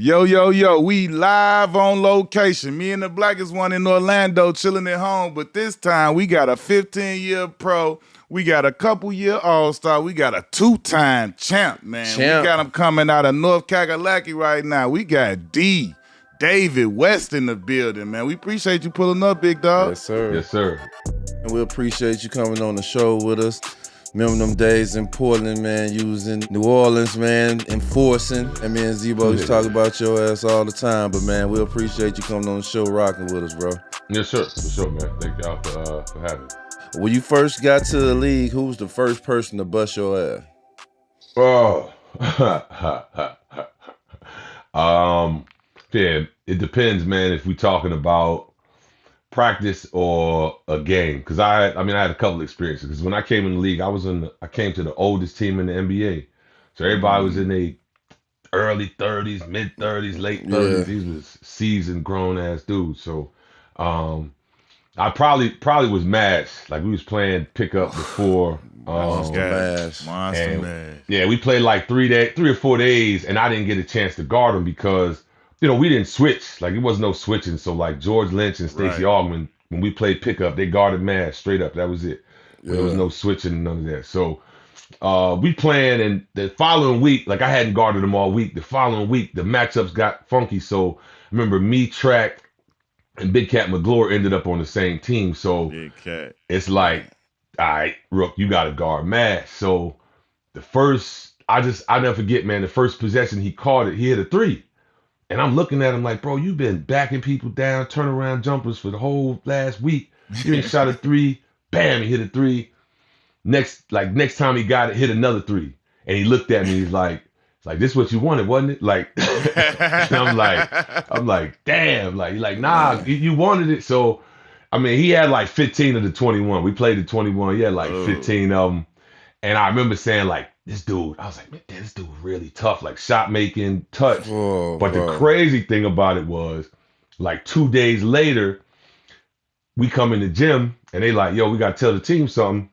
Yo, yo, yo, we live on location. Me and the blackest one in Orlando chilling at home, but this time we got a 15-year pro. We got a couple-year all-star. We got a two-time champ, man. We got him coming out of North Kakalaki right now. We got David West in the building, man. We appreciate you pulling up, big dog. Yes, sir. Yes, sir. And we appreciate you coming on the show with us. Remember them days in Portland, man, you was in New Orleans, man, enforcing. And me and Zebo used to talk about your ass all the time. But, man, we appreciate you coming on the show rocking with us, bro. Yes, sir. For sure, man. Thank y'all for having me. When you first got to the league, who was the first person to bust your ass? Oh. Yeah, it depends, man, if we're talking about practice or a game. Because I had a couple experiences. Because when I came in the league, I came to the oldest team in the NBA. So everybody was in their early 30s, mid 30s, late 30s. Yeah. These was seasoned, grown ass dudes. So I probably was mashed. Like we was playing pickup before. Monster Mash. Yeah, we played like 3 or 4 days, and I didn't get a chance to guard them because, we didn't switch. Like it wasn't no switching. So like George Lynch and Stacey Augman, when we played pickup, they guarded mash straight up. That was it. Yeah. There was no switching, none of that. So we playing, and the following week, like I hadn't guarded them all week. The following week, the matchups got funky. So I remember me, Track, and Big Cat McGlure ended up on the same team. So it's like, all right, Rook, you got to guard mash. So I never forget, man, the first possession he caught it, he hit a three. And I'm looking at him like, bro, you've been backing people down, turnaround jumpers for the whole last week. You ain't shot a three. Bam, he hit a three. Next time he got it, hit another three. And he looked at me, he's like, this what you wanted, wasn't it? Like, I'm like, damn. Like, he's like, nah, you wanted it. So, he had like 15 of the 21. We played the 21. He had like 15 of them. And I remember saying, like, this dude, I was like, man, this dude really tough, like shot making, touch. But the crazy thing about it was, like 2 days later, we come in the gym and they like, yo, we got to tell the team something.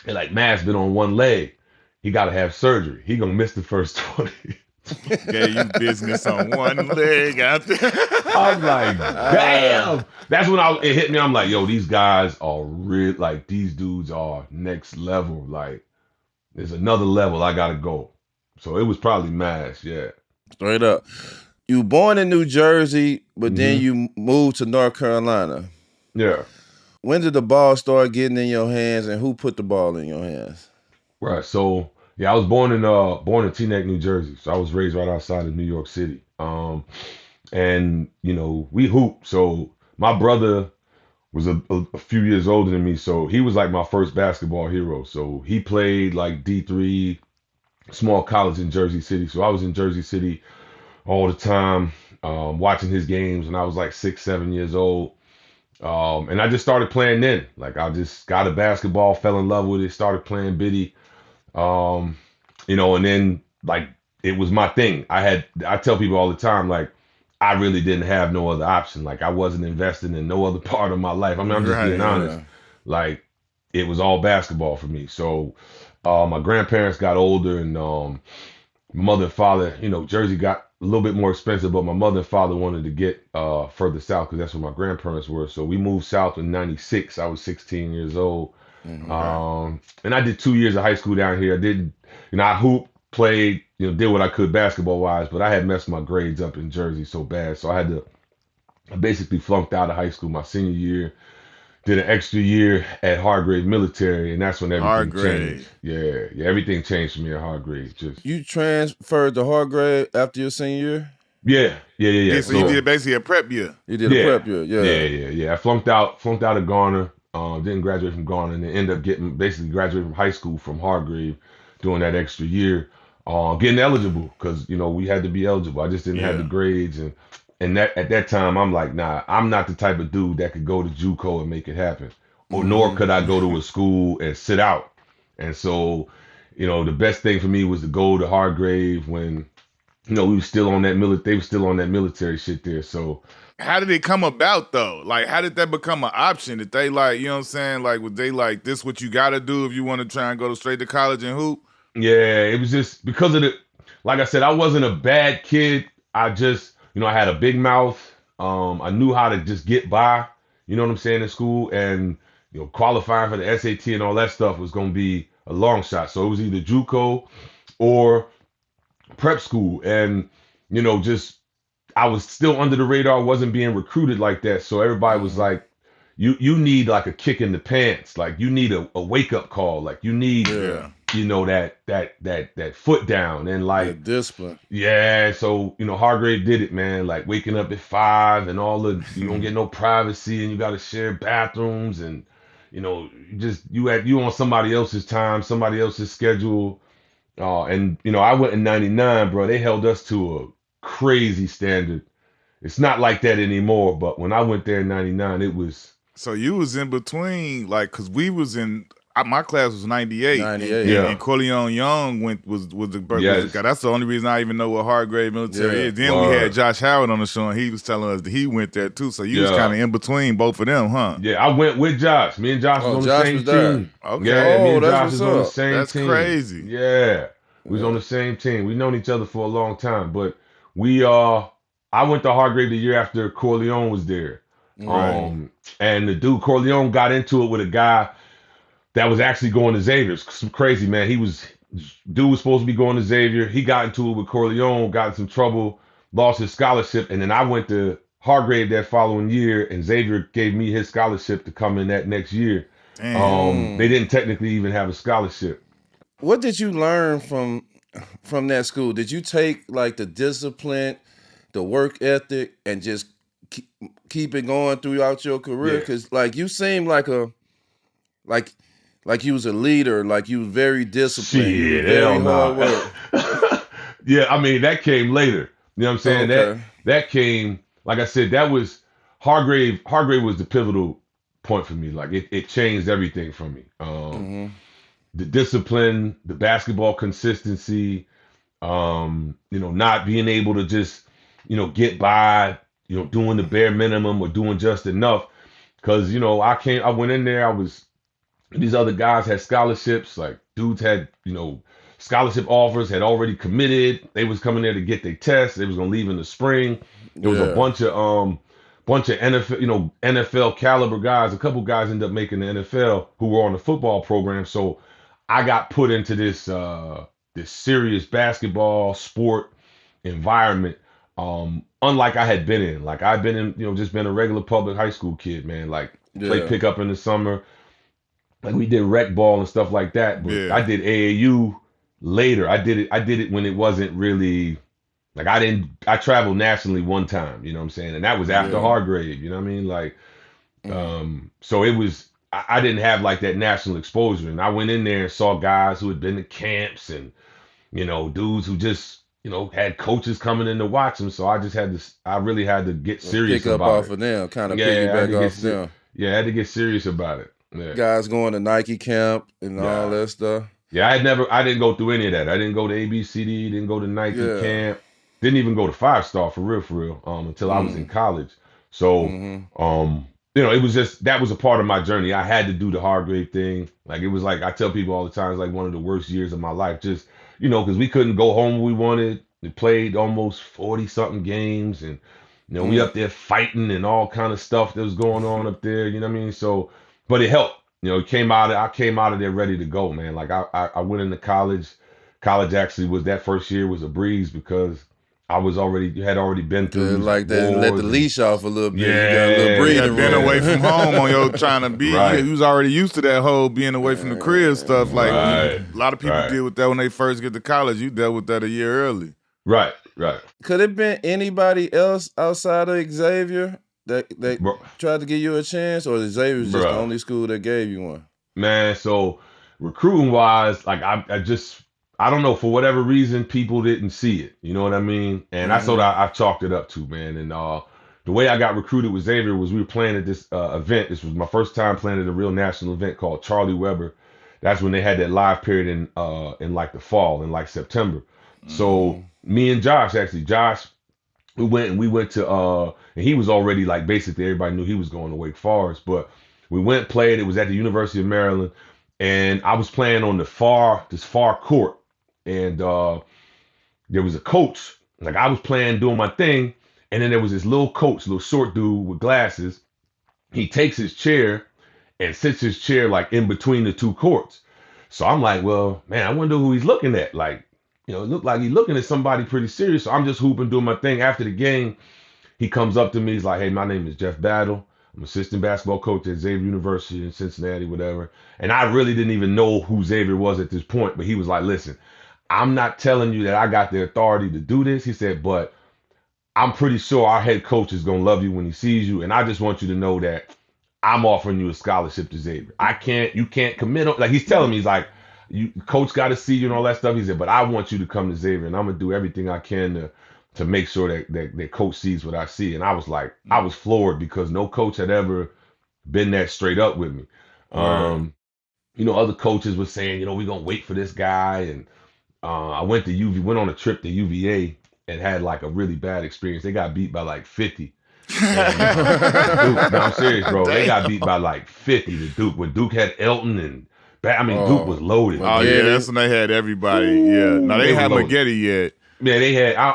And like, Matt's been on one leg. He got to have surgery. He going to miss the first 20. Gave you business on one leg out there. I was like, damn. That's when it hit me. I'm like, yo, these guys are real. Like, these dudes are next level. Like, there's another level I got to go. So it was probably mash, yeah. Straight up. You born in New Jersey, but then you moved to North Carolina. Yeah. When did the ball start getting in your hands, and who put the ball in your hands? Right. So, yeah, I was born in Teaneck, New Jersey. So I was raised right outside of New York City. And, we hoop. So my brother was a few years older than me. So he was like my first basketball hero. So he played like D3, small college in Jersey City. So I was in Jersey City all the time, watching his games when I was like 6, 7 years old. And I just started playing then. Like I just got a basketball, fell in love with it, started playing biddy. And then like it was my thing. I tell people all the time, like, I really didn't have no other option. Like I wasn't investing in no other part of my life. I'm just being honest. Like it was all basketball for me. So my grandparents got older, and my mother and father, Jersey got a little bit more expensive, but my mother and father wanted to get further south because that's where my grandparents were. So we moved south in '96. I was 16 years old. And I did 2 years of high school down here. I didn't, I hooped, played, did what I could basketball wise, but I had messed my grades up in Jersey so bad. So I basically flunked out of high school my senior year, did an extra year at Hargrave Military, and that's when everything changed. Yeah, everything changed for me at Hargrave. You transferred to Hargrave after your senior year? Yeah. So you did basically a prep year. You did a prep year, Yeah. I flunked out of Garner, didn't graduate from Garner, and then ended up graduated from high school from Hargrave, doing that extra year, getting eligible because we had to be eligible. I just didn't have the grades, and that at that time I'm like, nah, I'm not the type of dude that could go to JUCO and make it happen, or nor could I go to a school and sit out. And so, the best thing for me was to go to Hargrave when, we were still on that they were still on that military shit there. So. How did it come about though? Like, how did that become an option? Did they like, like, would they like, this what you got to do if you want to try and go straight to college and hoop? Yeah, it was just because of like I said, I wasn't a bad kid. I just, I had a big mouth. I knew how to just get by, you know what I'm saying, in school. And, qualifying for the SAT and all that stuff was going to be a long shot. So it was either JUCO or prep school. And, just I was still under the radar, wasn't being recruited like that. So everybody was like, you need like a kick in the pants. Like you need a wake up call. Like you need, Yeah. that foot down. And like, That discipline. yeah, so Hargrave did it, man. Like waking up at 5 and all the you don't get no privacy and you got to share bathrooms and you on somebody else's time, somebody else's schedule. And I went in '99, bro. They held us to a crazy standard. It's not like that anymore. But when I went there in '99, it was. So you was in between, like, cause we was in. My class was 98. 98. Yeah. And Corleone Young was the birth. Yes. That's the only reason I even know what Hargrave Military Yeah. is. Then we had Josh Howard on the show, and he was telling us that he went there too. So you was Yeah. kind of in between both of them, huh? Yeah, I went with Josh. Me and Josh was on the Josh same was there. team. Okay. Yeah, me and that's Josh what's was on the up. same That's team. crazy. Yeah. We was on the same team. We known each other for a long time. But I went to Hargrave the year after Corleone was there. Right. And the dude Corleone got into it with a guy that was actually going to Xavier. It's crazy, man. Dude was supposed to be going to Xavier. He got into it with Corleone, got in some trouble, lost his scholarship, and then I went to Hargrave that following year, and Xavier gave me his scholarship to come in that next year. Damn. They didn't technically even have a scholarship. What did you learn from that school? Did you take like the discipline, the work ethic, and just keep it going throughout your career? Yeah. Because like you seem like like you was a leader, like you was very disciplined, you was Shit, very hell hard no. work. Yeah, I mean that came later. You know what I'm saying? Okay. That came, like I said, that was Hargrave. Hargrave was the pivotal point for me. Like it changed everything for me. The discipline, the basketball consistency, not being able to just, get by, doing the bare minimum or doing just enough. Cause, I went in there, these other guys had scholarships, like dudes had, scholarship offers, had already committed. They was coming there to get their tests. They was gonna leave in the spring. There was a bunch of NFL, NFL caliber guys. A couple guys ended up making the NFL who were on the football program. So I got put into this serious basketball sport environment. Unlike I had been in. Like I've been in, just been a regular public high school kid, man. Like play pickup in the summer. Like we did rec ball and stuff like that. But Yeah. I did AAU later. I did it when it wasn't really like I traveled nationally one time, you know what I'm saying? And that was after Hargrave, you know what I mean? Like so it was I didn't have like that national exposure. And I went in there and saw guys who had been to camps and, dudes who just, had coaches coming in to watch them. So I really had to get serious Pick up about off it. of them, kind of Yeah, I had piggyback to get off them. Yeah, I had to get serious about it. Yeah. Guys going to Nike camp and all that stuff. Yeah, I didn't go through any of that. I didn't go to ABCD, didn't go to Nike camp, didn't even go to 5-star for real, until I was in college. So, it was just, that was a part of my journey. I had to do the Hargrave thing. Like, it was like, I tell people all the time, it's like one of the worst years of my life. Just, because we couldn't go home when we wanted. We played almost 40 something games and, we up there fighting and all kind of stuff that was going on up there, you know what I mean? So, but it helped. I came out of there ready to go, man. Like I went into college. College actually was that first year was a breeze because I had already been through like that, let the leash off a little bit. Yeah, you got a little breathing Been room. away from home on your trying to be. Right. You was already used to that whole being away from the crib stuff. Like Right. a lot of people deal with that when they first get to college. You dealt with that a year early. Right. Could it been anybody else outside of Xavier that Bro. tried to give you a chance, or Xavier was just the only school that gave you one? Man, so recruiting wise, like I don't know, for whatever reason, people didn't see it. You know what I mean? And that's what I chalked it up to, man. And the way I got recruited with Xavier was we were playing at this event. This was my first time playing at a real national event called Charlie Weber. That's when they had that live period in like the fall, in like September. So me and Josh, we went to and he was already like basically everybody knew he was going to Wake Forest, but we went played. It was at the University of Maryland, and I was playing on this far court, and there was a coach Like I was playing, doing my thing, and then there was this little coach, little short dude with glasses. He takes his chair and sits his chair like in between the two courts. So I'm like, well, man, I wonder who he's looking at. Like, it looked like he's looking at somebody pretty serious. So I'm just hooping, doing my thing. After the game, he comes up to me. He's like, hey, my name is Jeff Battle. I'm assistant basketball coach at Xavier University in Cincinnati, whatever. And I really didn't even know who Xavier was at this point. But he was like, listen, I'm not telling you that I got the authority to do this. He said, but I'm pretty sure our head coach is going to love you when he sees you. And I just want you to know that I'm offering you a scholarship to Xavier. You can't commit on, like he's telling me, he's like, coach got to see you and all that stuff. He said, but I want you to come to Xavier and I'm going to do everything I can to make sure that coach sees what I see. And I was like, I was floored because no coach had ever been that straight up with me. Other coaches were saying, we're going to wait for this guy. And I went on a trip to UVA and had like a really bad experience. They got beat by like 50. Duke, no, I'm serious, bro. Damn. They got beat by like 50 to Duke. When Duke had Elton and Duke was loaded. Oh yeah, that's when they had everybody. Yeah, no, they had Maggette yet. Yeah,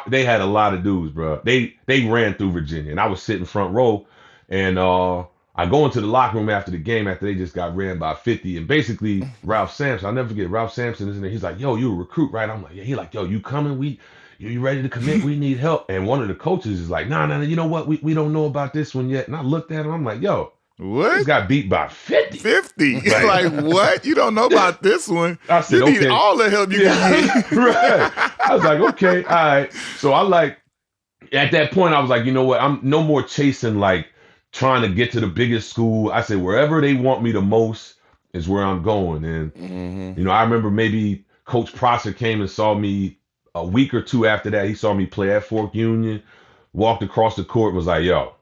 they had a lot of dudes, bro. They ran through Virginia, and I was sitting front row, and I go into the locker room after the game after they just got ran by 50, and basically Ralph Sampson, I'll never forget, Ralph Sampson is in there. He's like, yo, you a recruit, right? I'm like, yeah. He like, yo, you coming? You ready to commit? We need help. And one of the coaches is like, nah, you know what? We don't know about this one yet. And I looked at him. I'm like, yo, what? He's got beat by 50. 50. Like, what? You don't know about this one. I said, you need all the help you can get. Right. I was like, okay, all right. So at that point, I was like, you know what? I'm no more chasing, like, trying to get to the biggest school. I said, wherever they want me the most is where I'm going. And, I remember maybe Coach Prosser came and saw me a week or two after that. He saw me play at Fork Union, walked across the court, was like, yo,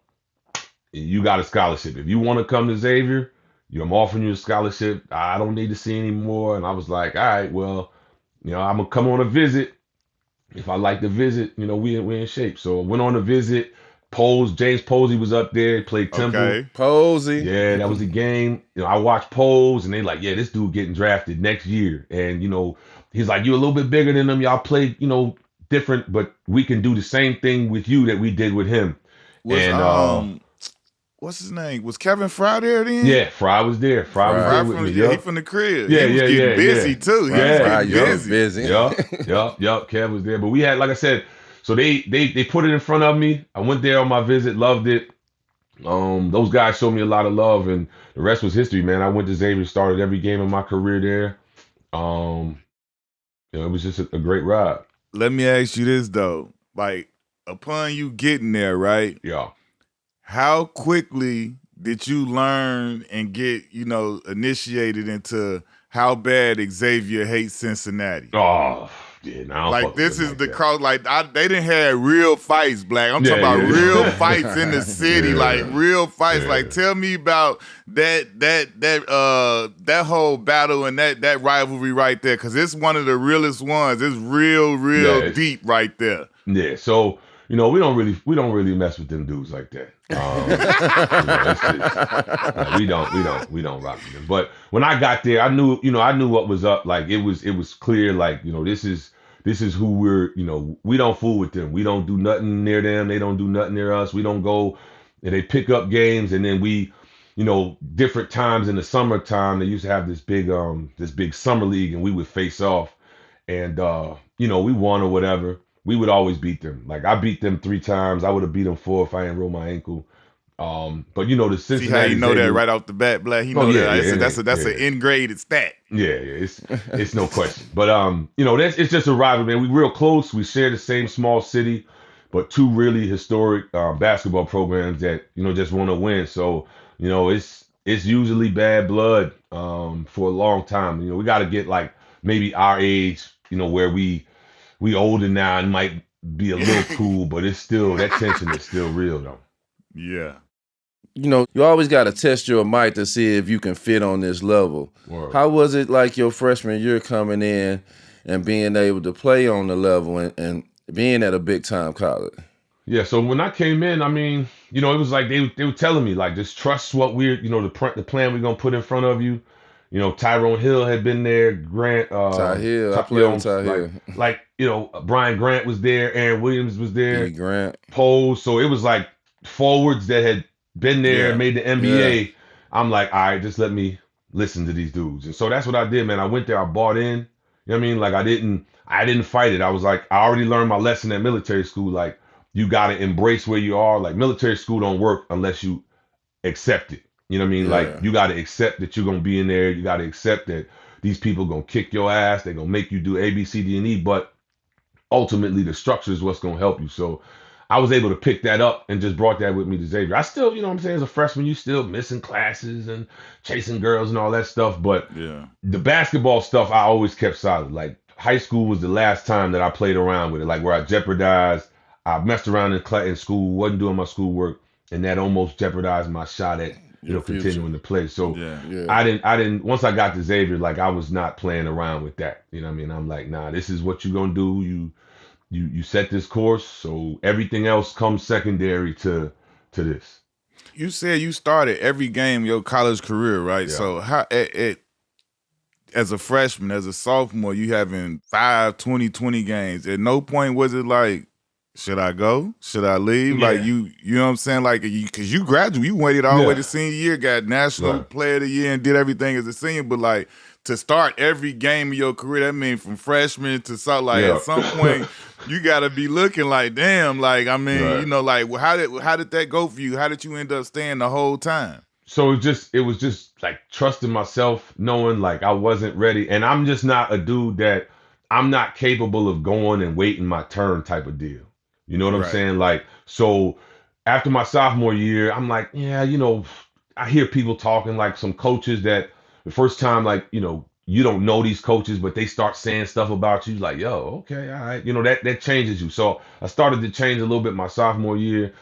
you got a scholarship. If you want to come to Xavier, I'm offering you a scholarship. I don't need to see any more. And I was like, all right, well, I'm going to come on a visit. If I like the visit, we in shape. So I went on a visit. James Posey was up there. He played Temple. Okay. Posey. Yeah, that was a game. I watched Pose, and they like, yeah, this dude getting drafted next year. And, he's like, you're a little bit bigger than him. Y'all play, different, but we can do the same thing with you that we did with him. What's his name? Was Kevin Fry there then? Yeah, Fry was there. Fry was there with me. Yeah, he from the crib. Yeah, he was getting busy too. He was busy. Yup. Kev was there. But we had, like I said, so they put it in front of me. I went there on my visit, loved it. Those guys showed me a lot of love, and the rest was history, man. I went to Xavier, started every game of my career there. It was just a great ride. Let me ask you this though. Like, upon you getting there, right? Yeah. How quickly did you learn and get, initiated into how bad Xavier hates Cincinnati? Oh, yeah. Now like, this is the cross. Like, they didn't have real fights, Black. I'm talking about real fights in the city, like real fights. Like, tell me about that whole battle and that rivalry right there, because it's one of the realest ones. It's real deep right there. Yeah. So, we don't really mess with them dudes like that. We don't rock with them. But when I got there, I knew what was up. Like, it was clear. Like, this is who we're. We don't fool with them. We don't do nothing near them. They don't do nothing near us. We don't go. And they pick up games, and then we, different times in the summertime, they used to have this big summer league, and we would face off, and we won or whatever. We would always beat them. Like, I beat them 3 times. I would have beat them 4 if I didn't roll my ankle. But the Cincinnati. See how you know that right off the bat, Black? He know that. Yeah, that's an ingraded stat. Yeah, it's no question. But it's just a rivalry, man. We real close. We share the same small city, but 2 really historic basketball programs that just want to win. So it's usually bad blood for a long time. We got to get like maybe our age, where we older now and might be a little cool, but it's still, that tension is still real though. Yeah. You always got to test your mic to see if you can fit on this level. Word. How was it like your freshman year coming in and being able to play on the level and being at a big time college? Yeah, so when I came in, I mean, it was like they were telling me, like, just trust what we're, the plan we're going to put in front of you. Tyrone Hill had been there. Grant, Ty Hill. I played with Ty like Hill. Brian Grant was there. Aaron Williams was E. there. Grant. Pose. So it was like forwards that had been there, Yeah. made the Yeah. NBA. I'm like, all right, just let me listen to these dudes. And so that's what I did, man. I went there, I bought in. You know what I mean? Like I didn't fight it. I was like, I already learned my lesson at military school. Like, you gotta embrace where you are. Like, military school don't work unless you accept it. You know what I mean? Like, Yeah. you gotta accept that you're gonna be in there. You gotta accept that these people gonna kick your ass. They're gonna make you do A, B, C, D, and E. But ultimately the structure is what's going to help you. So I was able to pick that up and just brought that with me to Xavier. I still, what I'm saying, as a freshman, you still missing classes and chasing girls and all that stuff. But Yeah. the basketball stuff, I always kept solid. Like, high school was the last time that I played around with it, like where I jeopardized. I messed around in school, wasn't doing my schoolwork, and that almost jeopardized my shot at Your future. continuing to play. So Yeah. Yeah. I didn't. Once I got to Xavier, like, I was not playing around with that. You know what I mean? I'm like, nah, this is what you're gonna do. You set this course, so everything else comes secondary to this. You said you started every game your college career, right? Yeah. So how as a freshman, as a sophomore, you having 5, 20 games. At no point was it like, should I go? Should I leave? Yeah. Like you know what I'm saying? Like because you graduated, you waited all the way Yeah. to senior year, got national Right. player of the year, and did everything as a senior. But like to start every game of your career, that means from freshman to Yeah. at some point you gotta be looking like, damn, like I mean, Right. like how did that go for you? How did you end up staying the whole time? So it was just like trusting myself, knowing like I wasn't ready, and I'm just not a dude that I'm not capable of going and waiting my turn type of deal. You know what I'm Right. saying? Like, so after my sophomore year, I'm like, yeah, I hear people talking, like some coaches that the first time, like, you don't know these coaches, but they start saying stuff about you, like, yo, okay, all right, that changes you. So I started to change a little bit my sophomore year.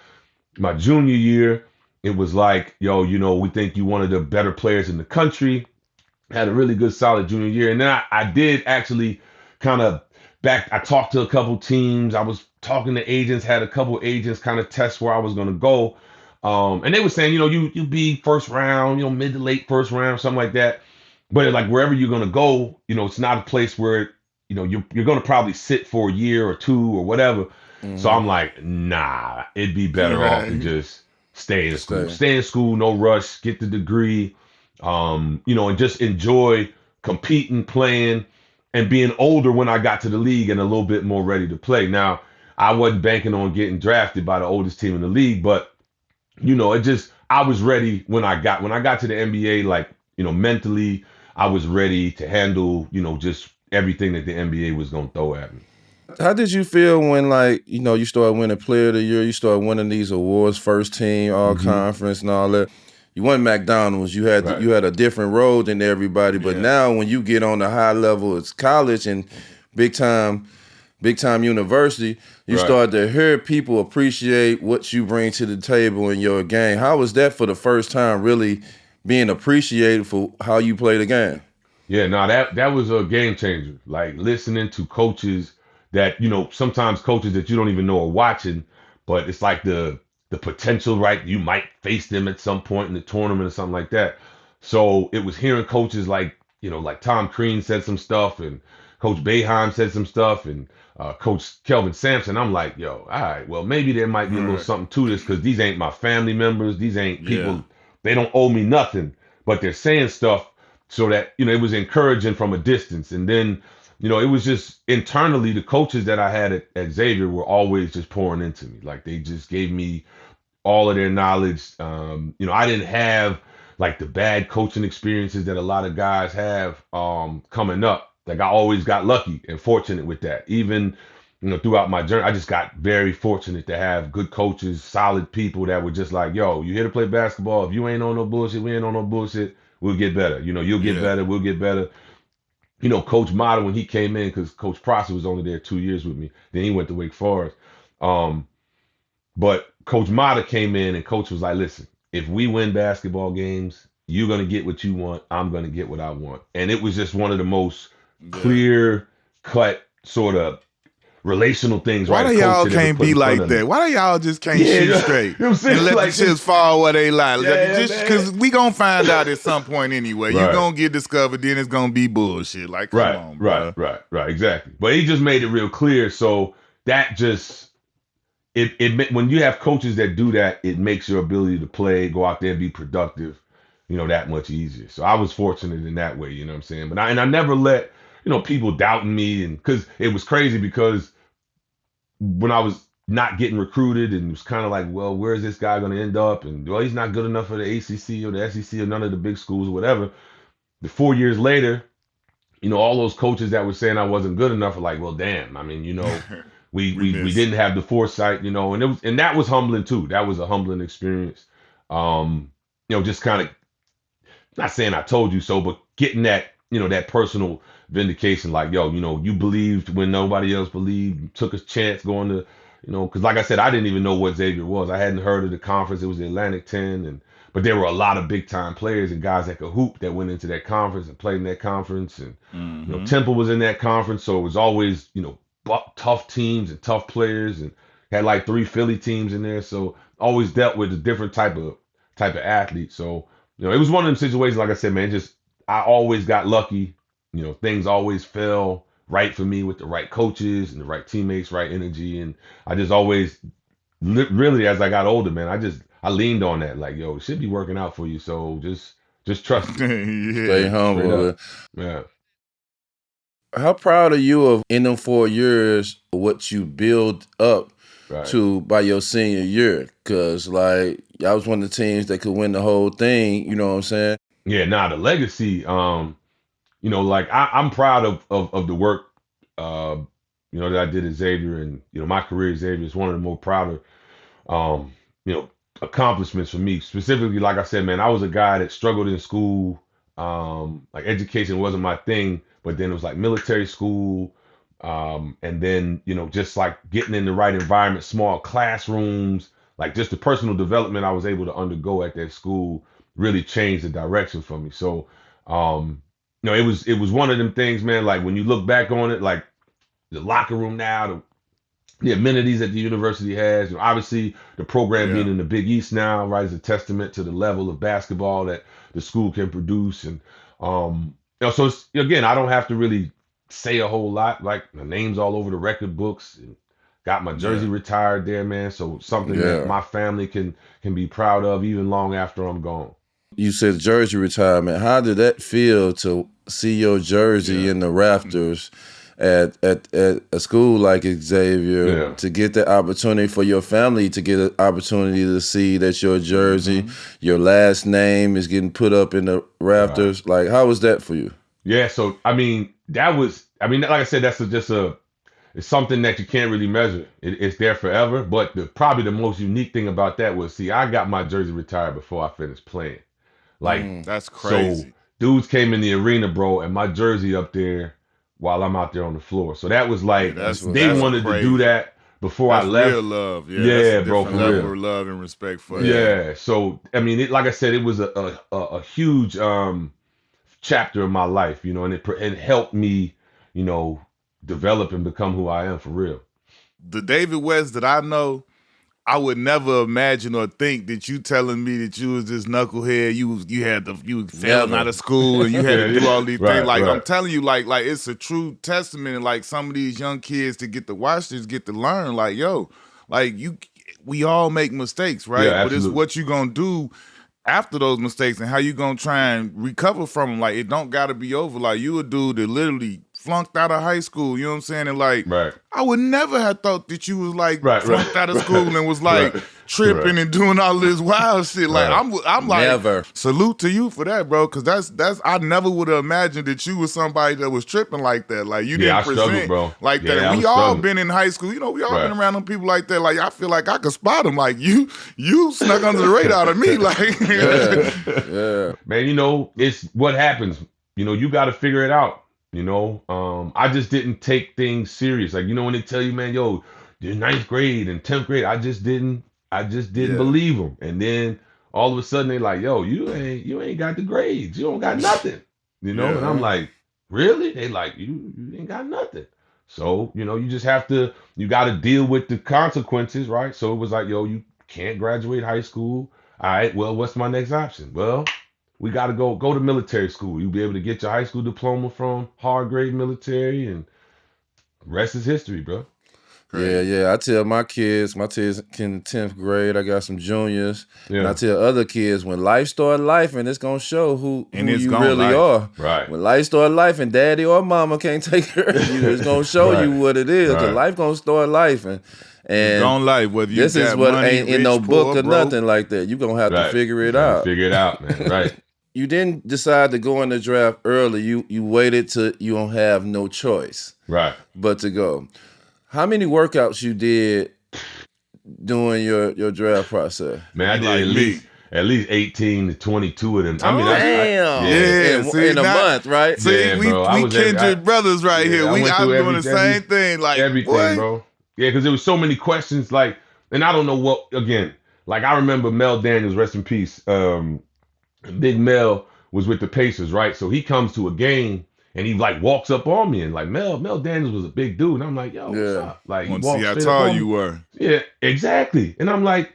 My junior year, it was like, yo, we think you one of the better players in the country. Had a really good, solid junior year. And then I did actually kind of I talked to a couple teams. I was talking to agents, had a couple agents kind of test where I was going to go. And they were saying, you be first round, mid to late first round, something like that. But like wherever you're going to go, it's not a place where, you're going to probably sit for a year or two or whatever. So I'm like, nah, it'd be better off to Right. just stay in school. Stay. Stay in school, no rush, get the degree, and just enjoy competing, playing, and being older when I got to the league and a little bit more ready to play. Now, I wasn't banking on getting drafted by the oldest team in the league, but I was ready when I got to the NBA, like, mentally, I was ready to handle, just everything that the NBA was gonna throw at me. How did you feel when, like, you started winning Player of the Year, you started winning these awards, first team, all conference, and all that? You won McDonald's. You had Right. you had a different role than everybody, but Yeah. now when you get on the high level, it's college and big time university. You Right. start to hear people appreciate what you bring to the table in your game. How was that for the first time, really being appreciated for how you play the game? Yeah, no, that was a game changer. Like, listening to coaches that, sometimes coaches that you don't even know are watching, but it's like the potential, right? You might face them at some point in the tournament or something like that. So it was hearing coaches like, like Tom Crean said some stuff, and Coach Boeheim said some stuff, and Coach Kelvin Sampson. I'm like, yo, all right, well, maybe there might be a little Right. something to this, because these ain't my family members. These ain't people. Yeah. They don't owe me nothing, but they're saying stuff so that, it was encouraging from a distance. And then, it was just internally, the coaches that I had at Xavier were always just pouring into me. Like, they just gave me all of their knowledge. I didn't have like the bad coaching experiences that a lot of guys have coming up. Like, I always got lucky and fortunate with that. Even, throughout my journey, I just got very fortunate to have good coaches, solid people that were just like, yo, you here to play basketball. If you ain't on no bullshit, we ain't on no bullshit. We'll get better. You'll get Yeah. better. We'll get better. Coach Mata, when he came in, because Coach Prosser was only there 2 years with me. Then he went to Wake Forest. But Coach Mata came in, and Coach was like, listen, if we win basketball games, you're going to get what you want. I'm going to get what I want. And it was just one of the most Yeah. clear cut sort of relational things, Why right? do A coach y'all should ever can't put be in front like of that? them. Why do y'all just can't Yeah, shoot you know straight what I'm saying? and let Like, the shits fall where they lie? Yeah, Just man. because we gonna find out at some point anyway. You Right. gonna get discovered, then it's gonna be bullshit. Like, come on, bro. Right, exactly. But he just made it real clear. So that just when you have coaches that do that, it makes your ability to play, go out there, and be productive, that much easier. So I was fortunate in that way, you know what I'm saying? But I never let people doubting me, and because it was crazy because when I was not getting recruited and it was kind of like, well, where is this guy going to end up? And well, he's not good enough for the ACC or the SEC or none of the big schools or whatever. The 4 years later, all those coaches that were saying I wasn't good enough are like, well, damn. I mean, we didn't have the foresight, and that was humbling too. That was a humbling experience. Just kind of not saying I told you so, but getting that, that personal vindication, like, yo, you believed when nobody else believed, you took a chance going to, because like I said, I didn't even know what Xavier was. I hadn't heard of the conference. It was the Atlantic 10, but there were a lot of big time players and guys that could hoop that went into that conference and played in that conference. And Temple was in that conference, so it was always, tough teams and tough players, and had like 3 Philly teams in there. So always dealt with a different type of athlete. So, it was one of them situations, like I said, man, just I always got lucky. Things always fell right for me with the right coaches and the right teammates, right energy. And I just always, really, as I got older, man, I leaned on that. Like, yo, it should be working out for you. So just trust it. Yeah. Stay humble. Yeah. How proud are you of, in them 4 years, what you build up to by your senior year? Because, like, I was one of the teams that could win the whole thing. You know what I'm saying? Yeah, the legacy, like I'm proud of the work, that I did at Xavier, and, my career at Xavier is one of the more prouder, um, accomplishments for me. Specifically, like I said, man, I was a guy that struggled in school. Like education wasn't my thing, but then it was like military school. And then, just like getting in the right environment, small classrooms, like just the personal development I was able to undergo at that school really changed the direction for me. So, it was one of them things, man, like when you look back on it, like the locker room now, the amenities that the university has, obviously the program being in the Big East now, right, is a testament to the level of basketball that the school can produce. And, so it's, again, I don't have to really say a whole lot. Like, my name's all over the record books, and got my jersey retired there, man. So something that my family can be proud of even long after I'm gone. You said jersey retirement. How did that feel to see your jersey in the rafters at a school like Xavier, to get the opportunity for your family to get an opportunity to see that your jersey, your last name is getting put up in the rafters? Like, how was that for you? Yeah, so I mean, like I said, it's something that you can't really measure. It's there forever. But probably the most unique thing about that was, see, I got my jersey retired before I finished playing. Like, that's crazy. So dudes came in the arena, bro, and my jersey up there while I'm out there on the floor. So that was like, they wanted to do that before I left. Real love. Yeah, bro, for level real. of love and respect for Yeah. So, I mean, like I said, it was a huge chapter of my life, and it helped me, develop and become who I am for real. The David West that I know, I would never imagine or think that you telling me that you was this knucklehead. You failing out of school and you had to do all these things. Like, I'm telling you, like it's a true testament. And like some of these young kids to get to watch this, get to learn. Like, yo, like we all make mistakes, right? Yeah, but it's what you gonna do after those mistakes and how you gonna try and recover from them. Like, it don't gotta be over. Like, you a dude that literally flunked out of high school, you know what I'm saying? And like, I would never have thought that you was like flunked out of school and was like tripping and doing all this wild shit. Like, I'm like, salute to you for that, bro. Cause that's I never would have imagined that you was somebody that was tripping like that. Like, you didn't present bro. like that. And we all been in high school, we all been around them people like that. Like, I feel like I could spot them. Like, you snuck under the radar to me. Like, man, it's what happens. You got to figure it out. I just didn't take things serious. Like, when they tell you, man, yo, you're 9th grade and 10th grade, I just didn't believe them. And then all of a sudden they like, yo, you ain't got the grades. You don't got nothing. And I'm like, really? They like, you ain't got nothing. So, you just you got to deal with the consequences, right? So it was like, yo, you can't graduate high school. All right, well, what's my next option? Well, we got to go to military school. You'll be able to get your high school diploma from hard grade military, and rest is history, bro. Yeah. I tell my kids in 10th grade, I got some juniors, and I Yeah. tell other kids, when life start life, and it's gonna show who it's you gonna really life. are. Right. When life start life, and daddy or mama can't take care of you, it's gonna show Right. you what it is. Cause Right. life gonna start life, and It's gonna life. Whether you this is got what money, ain't in rich, no book poor, or broke. nothing like that. You gonna have to Right. figure it You gotta out. Figure it out, man. Right. You didn't decide to go in the draft early. You waited till you don't have no choice Right. but to go. How many workouts you did during your draft process? Man, I did Like at least 18 to 22 of them. I mean, Damn. Yeah, in a month, right? See, Yeah, we bro. I was kindred brothers right yeah, here. I I went was through doing the same thing. Like everything, boy. bro. Yeah, because there was so many questions. Like, and I don't know what. Again, like I remember Mel Daniels, rest in peace. Big Mel was with the Pacers, right? So he comes to a game and he like walks up on me and like Mel Daniels was a big dude, and I'm like, yo, what's up? Like, he Want to see walks how straight up tall on you me. were. Yeah, exactly. And I'm like,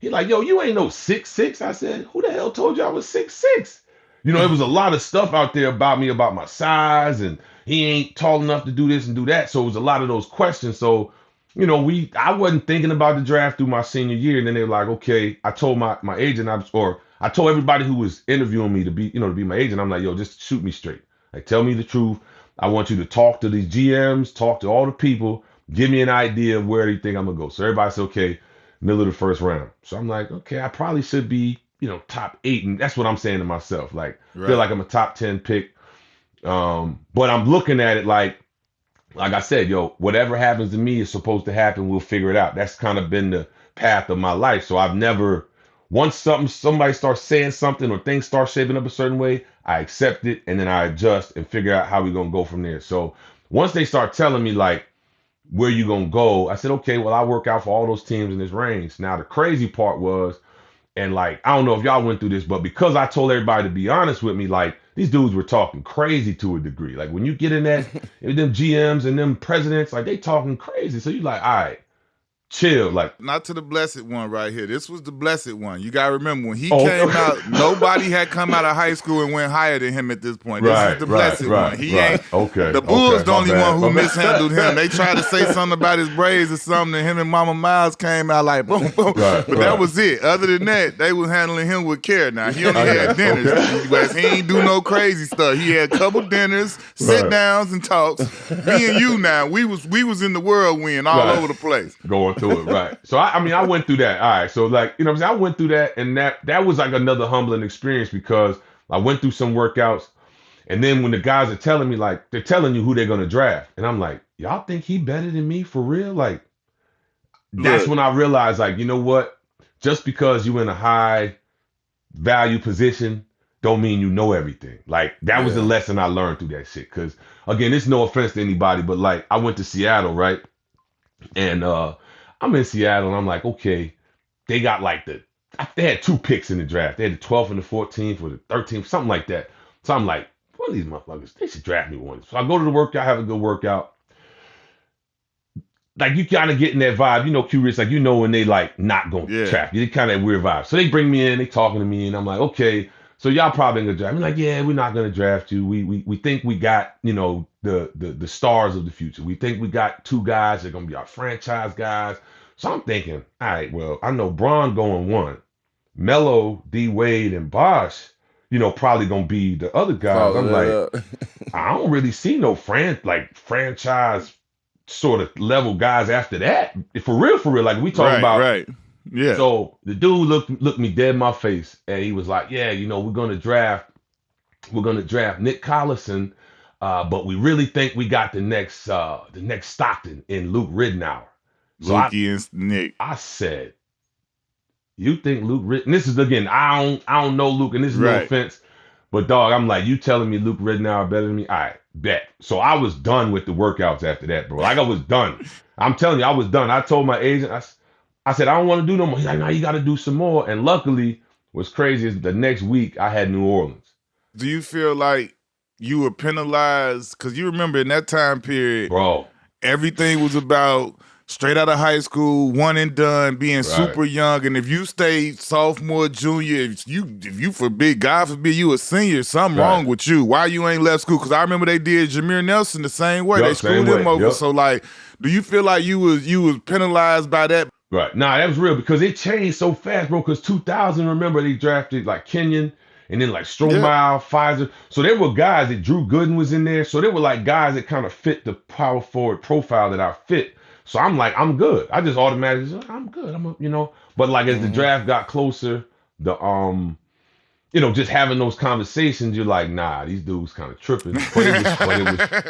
he like, yo, you ain't no 6'6". I said, who the hell told you I was 6'6"? It was a lot of stuff out there about me, about my size, and he ain't tall enough to do this and do that. So it was a lot of those questions. So, I wasn't thinking about the draft through my senior year. And then they were like, okay, I told my agent, I told everybody who was interviewing me to be my agent. I'm like, yo, just shoot me straight. Like, tell me the truth. I want you to talk to these GMs, talk to all the people, give me an idea of where you think I'm gonna go. So everybody said, okay, middle of the first round. So I'm like, okay, I probably should be, top 8. And that's what I'm saying to myself. Like, feel like I'm a top 10 pick. But I'm looking at it like I said, yo, whatever happens to me is supposed to happen. We'll figure it out. That's kind of been the path of my life. So I've never, once somebody starts saying something or things start shaping up a certain way, I accept it and then I adjust and figure out how we're gonna go from there. So once they start telling me like where you gonna go, I said, okay, well, I work out for all those teams in this range. Now the crazy part was, and like, I don't know if y'all went through this, but because I told everybody to be honest with me, like these dudes were talking crazy to a degree. Like when you get in that, them GMs and them presidents, like they talking crazy. So you like, all right, chill. Like, not to the blessed one right here. This was the blessed one. You gotta remember when he came out, nobody had come out of high school and went higher than him at this point. This is the blessed one. He ain't. Okay. The Bulls the only one who My bad. mishandled him. They tried to say something about his braids or something, and him and Mama Miles came out like boom, boom. But that was it. Other than that, they was handling him with care. Now he only had dinners. But he ain't do no crazy stuff. He had a couple dinners, sit downs, and talks. Me and you now, we was in the whirlwind all over the place. Going through it, right. So I went through that. All right. So like, what I'm saying? I went through that, and that was like another humbling experience because I went through some workouts, and then when the guys are telling me, like, they're telling you who they're gonna draft, and I'm like, y'all think he better than me for real? Like, that's when I realized, like, you know what? Just because you in a high value position don't mean you know everything. Like, that was the lesson I learned through that shit. Cause again, it's no offense to anybody, but like I went to Seattle, right? And I'm in Seattle and I'm like, okay, they got like they had 2 picks in the draft. They had the 12th and the 14th or the 13th, something like that. So I'm like, one of these motherfuckers, they should draft me one. So I go to the workout, have a good workout. Like, you kind of getting that vibe, curious, like, when they like not going to draft you, they kind of that weird vibe. So they bring me in, they talking to me, and I'm like, okay, so y'all probably gonna draft me. Like, yeah, we're not gonna draft you. We think we got, the stars of the future. We think we got 2 guys that are gonna be our franchise guys. So I'm thinking, all right, well, I know Braun going 1, Melo, D Wade, and Bosh, probably gonna be the other guys. I'm like, I don't really see no franchise sort of level guys after that. For real. Like, we talking about. Right. Yeah. So the dude looked me dead in my face, and he was like, yeah, we're gonna draft Nick Collison, but we really think we got the next Stockton in Luke Ridnour. So Lukey and Nick. I said, you think Luke Ridnour? And this is, again, I don't know Luke, and this is no offense, but dog, I'm like, you telling me Luke Ridnour better than me? All right, bet. So I was done with the workouts after that, bro. Like, I was done. I'm telling you, I was done. I told my agent, I said, I don't want to do no more. He's like, no, you got to do some more. And luckily, what's crazy is the next week I had New Orleans. Do you feel like you were penalized? Because you remember in that time period, bro, everything was about straight out of high school, one and done, being Right. super young. And if you stayed sophomore, junior, if you forbid, God forbid, you a senior, something Right. wrong with you. Why you ain't left school? Because I remember they did Jameer Nelson the same way. Yup, They same screwed him way. over. Yup. So like, do you feel like you was penalized by that? Right. Nah, that was real because it changed so fast, bro. Because 2000, remember, they drafted like Kenyon and then like Yeah. Stromeyer, Pfizer. So there were guys that Drew Gooden was in there. So they were like guys that kind of fit the power forward profile that I fit. So I'm like, I'm good. I just automatically, I'm good. But like as the draft got closer, just having those conversations, you're like, nah, these dudes kind of tripping.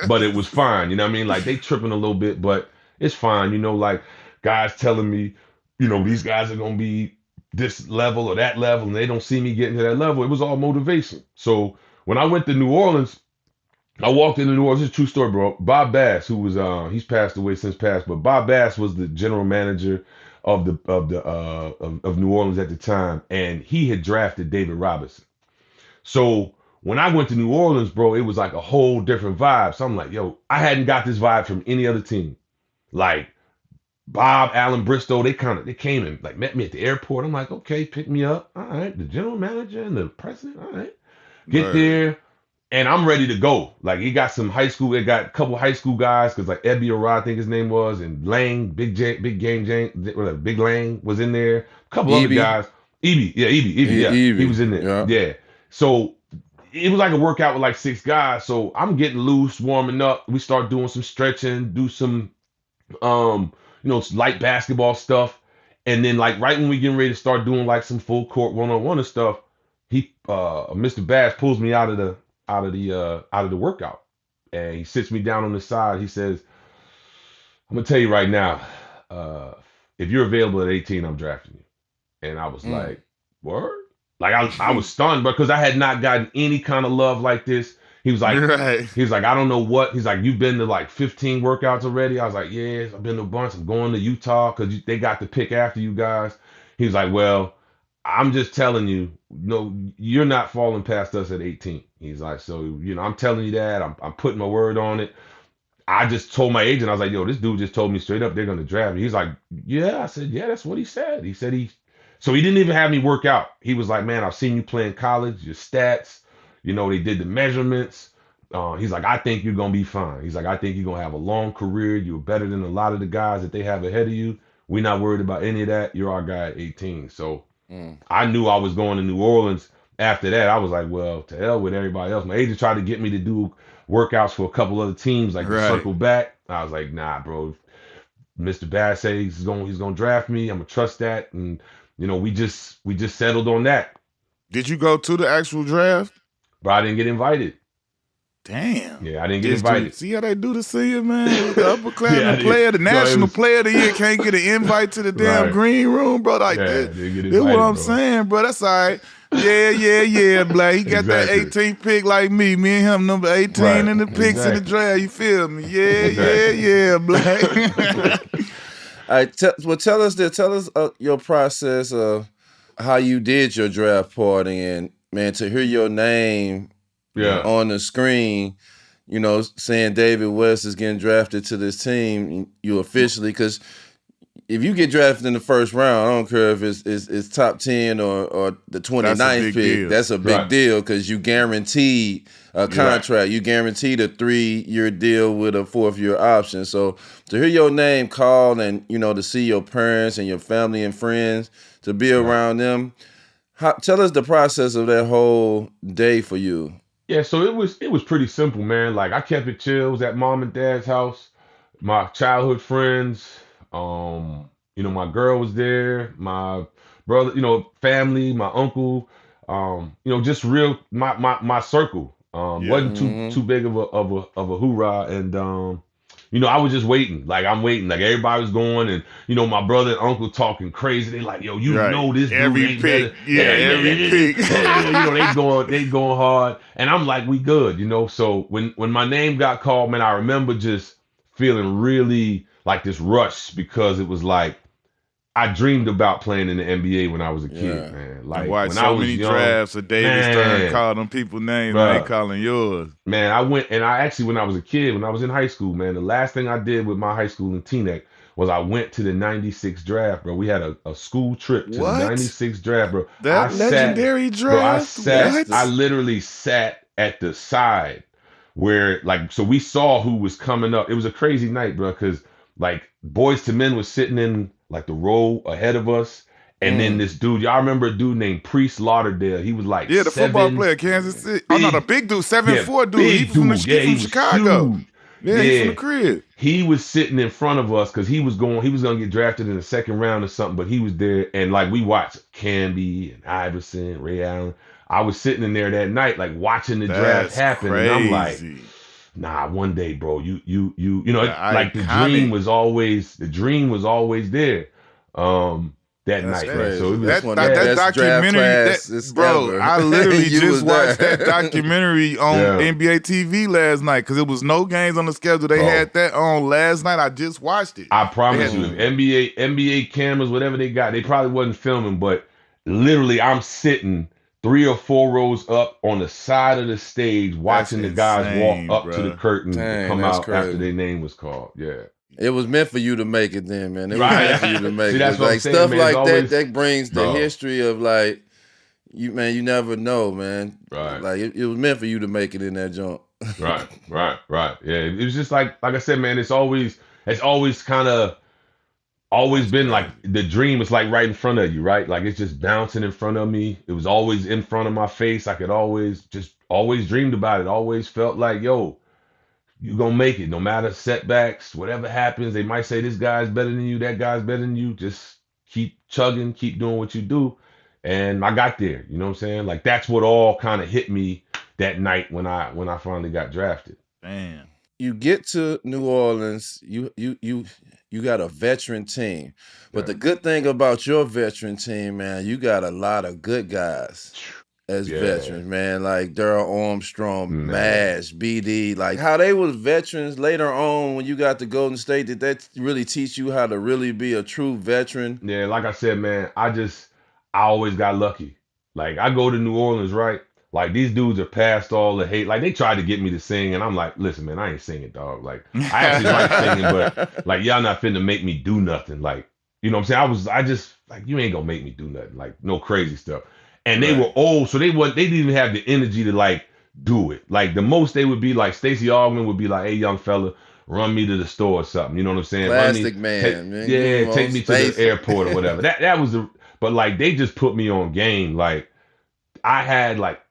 But it was fine. You know what I mean? Like they tripping a little bit, but it's fine. Like guys telling me, these guys are gonna be this level or that level, and they don't see me getting to that level. It was all motivation. So when I went to New Orleans, I walked into New Orleans. It's a true story, bro. Bob Bass, who was he's passed away since passed, but Bob Bass was the general manager of New Orleans at the time, and he had drafted David Robinson. So when I went to New Orleans, bro, it was like a whole different vibe. So I'm like, yo, I hadn't got this vibe from any other team. Like Bob, Allen, Bristow, they came and like met me at the airport. I'm like, okay, pick me up. All right, the general manager and the president. All right, get there. And I'm ready to go. Like he got some high school. They got a couple high school guys because like Ebby Arad, I think his name was, and Lang, Big Lang was in there. A couple other guys. Ebby, yeah, he was in there. Yeah. So it was like a workout with like 6 guys. So I'm getting loose, warming up. We start doing some stretching, do some light basketball stuff. And then like right when we getting ready to start doing like some full court one-on-one and stuff, Mr. Bass pulls me out of the workout, and he sits me down on the side. He says, "I'm gonna tell you right now, if you're available at 18, I'm drafting you." And I was like, "Word?" Like I was stunned, because I had not gotten any kind of love like this. He was like, Right. I don't know what. He's like, you've been to like 15 workouts already. I was like, yes, I've been to a bunch. I'm going to Utah because they got the pick after you guys. He was like, well, I'm just telling you, no, you're not falling past us at 18. He's like, so, I'm telling you that. I'm putting my word on it. I just told my agent, I was like, yo, this dude just told me straight up they're going to draft me. He's like, yeah. I said, yeah, that's what he said. So he didn't even have me work out. He was like, man, I've seen you play in college, your stats, they did the measurements. He's like, I think you're going to be fine. He's like, I think you're going to have a long career. You're better than a lot of the guys that they have ahead of you. We're not worried about any of that. You're our guy at 18. So I knew I was going to New Orleans. After that, I was like, well, to hell with everybody else. My agent tried to get me to do workouts for a couple other teams, like to circle back. I was like, nah, bro. Mr. Bass said he's gonna draft me. I'm gonna trust that, and we just settled on that. Did you go to the actual draft? But I didn't get invited. Damn. Yeah, I didn't get invited. See how they do the senior, man? The upper class player, the national player of the year can't get an invite to the damn green room, bro. Like this is what I'm saying, bro. That's all right. Yeah, Black. He got that 18th pick like me. Me and him, number 18 in the picks in the draft. You feel me? Yeah, Black. All right, tell us your process of how you did your draft party, and man, to hear your name on the screen, saying David West is getting drafted to this team, you officially, because if you get drafted in the first round, I don't care if it's top 10 or the 29th pick, that's a big deal, because you guaranteed a contract. Right. You guaranteed a 3-year deal with a 4th-year option. So to hear your name called and, to see your parents and your family and friends, to be around them, tell us the process of that whole day for you. Yeah, so it was pretty simple, man. Like I kept it chill. It was at mom and dad's house, my childhood friends. My girl was there, my brother, family, my uncle, just real my circle. Wasn't too big of a hoorah, and I was just waiting. Like I'm waiting. Like everybody was going, and my brother and uncle talking crazy. They like, yo, this every dude ain't pick, better. every pick. they going hard, and I'm like, we good, So when my name got called, man, I remember just feeling really like this rush, because it was like I dreamed about playing in the NBA when I was a kid, Yeah. man. And Like watch when I so was many young, drafts of David Stern man, call them people names. Now he bruh. calling yours. Man, I went and I actually, when I was a kid, when I was in high school, man, the last thing I did with my high school in Teaneck was I went to the 96 draft, bro. We had a school trip to the What? 96 draft, bro. That legendary draft? That's What? the I literally sat at the side where, like, so we saw who was coming up. It was a crazy night, bro, because, like, Boys to Men was sitting in, like, the row ahead of us. And then this dude, y'all remember a dude named Priest Lauderdale? He was like Yeah, the football seven, player, Kansas City. Oh no, the big, big dude, yeah, 7'4" dude. big dude. Yeah, He he from was Chicago. huge. Yeah, he from the Yeah, crib. he was sitting in front of us because he was gonna get drafted in the second round or something, but he was there, and like we watched Camby and Iverson, Ray Allen. I was sitting in there that night, like watching the draft That's happen, and I'm like, crazy. nah, one day, bro, you know, The like iconic. the dream was always there. That That's night, man. crazy. So it was, That's one of the That best draft documentary, classes bro, ever. I literally You just was watched there. that documentary on Yeah. NBA TV last night because it was no games on the schedule. They Bro. had that on last night. I just watched it. I promise They you, had- if NBA cameras, whatever they got, they probably wasn't filming, but literally I'm sitting 3 or 4 rows up on the side of the stage watching the guys insane, walk up to the bruh. curtain to Dang, come that's out after crazy. their name was called. Yeah. It was meant for you to make it then, man. It was Right. meant for you to make See, it. that's what I'm Like saying, stuff man. like It's always- that brings the Bro. history of like you never know, man. Right. Like it was meant for you to make it in that jump. Right. Yeah. It was just like I said, man, it's always kind of always That's been crazy. like the dream was like right in front of you, right? Like it's just bouncing in front of me. It was always in front of my face. I could always dreamed about it. Always felt like, yo, you gonna make it no matter setbacks, whatever happens. They might say this guy's better than you, that guy's better than you. Just keep chugging, keep doing what you do. And I got there. You know what I'm saying? Like that's what all kind of hit me that night when I finally got drafted. Damn. You get to New Orleans, you got a veteran team. But the good thing about your veteran team, man, you got a lot of good guys as Yeah. veterans, man. Like Daryl Armstrong, Man. Mash, BD, like how they was veterans later on when you got to Golden State. Did that really teach you how to really be a true veteran? Yeah, like I said, man, I always got lucky. Like I go to New Orleans, right? Like these dudes are past all the hate. Like they tried to get me to sing, and I'm like, listen, man, I ain't singing, dog. Like I actually like singing, but like y'all not finna make me do nothing. Like, you know what I'm saying? I just like you ain't gonna make me do nothing. Like no crazy stuff. And they were old, so they didn't even have the energy to like do it. Like the most they would be like Stacey Augman would be like, hey young fella, run me to the store or something. You know what I'm saying? Plastic Man, man. You Take me to most the airport or whatever. That was the but like they just put me on game. Like I had like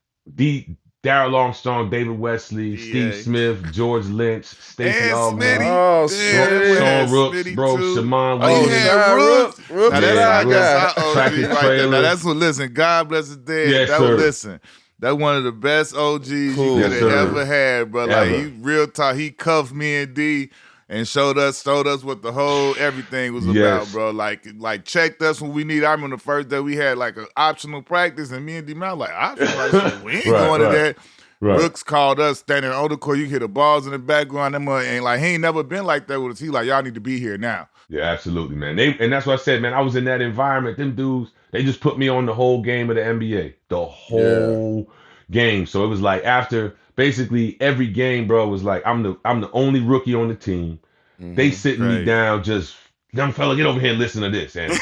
Daryl Armstrong, David Wesley, Steve Smith, George Lynch, Stacey And Augman, Smitty. Oh, Sean Rooks, Smitty bro, too. Shaman Oh, you Williams. had Sean Rooks. Rooks. Now Yeah, that's our OG Tractor right there. Trailer. Now that's what. Listen, God bless his dead. Yes, that sir. was listen. That's one of the best OGs you Cool. could Yes, have sir. ever had, bro. Like Ever. you real talk. He cuffed me and D and showed us what the whole everything was about, Yes. bro. Like checked us when we need. I remember the first day we had like an optional practice, and me and D man like optional. Like, shit, we ain't going to that. Right. Rooks called us standing on the court. You hear the balls in the background. Them ain't like he ain't never been like that with us. He like y'all need to be here now. Yeah, absolutely, man. And that's what I said, man. I was in that environment. Them dudes, they just put me on the whole game of the NBA, the whole game. So it was like after basically every game, bro, was like I'm the only rookie on the team. They sitting me Crazy. down, just young fella, get over here and listen to this. And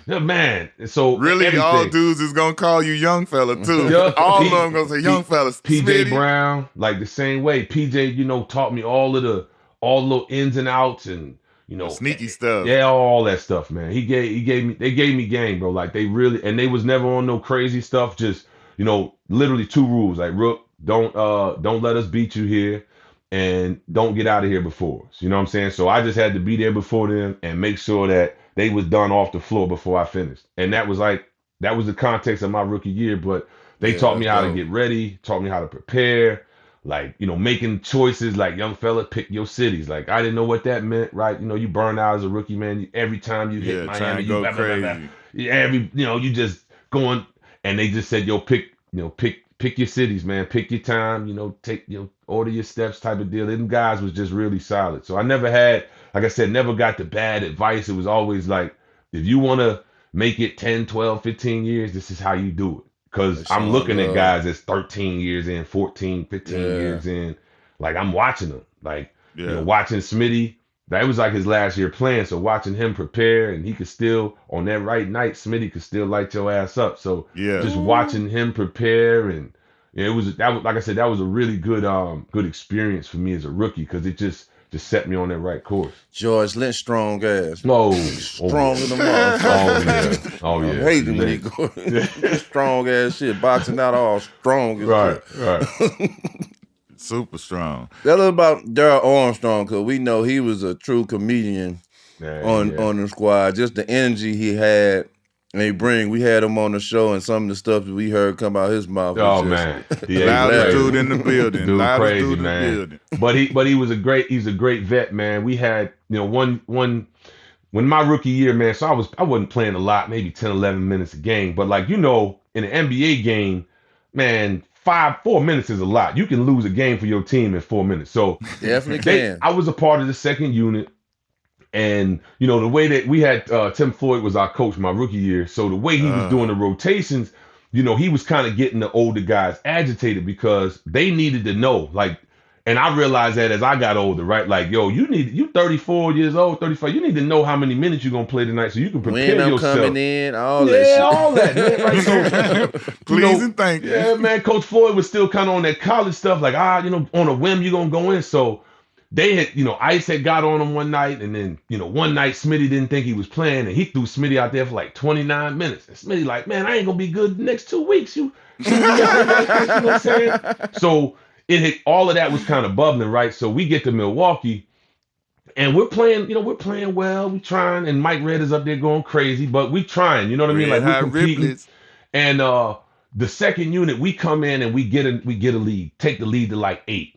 Yeah. man, and so Really, everything. all dudes is gonna call you young fella too. Yeah. All of them gonna say young fella. PJ Smitty. Brown, like the same way. PJ, taught me all the little ins and outs and Sneaky stuff. Yeah, all that stuff, man. They gave me game, bro. Like they really, and they was never on no crazy stuff. Just literally 2 rules. Like Rook, don't let us beat you here, and don't get out of here before us. You know what I'm saying? So I just had to be there before them and make sure that they was done off the floor before I finished. And that was the context of my rookie year. But they taught me how to get ready, taught me how to prepare. Like, making choices like young fella, pick your cities. Like, I didn't know what that meant, right? You burn out as a rookie, man. Every time you hit trying Miami, to go you blah, blah, blah, blah. crazy. Yeah, you just going, and they just said, yo, pick pick your cities, man. Pick your time. Order your steps type of deal. Them guys was just really solid. So I never had, like I said, never got the bad advice. It was always like, if you want to make it 10, 12, 15 years, this is how you do it. Because I'm looking at guys that's 13 years in, 14, 15 years in. Like, I'm watching them. Like, watching Smitty. That was like his last year playing. So watching him prepare, and he could still, on that right night, Smitty could still light your ass up. So just watching him prepare, and like I said, that was a really good experience for me as a rookie, because it just set me on that right course. George Lynch, strong ass. Strong than the motherfucker. Oh yeah. I'm hating when he go strong ass shit, boxing out all strong as right. Super strong. Tell us about Darryl Armstrong, because we know he was a true comedian on the squad. Just the energy he had. And we had him on the show, and some of the stuff that we heard come out his mouth. Man, loudest dude in the building. Dude, loudest crazy, dude man. in the building. But he's a great vet, man. We had, when my rookie year, man, so I wasn't playing a lot, maybe 10, 11 minutes a game. But like, in an NBA game, man, 4 minutes is a lot. You can lose a game for your team in 4 minutes. So definitely can. I was a part of the second unit. And, the way that we had Tim Floyd was our coach my rookie year. So the way he was doing the rotations, he was kind of getting the older guys agitated, because they needed to know. Like, and I realized that as I got older, right? Like, yo, you 34 years old, 35, you need to know how many minutes you're going to play tonight so you can prepare yourself. Coming in, all that shit. all that, man. Right? So, please and thank you. Yeah, man, Coach Floyd was still kind of on that college stuff. Like, on a whim, you're going to go in. So they had, Ice had got on him one night, and then, one night Smitty didn't think he was playing, and he threw Smitty out there for like 29 minutes. And Smitty like, man, I ain't gonna be good the next 2 weeks. You know what I'm saying? So all of that was kind of bubbling, right? So we get to Milwaukee, and we're playing, we're playing well, we trying, and Mike Red is up there going crazy, but we trying, you know what I mean? Like, we're competing. Ripley's. And the second unit, we come in and we get a lead, take the lead to like 8.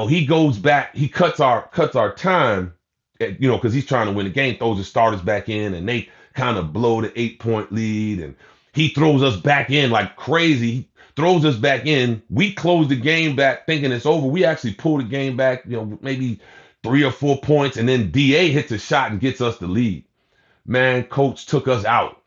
He goes back, he cuts our time, because he's trying to win the game, throws the starters back in, and they kind of blow the 8-point lead, and he throws us back in like crazy. He throws us back in. We close the game back thinking it's over. We actually pull the game back, maybe 3 or 4 points, and then DA hits a shot and gets us the lead. Man, coach took us out,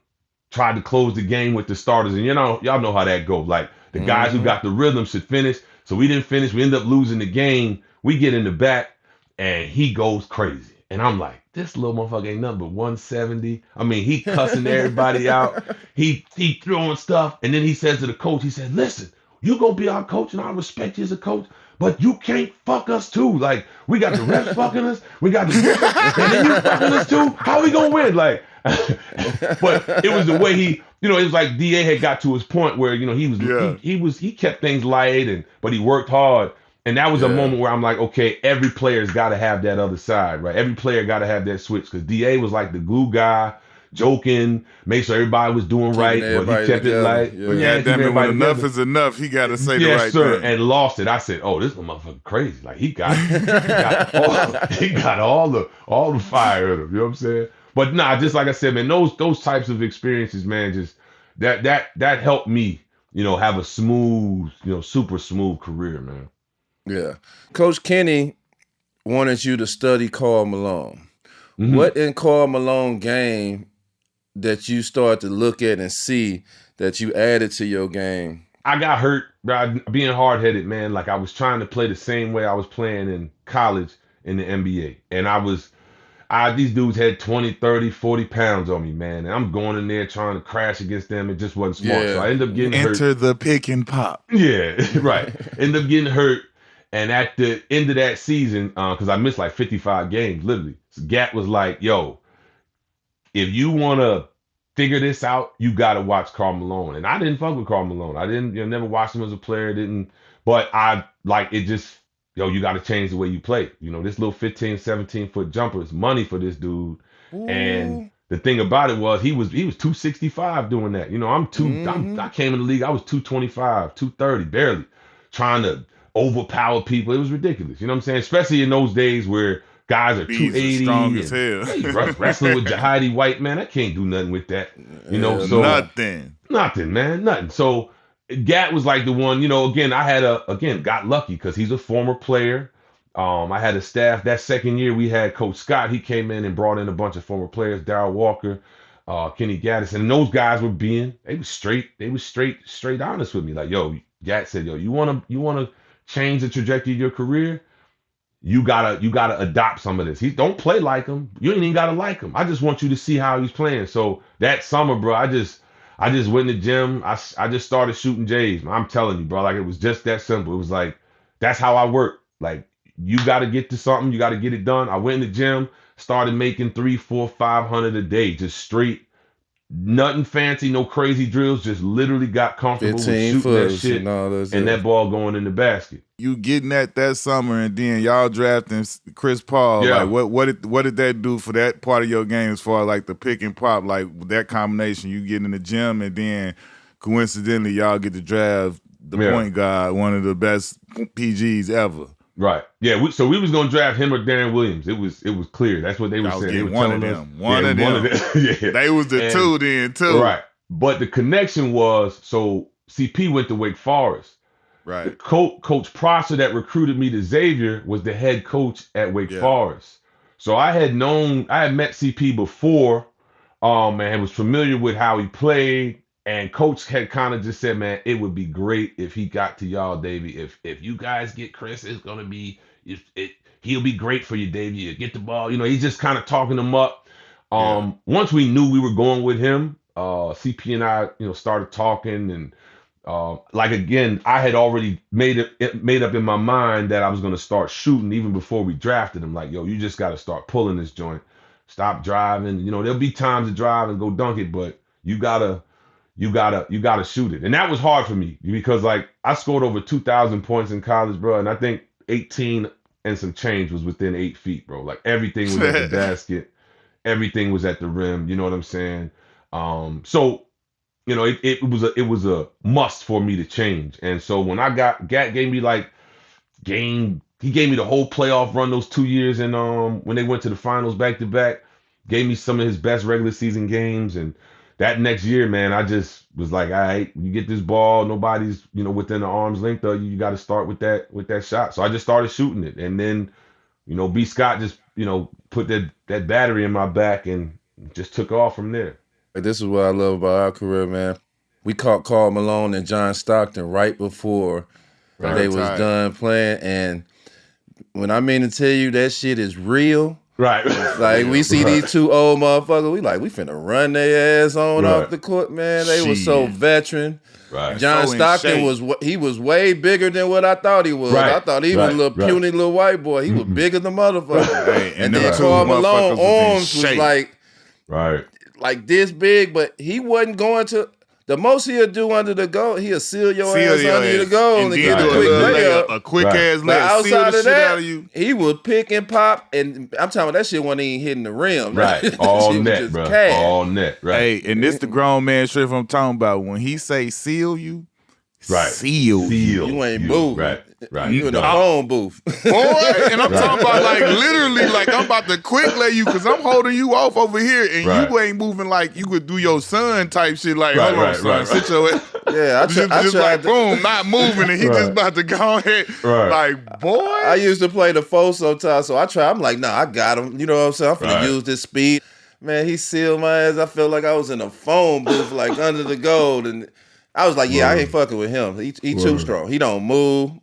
tried to close the game with the starters, and y'all know how that goes. Like, the guys who got the rhythm should finish. So we didn't finish. We end up losing the game. We get in the back, and he goes crazy. And I'm like, this little motherfucker ain't nothing but 170. I mean, he cussing everybody out. He throwing stuff. And then he says to the coach, he said, listen, you going to be our coach, and I respect you as a coach, but you can't fuck us too. Like, we got the refs fucking us. We got the and then you fucking us too. How we going to win? Like, but it was the way he, it was like DA had got to his point where, he kept things light, but he worked hard. And that was a moment where I'm like, okay, every player's got to have that other side, right? Every player got to have that switch, because DA was like the glue guy, joking, make sure everybody was doing right, but he kept it light. Yeah, damn it, when enough is enough, he got to say the right thing. And lost it. I said, oh, this motherfucker crazy. Like, he got all the fire in him. You know what I'm saying? But nah, just like I said, man, those types of experiences, man, just that helped me, have a smooth, super smooth career, man. Yeah. Coach Kenny wanted you to study Karl Malone. Mm-hmm. What in Karl Malone game that you start to look at and see that you added to your game? I got hurt being hard-headed, man. Like, I was trying to play the same way I was playing in college in the NBA. And these dudes had 20, 30, 40 pounds on me, man. And I'm going in there trying to crash against them. It just wasn't smart. So I ended up getting hurt. Enter the pick and pop. Yeah, right. Ended up getting hurt. And at the end of that season, because I missed like 55 games, literally, so Gat was like, yo, if you want to figure this out, you got to watch Karl Malone. And I didn't fuck with Karl Malone. I didn't, never watched him as a player. But I like it just, you got to change the way you play. This little 15, 17-foot jumper is money for this dude. Ooh. And the thing about it was he was 265 doing that. I came in the league, I was 225, 230, barely, trying to overpower people. It was ridiculous. You know what I'm saying? Especially in those days where guys are 280. Strong as hell. Hey, wrestling with Jahidi White, man, I can't do nothing with that. So nothing, man, nothing. So Gat was like the one, again, got lucky because he's a former player. I had a staff that second year. We had Coach Scott. He came in and brought in a bunch of former players, Darryl Walker, Kenny Gaddis, and those guys they was straight honest with me. Like, yo, Gat said, yo, you wanna change the trajectory of your career? You gotta adopt some of this. He don't play like him. You ain't even gotta like him. I just want you to see how he's playing. So that summer, bro, I just went in the gym. I just started shooting J's. I'm telling you, bro, like it was just that simple. It was like that's how I work. Like you gotta get to something, you gotta get it done. I went in the gym, started making 3, 4, 500 a day, just straight. Nothing fancy, no crazy drills. Just literally got comfortable with 15 shooting that footers shit and all that and stuff. that ball going in the basket. You getting that summer, and then y'all drafting Chris Paul. Yeah. Like what did that do for that part of your game as far as like the pick and pop, like that combination? You get in the gym, and then coincidentally y'all get to draft the point guard, one of the best PGs ever. Right. Yeah. So we was gonna draft him or Darren Williams. It was clear. That's what they were saying. They were one of telling them. us- One of them. Yeah. They was the two then too. Right. But the connection was so CP went to Wake Forest. The Right. Coach Prosser that recruited me to Xavier was the head coach at Wake Forest. So I had met CP before, and was familiar with how he played. And Coach had kind of just said, man, it would be great if he got to y'all, Davey. If you guys get Chris, it's gonna be he'll be great for you, Davey. You get the ball. He's just kind of talking him up. Once we knew we were going with him, CP and I, started talking, and again, I had already made up in my mind that I was gonna start shooting even before we drafted him. Like, yo, you just got to start pulling this joint. Stop driving. There'll be times to drive and go dunk it, but you gotta shoot it. And that was hard for me because like I scored over 2,000 points in college, bro. And I think 18 and some change was within 8 feet, bro. Like everything was at the basket. Everything was at the rim. You know what I'm saying? So, it was a must for me to change. And so when Gat gave me he gave me the whole playoff run those 2 years. And when they went to the finals back to back, gave me some of his best regular season games. And that next year, man, I just was like, all right, you get this ball, nobody's, within the arm's length of you. You got to start with that shot. So I just started shooting it. And then, B. Scott just, put that battery in my back and just took off from there. This is what I love about our career, man. We caught Karl Malone and John Stockton right before they was done playing. And when I mean to tell you that shit is real, right? Like we see these two old motherfuckers, we finna run their ass on off the court, man. They was so veteran. Right. John Stockton was way bigger than what I thought he was. Right. I thought he was a little puny little white boy. He was bigger than motherfucker. Hey, and then Karl Malone arms was right. like this big, but he wasn't going to. The most he'll do under the goal, he'll seal your ass under the goal and get a quick layup. A quick ass layup. Outside of that, out of you. he would pick and pop, and I'm talking about that shit wasn't even hitting the rim. Right, all net, bro. All net, right. Hey, and this the grown man shit I'm talking about. When he say seal you, seal you. You ain't moving. Right. You in the phone booth. Boy, and I'm talking about like literally like I'm about to quick lay you because I'm holding you off over here and you ain't moving like you could do your son type shit like hold on son, sit your ass. Yeah, I just like boom, not moving and he just about to go ahead like boy. I used to play the four sometimes, so I'm like, nah, I got him. You know what I'm saying? I'm finna use this speed. Man, he sealed my ass. I felt like I was in a phone booth like under the gold and I was like, I ain't fucking with him. He too strong. He don't move.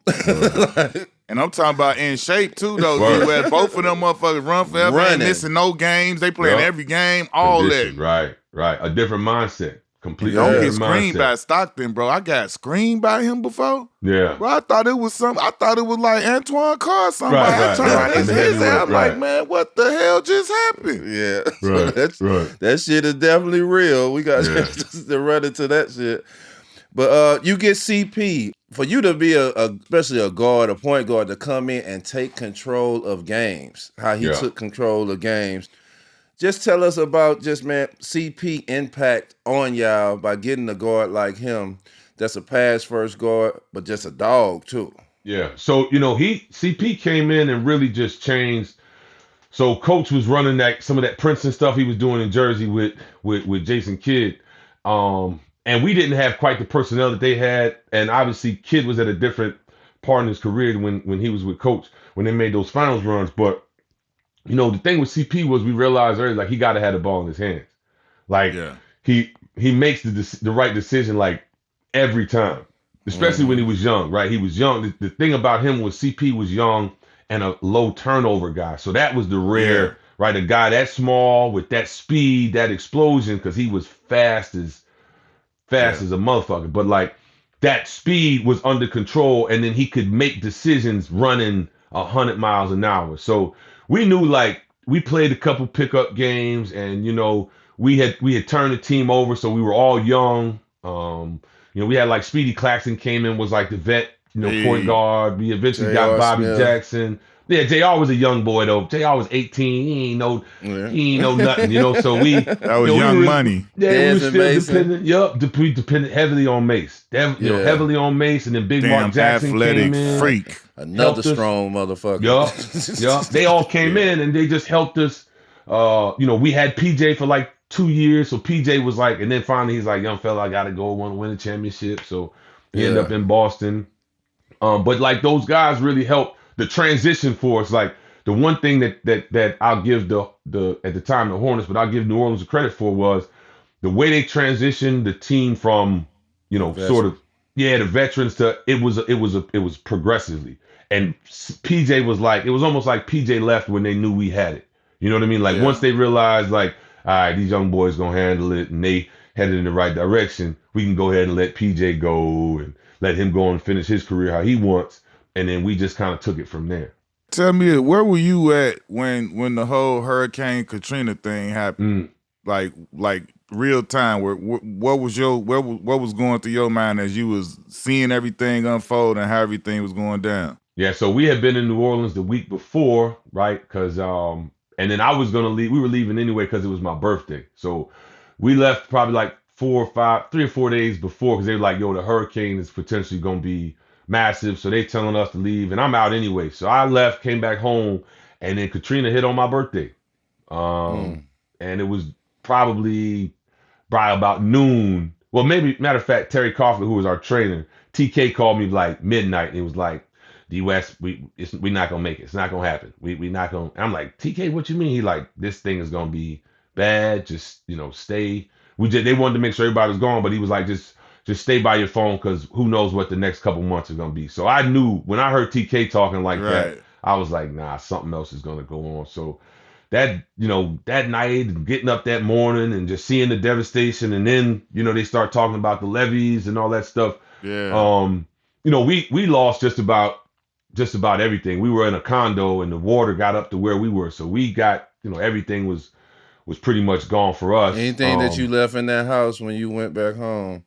And I'm talking about in shape too, though. Where both of them motherfuckers run forever, ain't missing no games. They playing every game, all Condition, that. Right. A different mindset. Completely Don't different get screened mindset. by Stockton, bro. I got screened by him before. Yeah. Bro, I thought it was like Antoine Carr, somebody. I'm like, man, what the hell just happened? Yeah. That shit is definitely real. We got to run into that shit. But you get CP. For you to be especially a guard, a point guard, to come in and take control of games, how he took control of games. Just tell us about CP impact on y'all by getting a guard like him that's a pass first guard, but just a dog too. Yeah. So, CP came in and really just changed. So Coach was running some of that Princeton stuff he was doing in Jersey with Jason Kidd. and we didn't have quite the personnel that they had. And obviously, Kid was at a different part in his career when he was with Coach when they made those finals runs. But the thing with CP was we realized early like he got to have the ball in his hands. Like Yeah. he makes the right decision like every time, especially when he was young. Right, he was young. The thing about him was CP was young and a low turnover guy. So that was the Yeah. rare, right? A guy that small with that speed, that explosion, because he was fast Yeah. as a motherfucker. But like that speed was under control, and then he could make decisions running 100 miles an hour. So we knew like we played a couple pickup games, and we had turned the team over, so we were all young. We had like Speedy Claxton came in was like the vet, point Hey. guard. We eventually got J.R. Bobby Smith. Jackson. Yeah, JR was a young boy though. JR was 18. Yeah. He ain't know nothing, So we, That was we young were, money. yeah, we were Desmond still Mason. dependent. Yup, we depended heavily on Mace. Yeah. Heavily on Mace, and then Big Mark Damn Jackson athletic came in, freak. Another helped us. strong motherfucker. Yup. They all came Yeah. in and they just helped us. We had PJ for like 2 years, so PJ was like, and then finally he's like, young fella, I gotta go, want to win a championship. So he ended Yeah. up in Boston. But like those guys really helped the transition for us. Like the one thing that I'll give the at the time the Hornets, but I'll give New Orleans the credit for was the way they transitioned the team from sort of the veterans to it was progressively. And PJ was like it was almost like PJ left when they knew we had it. You know what I mean? Like once Yeah. they realized like all right, these young boys gonna handle it and they headed in the right direction, we can go ahead and let PJ go and let him go and finish his career how he wants, and then we just kind of took it from there. Tell me, where were you at when the whole Hurricane Katrina thing happened? Mm. Like real time. What was going through your mind as you was seeing everything unfold and how everything was going down? Yeah, so we had been in New Orleans the week before, right? Because and then I was gonna leave. We were leaving anyway because it was my birthday. So we left probably like 3 or 4 days before because they were like, "Yo, the hurricane is potentially gonna be massive," so they telling us to leave, and I'm out anyway. So I left, came back home, and then Katrina hit on my birthday. Mm. And it was probably by about noon. Well, maybe matter of fact, Terry Coughlin, who was our trainer, TK called me like midnight and it was like, D West, we not gonna make it. It's not gonna happen. We not gonna. I'm like, TK, what you mean? He like, this thing is gonna be bad. Just stay. They wanted to make sure everybody was gone, but he was like, just stay by your phone because who knows what the next couple months are gonna be. So I knew when I heard TK talking like that, Right. I was like, nah, something else is gonna go on. So that night and getting up that morning and just seeing the devastation, and then they start talking about the levees and all that stuff. Yeah. We lost just about everything. We were in a condo and the water got up to where we were, so we got everything was pretty much gone for us. Anything that you left in that house when you went back home,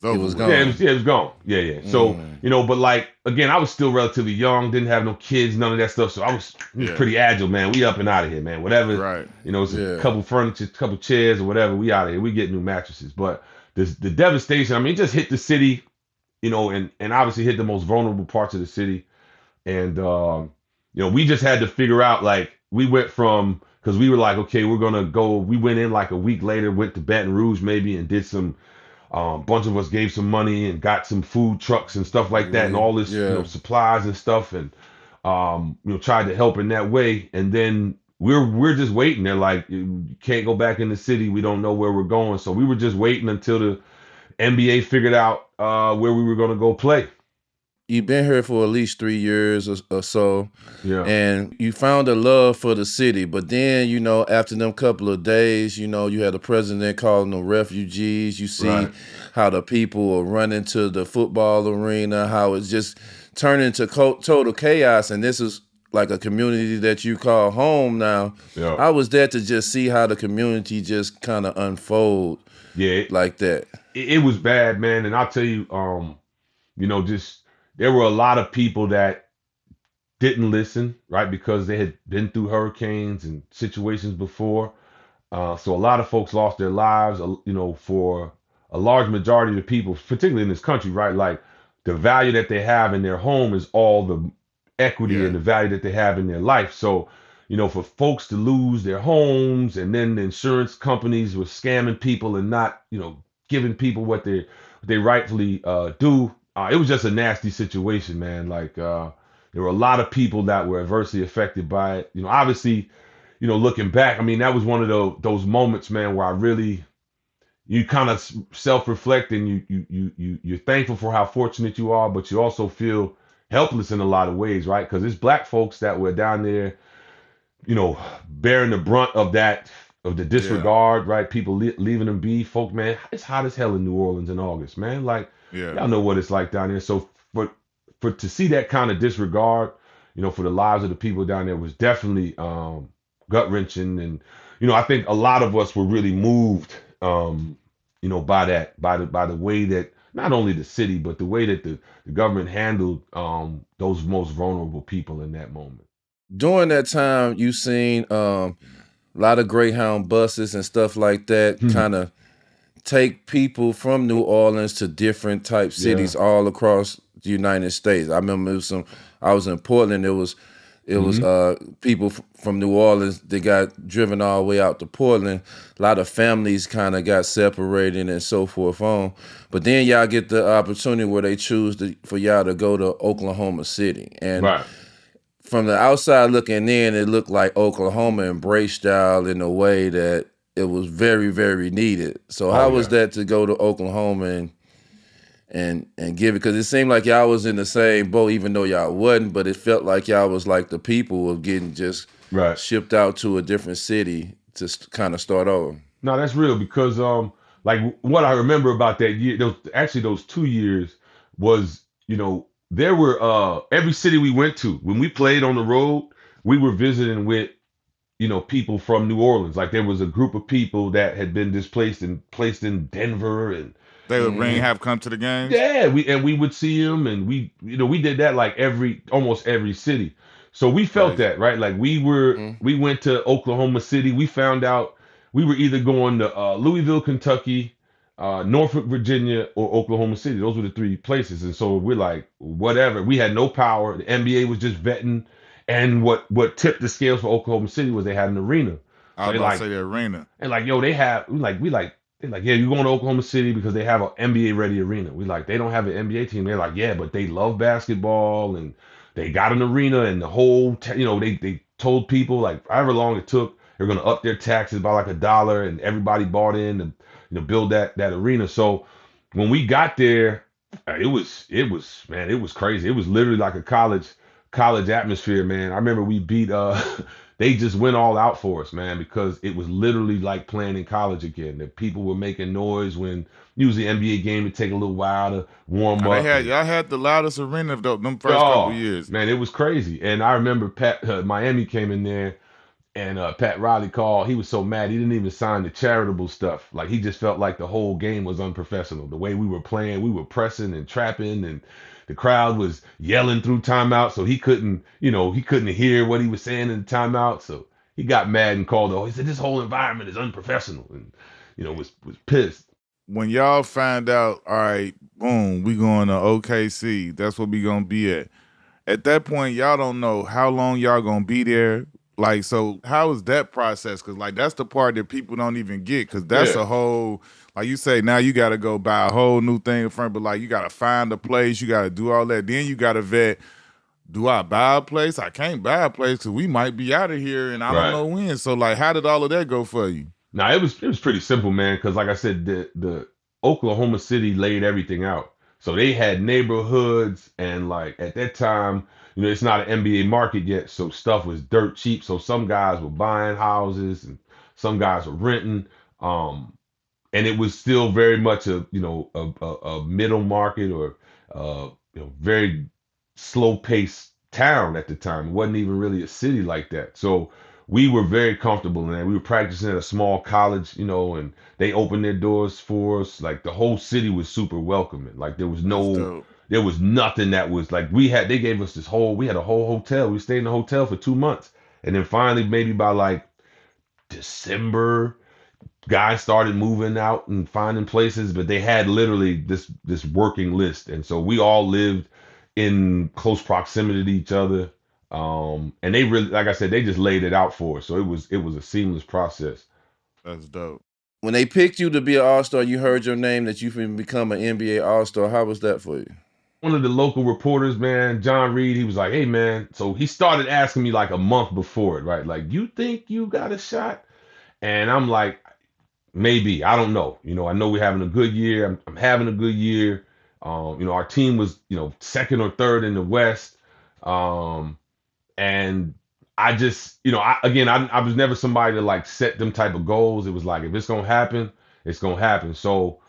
it was gone. Yeah, it was gone. Yeah. So, but like again, I was still relatively young, didn't have no kids, none of that stuff. So I was pretty agile, man. We up and out of here, man. Whatever. Right. It's a couple furniture, couple chairs or whatever. We out of here. We get new mattresses. But the devastation, I mean, it just hit the city, and obviously hit the most vulnerable parts of the city. And we just had to figure out like we went from because we were like, okay, we're gonna go. We went in like a week later, went to Baton Rouge maybe and did some bunch of us gave some money and got some food trucks and stuff like that and all this supplies and stuff and tried to help in that way. And then we're just waiting. They're like, you can't go back in the city, we don't know where we're going. So we were just waiting until the NBA figured out where we were going to go play. You've been here for at least 3 years or so, Yeah. and you found a love for the city. But then, after them couple of days, you had the president calling them refugees. You see how the people are running to the football arena, how it's just turning to total chaos. And this is like a community that you call home now. Yeah. I was there to just see how the community just kind of unfold like that. It was bad, man. And I'll tell you, just there were a lot of people that didn't listen, right? Because they had been through hurricanes and situations before. So a lot of folks lost their lives, for a large majority of the people, particularly in this country, right? Like the value that they have in their home is all the equity and the value that they have in their life. So, for folks to lose their homes and then the insurance companies were scamming people and not, giving people what they rightfully do. It was just a nasty situation, man. Like there were a lot of people that were adversely affected by it. Obviously, looking back, I mean, that was one of those moments, man, where I really you kind of self-reflect and you're thankful for how fortunate you are, but you also feel helpless in a lot of ways, right? Because it's black folks that were down there, bearing the brunt of the Yeah. disregard, right? People leaving them be. Folk, man, it's hot as hell in New Orleans in August, man. Like, Yeah. y'all know what it's like down there. So for to see that kind of disregard, for the lives of the people down there was definitely gut wrenching, and I think a lot of us were really moved, by the way that not only the city but the way that the government handled those most vulnerable people in that moment. During that time, you seen a lot of Greyhound buses and stuff like that kind of take people from New Orleans to different type Yeah. cities all across the United States. I remember I was in Portland. It was people from New Orleans that got driven all the way out to Portland. A lot of families kind of got separated and so forth on. But then y'all get the opportunity where they choose for y'all to go to Oklahoma City. And Right. from the outside looking in, it looked like Oklahoma embraced y'all in a way that it was very, very needed. So Oh how was yeah. that to go to Oklahoma and give it? Because it seemed like y'all was in the same boat, even though y'all wasn't. But it felt like y'all was like the people of getting just Right. shipped out to a different city to kind of start over. No, that's real because like what I remember about that year, those 2 years was, there were every city we went to, when we played on the road, we were visiting with, people from New Orleans. Like there was a group of people that had been displaced and placed in Denver, and They would Mm-hmm. have come to the games. yeah, we would see them, and we did that like almost every city. So we felt Crazy. that, right? Like we went to Oklahoma City. We found out we were either going to Louisville, Kentucky, Norfolk, Virginia, or Oklahoma City. Those were the three places. And so we're like, whatever. We had no power. The NBA was just vetting, and what tipped the scales for Oklahoma City was they had an arena. I So was they about to like say the arena. and like, yo, they have they're like, yeah, you're going to Oklahoma City because they have an NBA ready arena. We like, they don't have an NBA team. They're like, yeah, but they love basketball and they got an arena and the whole, they told people like however long it took, they're going to up their taxes by like $1 and everybody bought in and, build that arena. So when we got there, man, it was crazy. It was literally like a college atmosphere, man. I remember we beat they just went all out for us, man, because it was literally like playing in college again. The people were making noise when usually NBA game would take a little while to warm Now, up. And y'all had the loudest arena of them first couple oh years. man, it was crazy. And I remember Miami came in there and Pat Riley called. He was so mad he didn't even sign the charitable stuff. Like he just felt like the whole game was unprofessional. The way we were playing, we were pressing and trapping, and the crowd was yelling through timeout. So he couldn't hear what he was saying in the timeout. So he got mad and called. He said this whole environment is unprofessional, and was pissed. When y'all find out, all right, boom, we going to OKC. That's what we gonna be at. At that point, y'all don't know how long y'all gonna be there. Like, so how is that process? Because like that's the part that people don't even get. Because that's Yeah. a whole, like you say, now you got to go buy a whole new thing in front. But like you got to find a place, you got to do all that. Then you got to vet. Do I buy a place? I can't buy a place because we might be out of here and I don't Right. know when. So like, how did all of that go for you? Now it was pretty simple, man. Because like I said, the Oklahoma City laid everything out. So they had neighborhoods, and like at that time, it's not an NBA market yet, so stuff was dirt cheap. So some guys were buying houses, and some guys were renting. And it was still very much a middle market or very slow paced town at the time. It wasn't even really a city like that. So we were very comfortable in that. We were practicing at a small college, and they opened their doors for us. Like the whole city was super welcoming. Like That's dope. there was nothing that was like they gave us we had a whole hotel. We stayed in the hotel for 2 months. And then finally, maybe by like December, guys started moving out and finding places, but they had literally this working list, and so we all lived in close proximity to each other. And they really, like I said, they just laid it out for us, so it was a seamless process. That's dope. When they picked you to be an All-Star, you heard your name that you can become an NBA All-Star. How was that for you? One of the local reporters, man, John Reed, he was like, "Hey, man." So he started asking me like a month before it, right? Like, you think you got a shot? And I'm like, maybe. I don't know. I know we're having a good year. I'm having a good year. Our team was, second or third in the West. And I just, I was never somebody to like set them type of goals. It was like, if it's gonna happen, it's gonna happen. So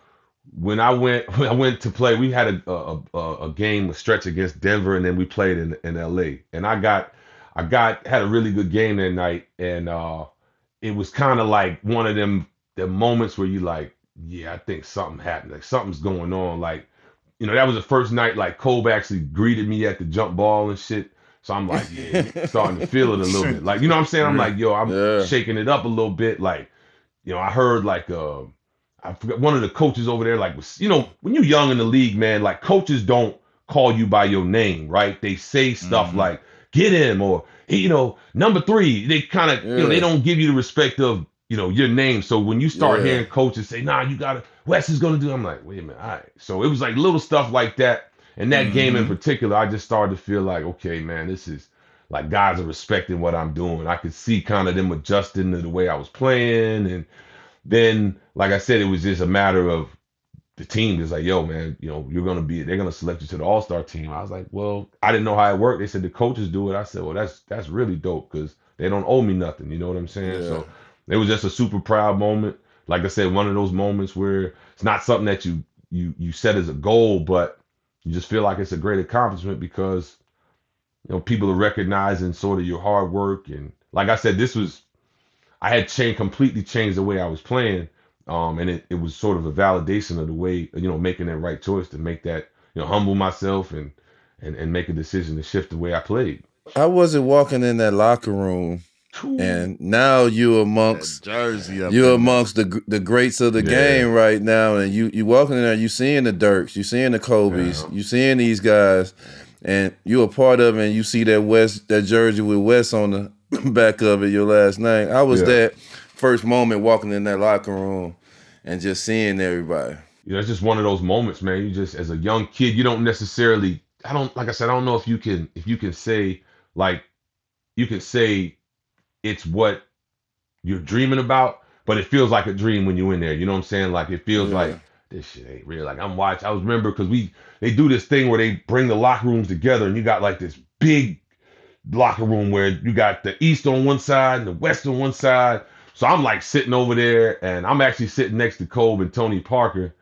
when I went to play, we had a game, a stretch against Denver, and then we played in LA. And had a really good game that night, and it was kind of like one of them the moments where you like, yeah, I think something happened, like something's going on. Like, that was the first night like Kobe actually greeted me at the jump ball and shit. So I'm like, yeah, starting to feel it a little bit. Like, you know what I'm saying? I'm like, yo, I'm shaking it up a little bit. Like, I heard like I forgot one of the coaches over there, like, was, when you're young in the league, man, like coaches don't call you by your name, right? They say stuff like, get him, or number 3. They kind of, they don't give you the respect of, your name. So when you start hearing coaches say, nah, you gotta, Wes is gonna do, I'm like, wait a minute, all right. So it was like little stuff like that. And that game in particular, I just started to feel like, okay, man, this is like guys are respecting what I'm doing. I could see kind of them adjusting to the way I was playing. And then, like I said, it was just a matter of the team is like, yo, man, they're gonna select you to the All-Star team. I was like, well, I didn't know how it worked. They said the coaches do it. I said, well, that's really dope because they don't owe me nothing. You know what I'm saying? Yeah. So it was just a super proud moment. Like I said, one of those moments where it's not something that you set as a goal, but you just feel like it's a great accomplishment because people are recognizing sort of your hard work. And like I said, I had completely changed the way I was playing. And it was sort of a validation of the way, making that right choice to make that, humble myself and make a decision to shift the way I played. I wasn't walking in that locker room, and now you're amongst the greats of the game right now, and you walking in there, you seeing the Dirks, you seeing the Kobe's, you seeing these guys, and you're a part of it, and you see that jersey with Wes on the back of it, your last name. I was that first moment walking in that locker room and just seeing everybody. It's just one of those moments, man. You just, as a young kid, you don't necessarily, like I said, I don't know if you can say, like, you can say it's what you're dreaming about, but it feels like a dream when you're in there. You know what I'm saying? Like, it feels like this shit ain't real. Like, I'm watching. I remember because they do this thing where they bring the locker rooms together, and you got like this big locker room where you got the East on one side and the West on one side. So I'm like sitting over there, and I'm actually sitting next to Kobe and Tony Parker,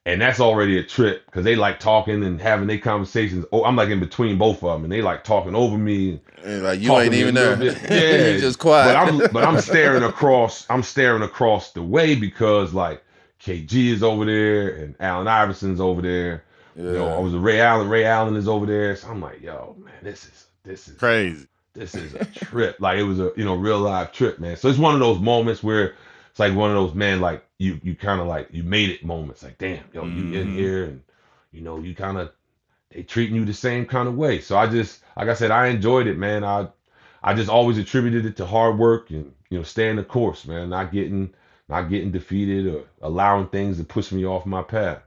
and that's already a trip because they like talking and having their conversations. Oh, I'm like in between both of them, and they like talking over me. And like you ain't even there. Yeah, you're just quiet. But I'm staring across. I'm staring across the way because like KG is over there and Allen Iverson's over there. I was a Ray Allen. Ray Allen is over there. So I'm like, yo, man, this is crazy. This is a trip. Like, it was a real live trip, man. So it's one of those moments where it's like one of those, man, like you kind of like you made it moments. Like, damn, yo, you in here and you kind of they treating you the same kind of way. So I just, like I said, I enjoyed it, man. I just always attributed it to hard work and staying the course, man. Not getting defeated or allowing things to push me off my path.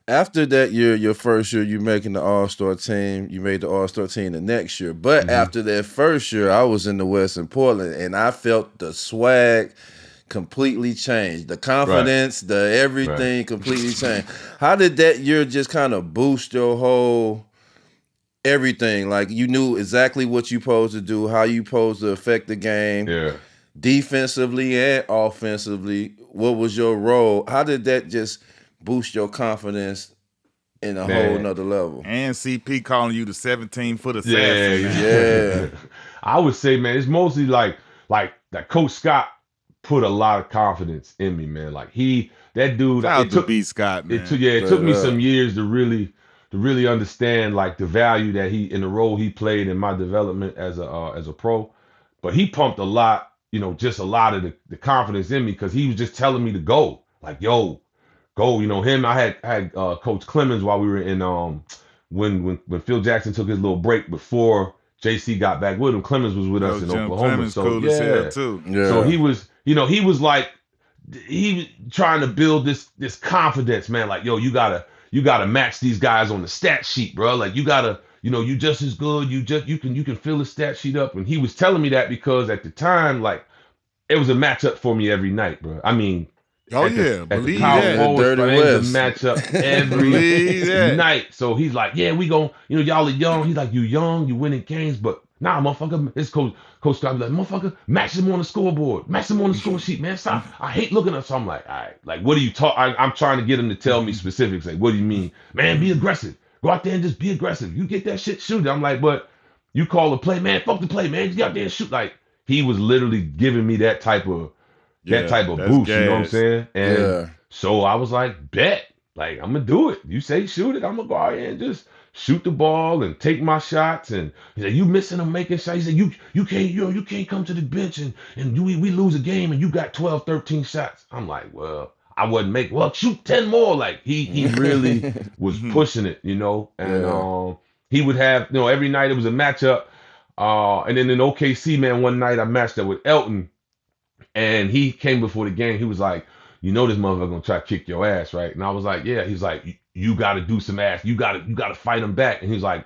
After that year, your first year, you making the All-Star team. You made the All-Star team the next year. But after that first year, I was in the West in Portland, and I felt the swag completely changed. The confidence, the everything completely changed. How did that year just kind of boost your whole everything? Like, you knew exactly what you supposed to do, how you supposed to affect the game. Yeah. Defensively and offensively. What was your role? How did that just boost your confidence in a whole nother level? And CP calling you the 17-foot assassin. Yeah. I would say, man, it's mostly like Coach Scott put a lot of confidence in me, man. Like that dude. It took B. Scott, man. It took me some years to really understand like the value that in the role he played in my development as a pro. But he pumped a lot, just a lot of the confidence in me because he was just telling me to go. Like, yo, go. Him. I had Coach Clemens while we were in when Phil Jackson took his little break before JC got back with him. Clemens was with us in Oklahoma. Clemens, so cool as hell too. So he was like he trying to build this confidence, man. Like, yo, you gotta match these guys on the stat sheet, bro. Like, you gotta, you just as good. You can fill the stat sheet up. And he was telling me that because at the time, like, it was a matchup for me every night, bro. I mean, Oh at the yeah, at the believe power that. The forward Dirty spot, it was a West. matchup every Believe that. night. So he's like, yeah, we gon', y'all are young. He's like, you young, you winning games, but nah, motherfucker, it's Coach Scott be like, motherfucker, match them on the scoreboard, match them on the score sheet, man. Stop. I hate looking at. So I'm like, all right, like, what do you talk? I'm trying to get him to tell me specifics. Like, what do you mean, man? Be aggressive. Go out there and just be aggressive. You get that shit, shoot it. I'm like, but you call the play, man. Fuck the play, man. You get out there and shoot. Like, he was literally giving me that Yeah, type of that's boost. You know what I'm gas. saying? And Yeah. so I was like, bet. Like, I'm gonna do it. You say shoot it, I'm gonna go out here and just shoot the ball and take my shots. And he said, you missing them making shots. He said, you can't, you can't come to the bench and we lose a game and you got 12, 13 shots. I'm like, well, I wasn't making, well, shoot 10 more. Like, he really was pushing it, and Yeah. he would have, every night it was a matchup. And then in OKC, man, one night I matched up with Elton. And he came before the game. He was like, this motherfucker gonna try to kick your ass, right? And I was like, yeah. He's like, you got to do some ass. You got to fight him back. And he's like,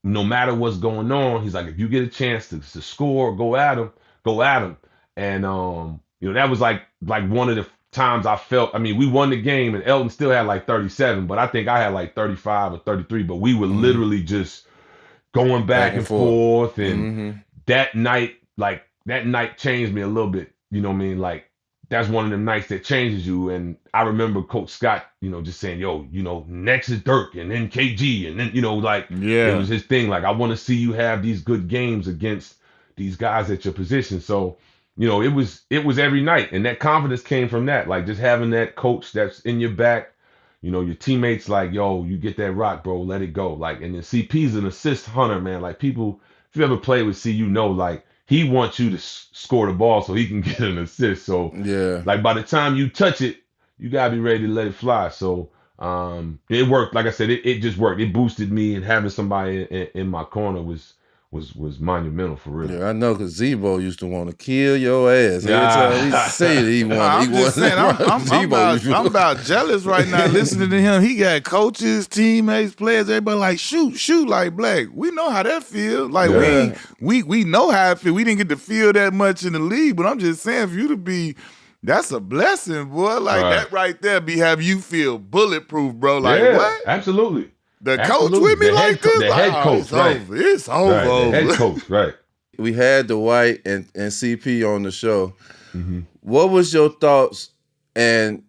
no matter what's going on, he's like, if you get a chance to score, go at him, go at him. And that was like one of the times I felt. I mean, we won the game, and Elton still had like 37, but I think I had like 35 or 33. But we were literally just going back and forth. And that night, that night changed me a little bit. You know what I mean? Like, that's one of them nights that changes you. And I remember Coach Scott, just saying, yo, next is Dirk and then KG. And then, like, it Yeah. was his thing. Like, I want to see you have these good games against these guys at your position. So, it was every night. And that confidence came from that. Like, just having that coach that's in your back, your teammates, like, yo, you get that rock, bro, let it go. Like, and then CP's an assist hunter, man. Like, people, if you ever play with C, like, he wants you to score the ball so he can get an assist. So, Yeah. like, by the time you touch it, you gotta be ready to let it fly. So, it worked. Like I said, it just worked. It boosted me, and having somebody in my corner was monumental for real. Yeah, I know, because Zebo used to want to kill your ass. Every time he said he wanted, I'm just saying, I'm about jealous right now listening to him. He got coaches, teammates, players, everybody like, shoot like Black. We know how that feels. Like, Yeah. we know how it feels. We didn't get to feel that much in the league, but I'm just saying, for you to be, that's a blessing, boy. Like, Right. that right there have you feel bulletproof, bro. Like, Yeah, what? absolutely. The Absolutely. coach with me The head like this? the Like, head oh, coach, it's right. over. It's over. Right, the head coach, right. We had Dwight and CP on the show. Mm-hmm. What was your thoughts? And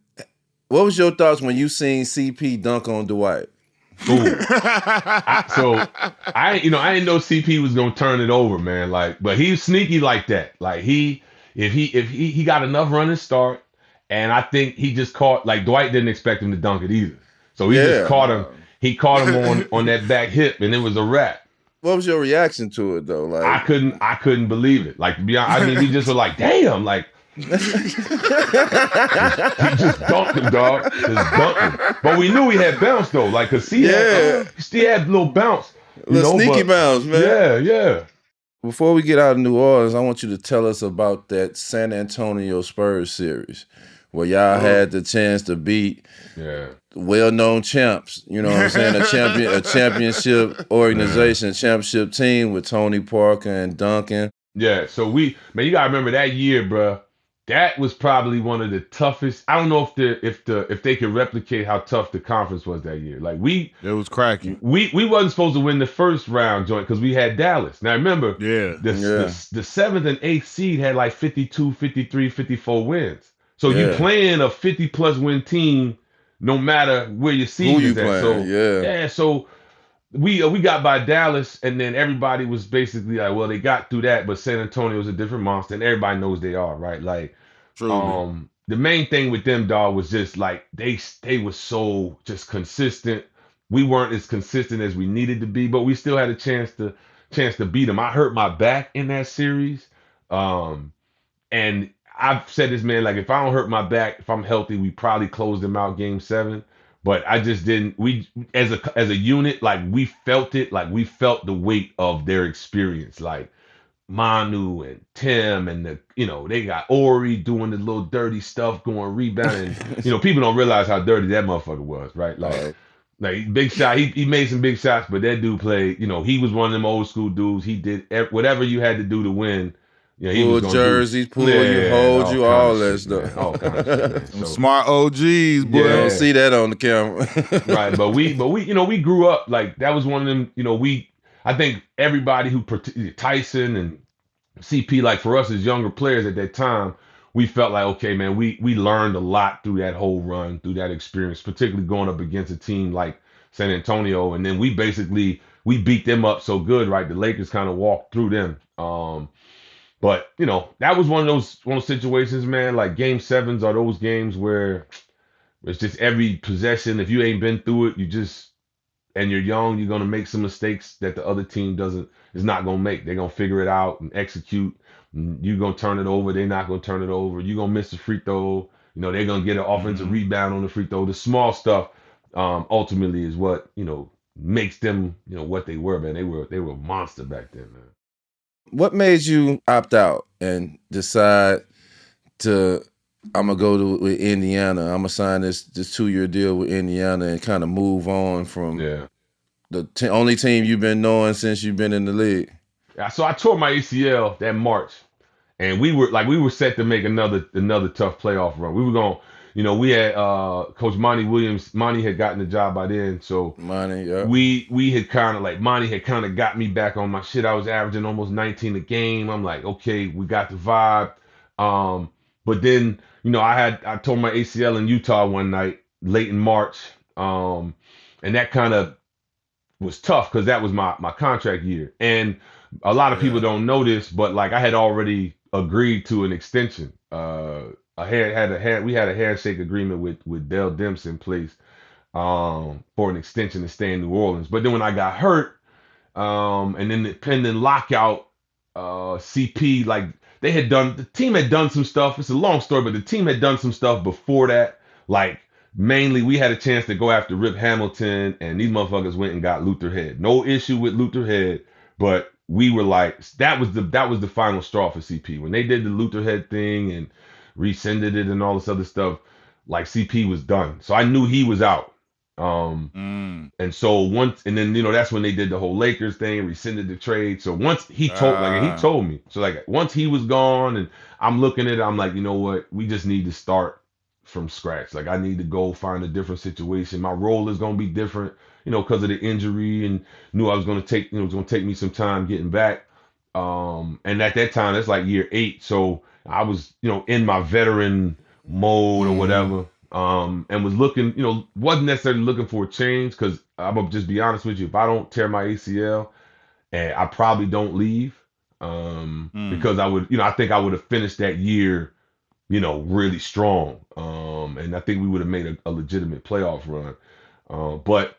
what was your thoughts when you seen CP dunk on Dwight? Ooh. I didn't know CP was gonna turn it over, man. Like, but he's sneaky like that. Like, if he got enough running start, and I think he just caught, like, Dwight didn't expect him to dunk it either. So he just caught him. He caught him on that back hip, and it was a wrap. What was your reaction to it though? Like, I couldn't believe it. Like, to be honest, I mean, we just were like, damn, like, he just dunked him, dog. Just dunked him. But we knew he had bounce though, like, cause he had a little bounce, little sneaky bounce, man. Yeah. Before we get out of New Orleans, I want you to tell us about that San Antonio Spurs series, where y'all had the chance to beat well-known champs. You know what I'm saying? A championship organization, a championship team with Tony Parker and Duncan. Yeah. So you gotta remember that year, bro. That was probably one of the toughest. I don't know if they could replicate how tough the conference was that year. Like, it was cracking. We wasn't supposed to win the first round joint because we had Dallas. Now remember, the 7th and 8th seed had like 52, 53, 54 wins. So you playing a 50 plus win team no matter where your seed is at. So so we got by Dallas, and then everybody was basically like, well, they got through that, but San Antonio is a different monster, and everybody knows they are, right? Like, the main thing with them, dog, was just like they were so just consistent. We weren't as consistent as we needed to be, but we still had a chance to beat them. I hurt my back in that series, and I've said this, man, like, if I don't hurt my back, if I'm healthy, we probably closed them out game 7. But I just didn't. We as a unit, like, we felt it. Like, we felt the weight of their experience. Like, Manu and Tim and they got Ori doing the little dirty stuff, going rebounding. People don't realize how dirty that motherfucker was, right? Like big shot. He made some big shots, but that dude played. He was one of them old school dudes. He did whatever you had to do to win. He was Pull gonna do. jerseys, pull you, Yeah, hold all you, kind of all that shit, stuff. man. All kind of shit, man. Some So smart OGs, boy. You don't yeah, see that on the camera. right. But we grew up like that was one of them. I think everybody Tyson and CP, like for us as younger players at that time, we felt like, okay, man, we learned a lot through that whole run, through that experience, particularly going up against a team like San Antonio, and then we beat them up so good, right? The Lakers kind of walked through them. But that was one of those situations, man. Like game sevens are those games where it's just every possession. If you ain't been through it, and you're young, you're gonna make some mistakes that the other team is not gonna make. They're gonna figure it out and execute. You're gonna turn it over. They're not gonna turn it over. You're gonna miss the free throw. They're gonna get an offensive rebound on the free throw. The small stuff, ultimately, is what makes them what they were, man. They were a monster back then, man. What made you opt out and decide to I'm gonna go with Indiana? I'm gonna sign this 2-year deal with Indiana and kind of move on from the only team you've been knowing since you've been in the league. Yeah, so I tore my ACL that March, and we were set to make another tough playoff run. We were going, we had Coach Monty Williams. Monty had gotten the job by then, so Monty, yeah. we had kind of like Monty had kind of got me back on my shit. I was averaging almost 19 a game. I'm like, okay, we got the vibe. But then I tore my ACL in Utah one night late in March, and that kind of was tough because that was my contract year. And a lot of people don't know this, but like I had already agreed to an extension. We had a handshake agreement with Dell Demps in place for an extension to stay in New Orleans. But then when I got hurt, and then the pending lockout, CP, like the team had done some stuff. It's a long story, but the team had done some stuff before that. Like mainly we had a chance to go after Rip Hamilton, and these motherfuckers went and got Luther Head. No issue with Luther Head, but we were like, that was the final straw for CP. When they did the Luther Head thing and rescinded it and all this other stuff, like CP was done. So I knew he was out. And so then that's when they did the whole Lakers thing, rescinded the trade. So once he told me, so like once he was gone, and I'm looking at it, I'm like, you know what, we just need to start from scratch. Like I need to go find a different situation. My role is going to be different, because of the injury, and knew I was going to take, it was going to take me some time getting back. And at that time, it's like year 8. So I was, in my veteran mode or whatever. And was looking, wasn't necessarily looking for a change, because I'm gonna just be honest with you. If I don't tear my ACL, and I probably don't leave, because I think I would have finished that year, really strong. And I think we would have made a legitimate playoff run. But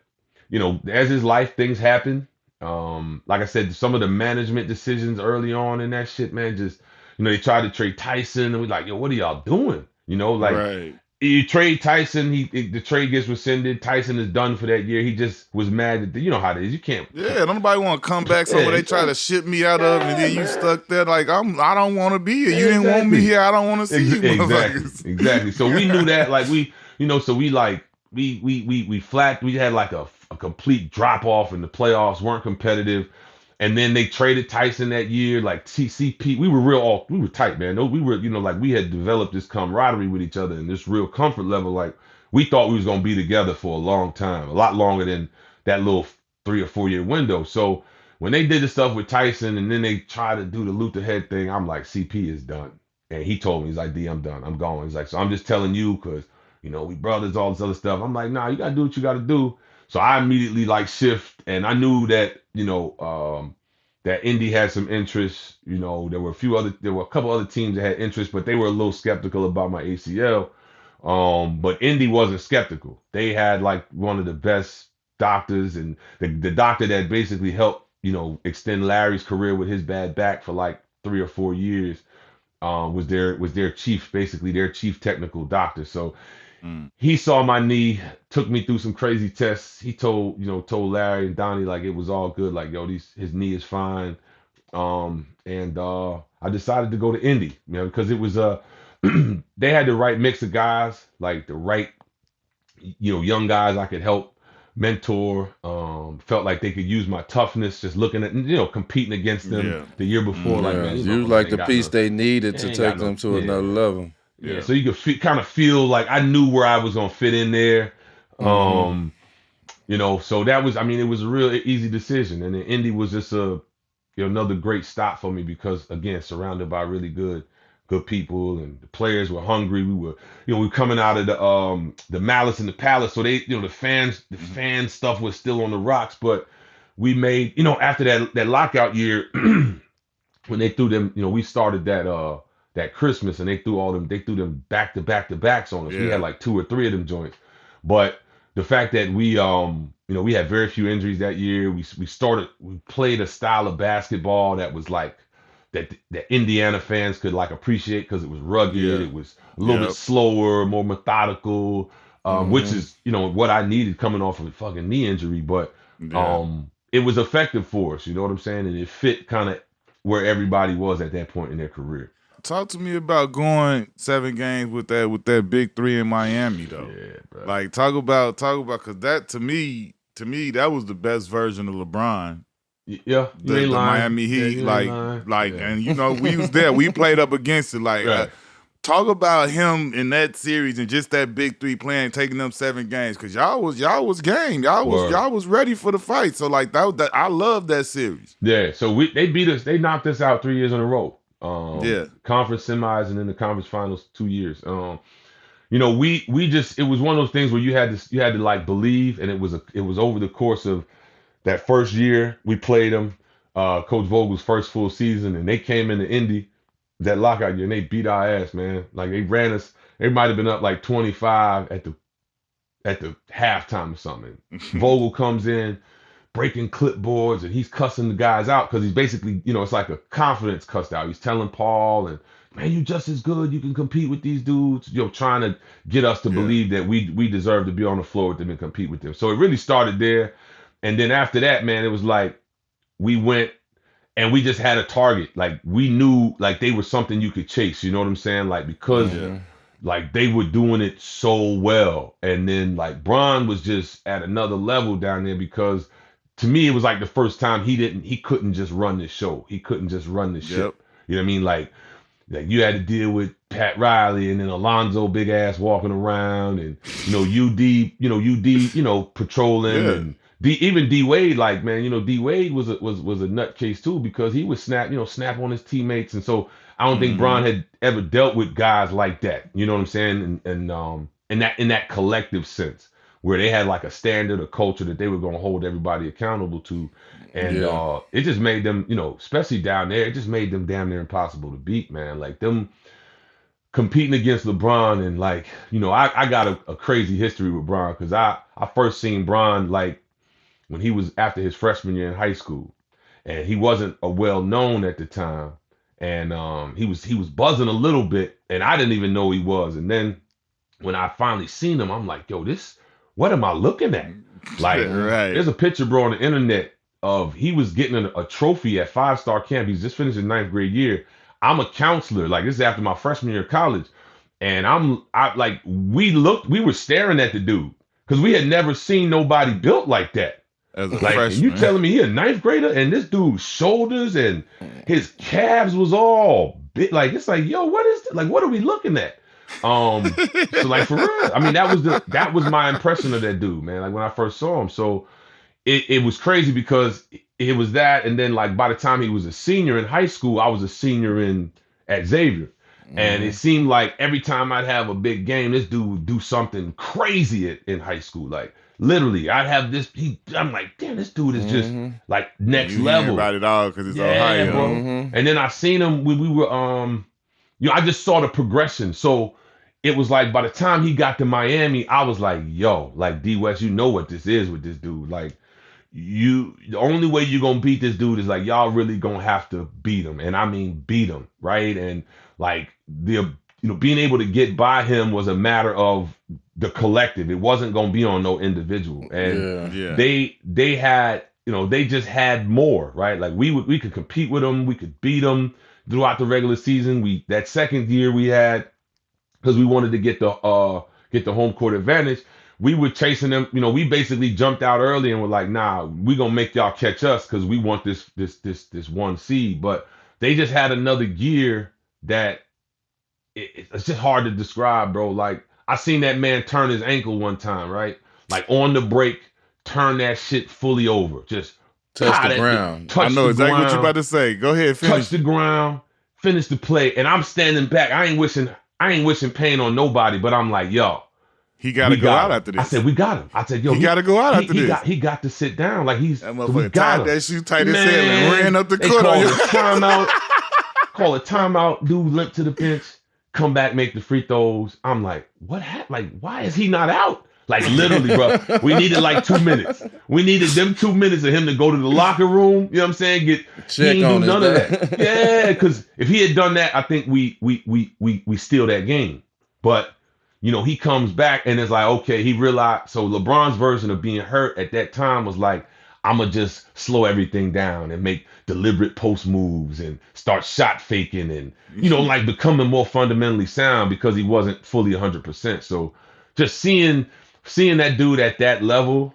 as is life, things happen. Like I said, some of the management decisions early on in that shit, man, just they tried to trade Tyson, and we like, yo, what are y'all doing? Right. You trade Tyson, the trade gets rescinded. Tyson is done for that year. He just was mad that how it is. You can't. Yeah, nobody want to come back somewhere they try to ship me out of, and then you stuck there like I don't want to be here. You didn't want me here. I don't want to see you, motherfuckers. Exactly. So we knew that, like we flat. We had like a complete drop off in the playoffs. Weren't competitive. And then they traded Tyson that year, like CP. We were tight, man. We were, like we had developed this camaraderie with each other and this real comfort level. Like we thought we was gonna be together for a long time, a lot longer than that little 3 or 4 year window. So when they did the stuff with Tyson, and then they tried to do the Luther Head thing, I'm like, CP is done. And he told me, he's like, D, I'm done. I'm going. He's like, so I'm just telling you because we brothers, all this other stuff. I'm like, nah, you gotta do what you gotta do. So I immediately like shift, and I knew that that Indy had some interest. There were a couple other teams that had interest, but they were a little skeptical about my ACL. But Indy wasn't skeptical. They had like one of the best doctors, and the doctor that basically helped extend Larry's career with his bad back for like 3 or 4 years. Was their chief, basically their chief technical doctor. So he saw my knee, took me through some crazy tests. He told Larry and Donnie like it was all good. Like, yo, his knee is fine. And I decided to go to Indy, because it was they had the right mix of guys, like the right young guys I could help mentor. Felt like they could use my toughness, just looking at competing against them Yeah. the year before. Like, Yeah, man, these you was motherfuckers like ain't the got piece no, they needed they to ain't take got no, them to another level. yeah. Yeah. So you could kind of feel like I knew where I was gonna fit in there. Um, so that was, I mean, it was a real easy decision, and then Indy was just another great stop for me because again, surrounded by really good people, and the players were hungry. We were coming out of the Malice in the Palace, so they, the fan stuff was still on the rocks, but we made, after that lockout year, when they threw them, we started that Christmas, and they threw them back to back to backs on us. We had Yeah. like 2 or 3 of them joints, but the fact that we had very few injuries that year. We played a style of basketball that was like that Indiana fans could like appreciate because it was rugged. Yeah. It was a little bit Yep. slower, more methodical, which is what I needed coming off of a fucking knee injury. But Yeah. it was effective for us. You know what I'm saying? And it fit kind of where everybody was at that point in their career. Talk to me about going 7 games with that big 3 in Miami though. Yeah, bro. Like talk about because that to me that was the best version of LeBron. Yeah, you ain't The lying. Miami Heat, you ain't lying. Yeah. and we was there. We played up against it. Like Right. talk about him in that series and just that big 3 playing, taking them 7 games because y'all was game. Word. Y'all was ready for the fight. So like that I love that series. Yeah, so they beat us. They knocked us out 3 years in a row. Yeah. Conference semis and then the conference finals 2 years. We just, it was one of those things where you had to like believe, and it was over the course of that first year we played them. Coach Vogel's first full season, and they came into Indy that lockout year and they beat our ass, man. Like they ran us. They might have been up like 25 at the halftime or something. Vogel comes in, breaking clipboards, and he's cussing the guys out because he's basically, it's like a confidence cussed out. He's telling Paul and, man, you just as good. You can compete with these dudes. Trying to get us to believe that we deserve to be on the floor with them and compete with them. So it really started there, and then after that, man, it was like we went and we just had a target. Like we knew like they were something you could chase. You know what I'm saying? Like because like they were doing it so well, and then like Bron was just at another level down there because to me, it was like the first time he couldn't just run this show. He couldn't just run this ship. You know what I mean? Like you had to deal with Pat Riley and then Alonzo big ass walking around and UD patrolling and even D Wade, like, man, D Wade was a nutcase too because he would snap on his teammates, and so I don't think Bron had ever dealt with guys like that. You know what I'm saying? And in that collective sense, where they had like a standard, a culture that they were going to hold everybody accountable to. And it just made them, especially down there, it just made them damn near impossible to beat, man. Like them competing against LeBron and like, I got a crazy history with Bron because I first seen Bron like when he was after his freshman year in high school. And he wasn't a well-known at the time. And he was buzzing a little bit, and I didn't even know he was. And then when I finally seen him, I'm like, yo, what am I looking at? Like, there's a picture, bro, on the internet of he was getting a trophy at 5-star camp. He's just finished his 9th grade year. I'm a counselor. Like, this is after my freshman year of college. And we were staring at the dude because we had never seen nobody built like that. As a Like, freshman. and you telling me he a 9th grader and this dude's shoulders and his calves was all big. Like, it's like, yo, what is this? Like, what are we looking at? So like for real, I mean, that was my impression of that dude, man. Like when I first saw him. So it was crazy because it was that, and then like by the time he was a senior in high school, I was a senior at Xavier. And it seemed like every time I'd have a big game, this dude would do something crazy in high school. Like literally, I'd have this. I'm like, damn, this dude is just like next level. About it all because it's Ohio. Bro. And then I seen him when we were I just saw the progression. So it was like by the time he got to Miami, I was like, yo, like D West, you know what this is with this dude. Like the only way you're gonna beat this dude is like y'all really gonna have to beat him. And I mean beat him, right? And like being able to get by him was a matter of the collective. It wasn't gonna be on no individual. And they had they just had more, right? Like we could compete with them, we could beat them throughout the regular season. That second year we had, because we wanted to get the home court advantage. We were chasing them. We basically jumped out early and were like, nah, we gonna make y'all catch us because we want this one seed. But they just had another gear that it's just hard to describe, bro. Like I seen that man turn his ankle one time, right? Like on the break, turn that shit fully over. Just touch the ground. I know exactly what you're about to say. Go ahead, finish. Touch the ground, finish the play, and I'm standing back. I ain't wishing pain on nobody, but I'm like, yo, he gotta go out after this. I said, we got him. I said, yo, he gotta go out after this. He got to sit down. Like that motherfucker tied that shoe tight as hell and ran up the court. Call a timeout. Call a timeout. Dude limp to the bench. Come back, make the free throws. I'm like, what happened? Like, why is he not out? Like literally, bro. We needed like 2 minutes. We needed them 2 minutes of him to go to the locker room. You know what I'm saying? He didn't do none of that. Yeah, because if he had done that, I think we steal that game. But he comes back and it's like, okay, he realized. So LeBron's version of being hurt at that time was like, I'ma just slow everything down and make deliberate post moves and start shot faking and like becoming more fundamentally sound because he wasn't fully 100%. So just seeing that dude at that level,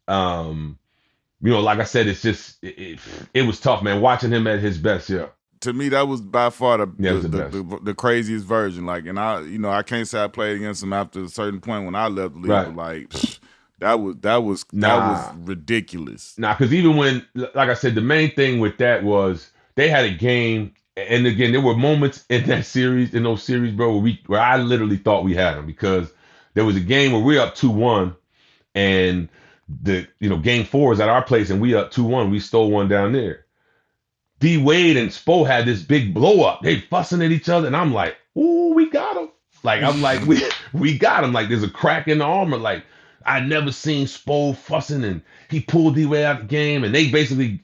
like I said, it's just it was tough, man. Watching him at his best, yeah. To me, that was by far the craziest version. Like, and I can't say I played against him after a certain point when I left the league. Right. But like, that was ridiculous. Because even when, like I said, the main thing with that was they had a game, and again, there were moments in those series, bro, where I literally thought we had them because there was a game where we're up 2-1, and the game 4 is at our place, and we up 2-1. We stole one down there. D Wade and Spo had this big blow up. They fussing at each other, and I'm like, ooh, we got him. Like I'm like, we got him. Like there's a crack in the armor. Like I never seen Spo fussing, and he pulled D Wade out of the game, and they basically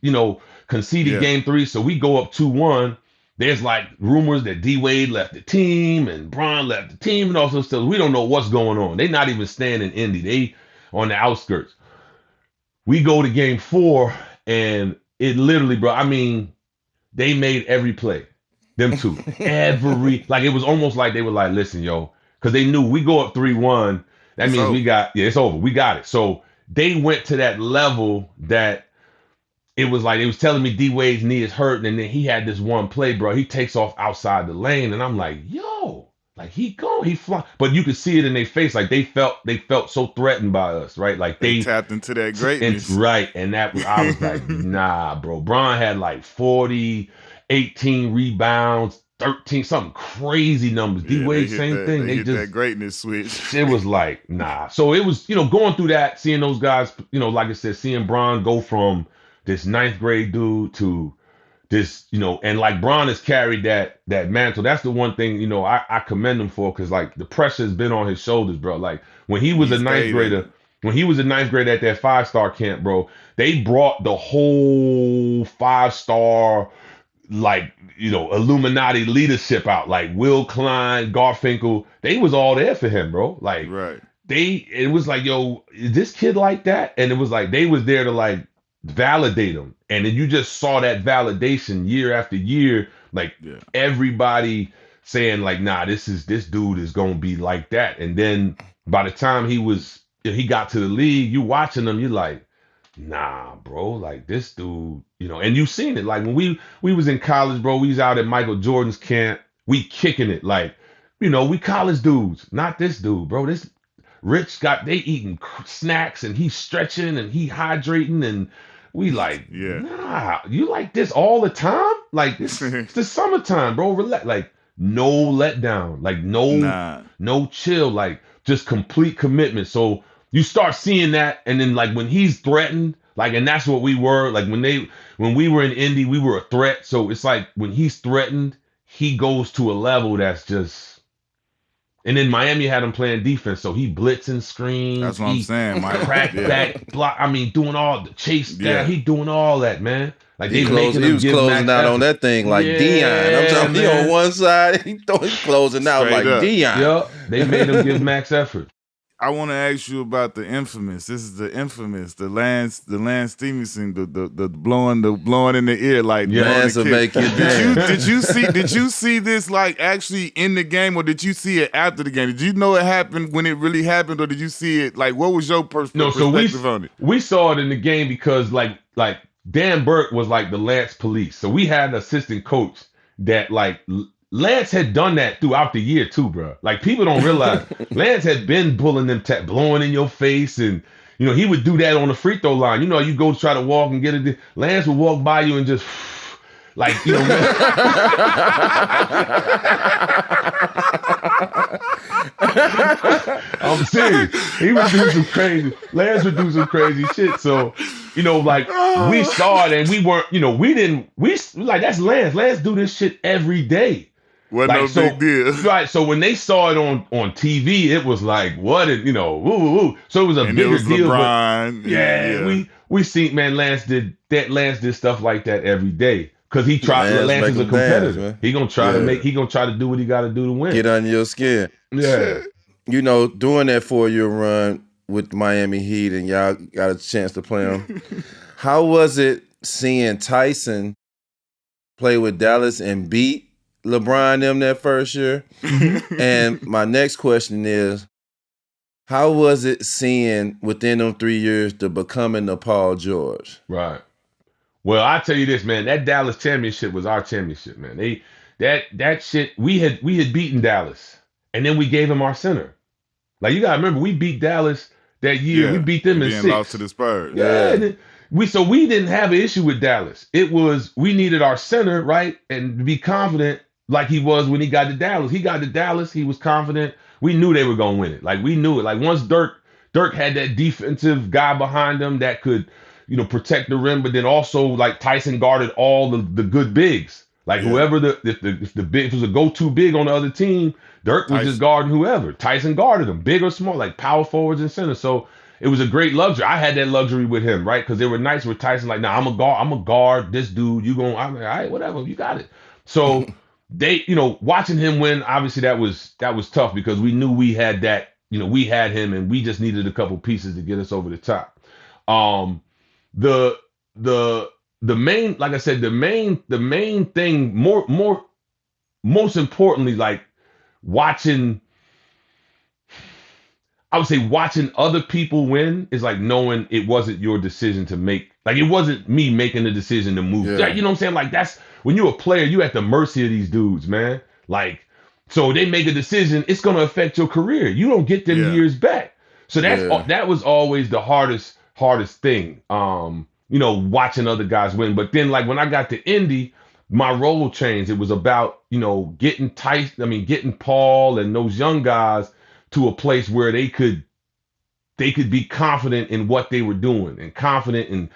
conceded game 3. So we go up 2-1. There's like rumors that D Wade left the team and Bron left the team and all sorts of stuff. We don't know what's going on. They're not even staying in Indy. They on the outskirts. We go to game 4, and it literally, bro, I mean, they made every play. Them two. Like it was almost like they were like, listen, yo, because they knew we go up 3-1. That means it's over. We got it. So they went to that level that it was like, it was telling me D Wade's knee is hurting, and then he had this one play, bro. He takes off outside the lane, and I'm like, yo, like he fly. But you could see it in their face, like they felt so threatened by us, right? Like they tapped into that greatness, right? And I was like, nah, bro. Bron had like 40, 18 rebounds, 13, something crazy numbers. D Wade, same thing. They just that greatness switch. It was like, nah. So it was, going through that, seeing those guys, like I said, seeing Bron go from this 9th grade dude to this, and like Bron has carried that mantle. That's the one thing, I commend him for, because like the pressure has been on his shoulders, bro. Like when he was a 9th grader, at that 5-star camp, bro, they brought the whole 5-star, like, Illuminati leadership out, like Will Klein, Garfinkel. They was all there for him, bro. Like, right. It was like, yo, is this kid like that? And it was like, they was there to like validate him. And then you just saw that validation year after year, like everybody saying like, nah, this dude is going to be like that. And then by the time he got to the league, you watching him, you're like, nah, bro, like this dude, and you seen it. Like when we was in college, bro, we was out at Michael Jordan's camp, we kicking it. Like, we college dudes, not this dude, bro. This Rich they eating snacks, and he's stretching and he hydrating, and we like, nah, you like this all the time? Like it's the summertime, bro. Relax. Like no letdown, like no chill, like just complete commitment. So you start seeing that, and then like when he's threatened, like, and that's what we were. Like when we were in Indy, we were a threat. So it's like when he's threatened, he goes to a level that's just. And then Miami had him playing defense, so he blitzing screens. That's what I'm saying, Mike. Crack back, block. I mean, doing all the chase down. He doing all that, man. Like he was closing out on that thing like Dion. I'm talking, he on one side, he's closing out like Dion. Yep, they made him give max effort. I want to ask you about the infamous. This is the infamous, the Lance Stevenson, the blowing in the ear like Yeah. blowing Lance the will kick. make you dance. Did you see this like actually in the game, or did you see it after the game? Did you know it happened when it really happened, or did you see it like what was your No, so perspective on it? we saw it in the game because like Dan Burke was like the Lance police. So we had an assistant coach that like Lance had done that throughout the year too, bro. Like people don't realize Lance had been pulling them blowing in your face, and you know he would do that on the free throw line. You know, you go try to walk and get it. Lance would walk by you and just like you know. I'm serious. He would do some crazy. Lance would do some crazy shit. So, you know, like we saw it and we weren't. You know, we like that's Lance. Lance do this shit every day. Wasn't Like, no so, big deal. Right. So when they saw it on TV, it was like, what? You know, woo, woo, woo. So it was a And bigger it was deal. LeBron. But yeah, we seen, man, Lance did stuff like that every day. Cause he tried. Lance is a competitor. Dance, he gonna try to do what he got to do to win. Get under your skin. Yeah. You know, during that 4-year run with Miami Heat, and y'all got a chance to play them. How was it seeing Tyson play with Dallas and beat LeBron them that first year? And my next question is, how was it seeing within them 3 years the becoming of Paul George? Right. Well, I tell you this, man. That Dallas championship was our championship, man. That shit. We had beaten Dallas, and then we gave him our center. Like you gotta remember, we beat Dallas that year. Yeah, we beat them in being 6. lost to the Spurs. Yeah. And then we didn't have an issue with Dallas. It was we needed our center, right, and to be confident like he was when he got to Dallas. He got to Dallas. He was confident. We knew they were gonna win it. Like we knew it. Like once Dirk had that defensive guy behind him that could, you know, protect the rim, but then also like Tyson guarded all the good bigs. Like whoever if it was a go-to big on the other team, Dirk was just guarding whoever. Tyson guarded them, big or small, like power forwards and center. So it was a great luxury. I had that luxury with him, right? Because there were nights where Tyson like, nah, I'm a guard this dude. I'm like, all right, whatever, you got it. So they, you know, watching him win, obviously that was tough because we knew we had that, you know, we had him and we just needed a couple pieces to get us over the top. The main, like I said, the main thing, most importantly, like watching, I would say watching other people win is like knowing it wasn't your decision to make. Like it wasn't me making the decision to move. Yeah. You know what I'm saying? Like that's when you're a player, you at the mercy of these dudes, man. Like, so they make a decision, it's gonna affect your career. You don't get them years back. So that was always the hardest thing. You know, watching other guys win. But then like when I got to Indy, my role changed. It was about, you know, getting Paul and those young guys to a place where they could be confident in what they were doing and confident in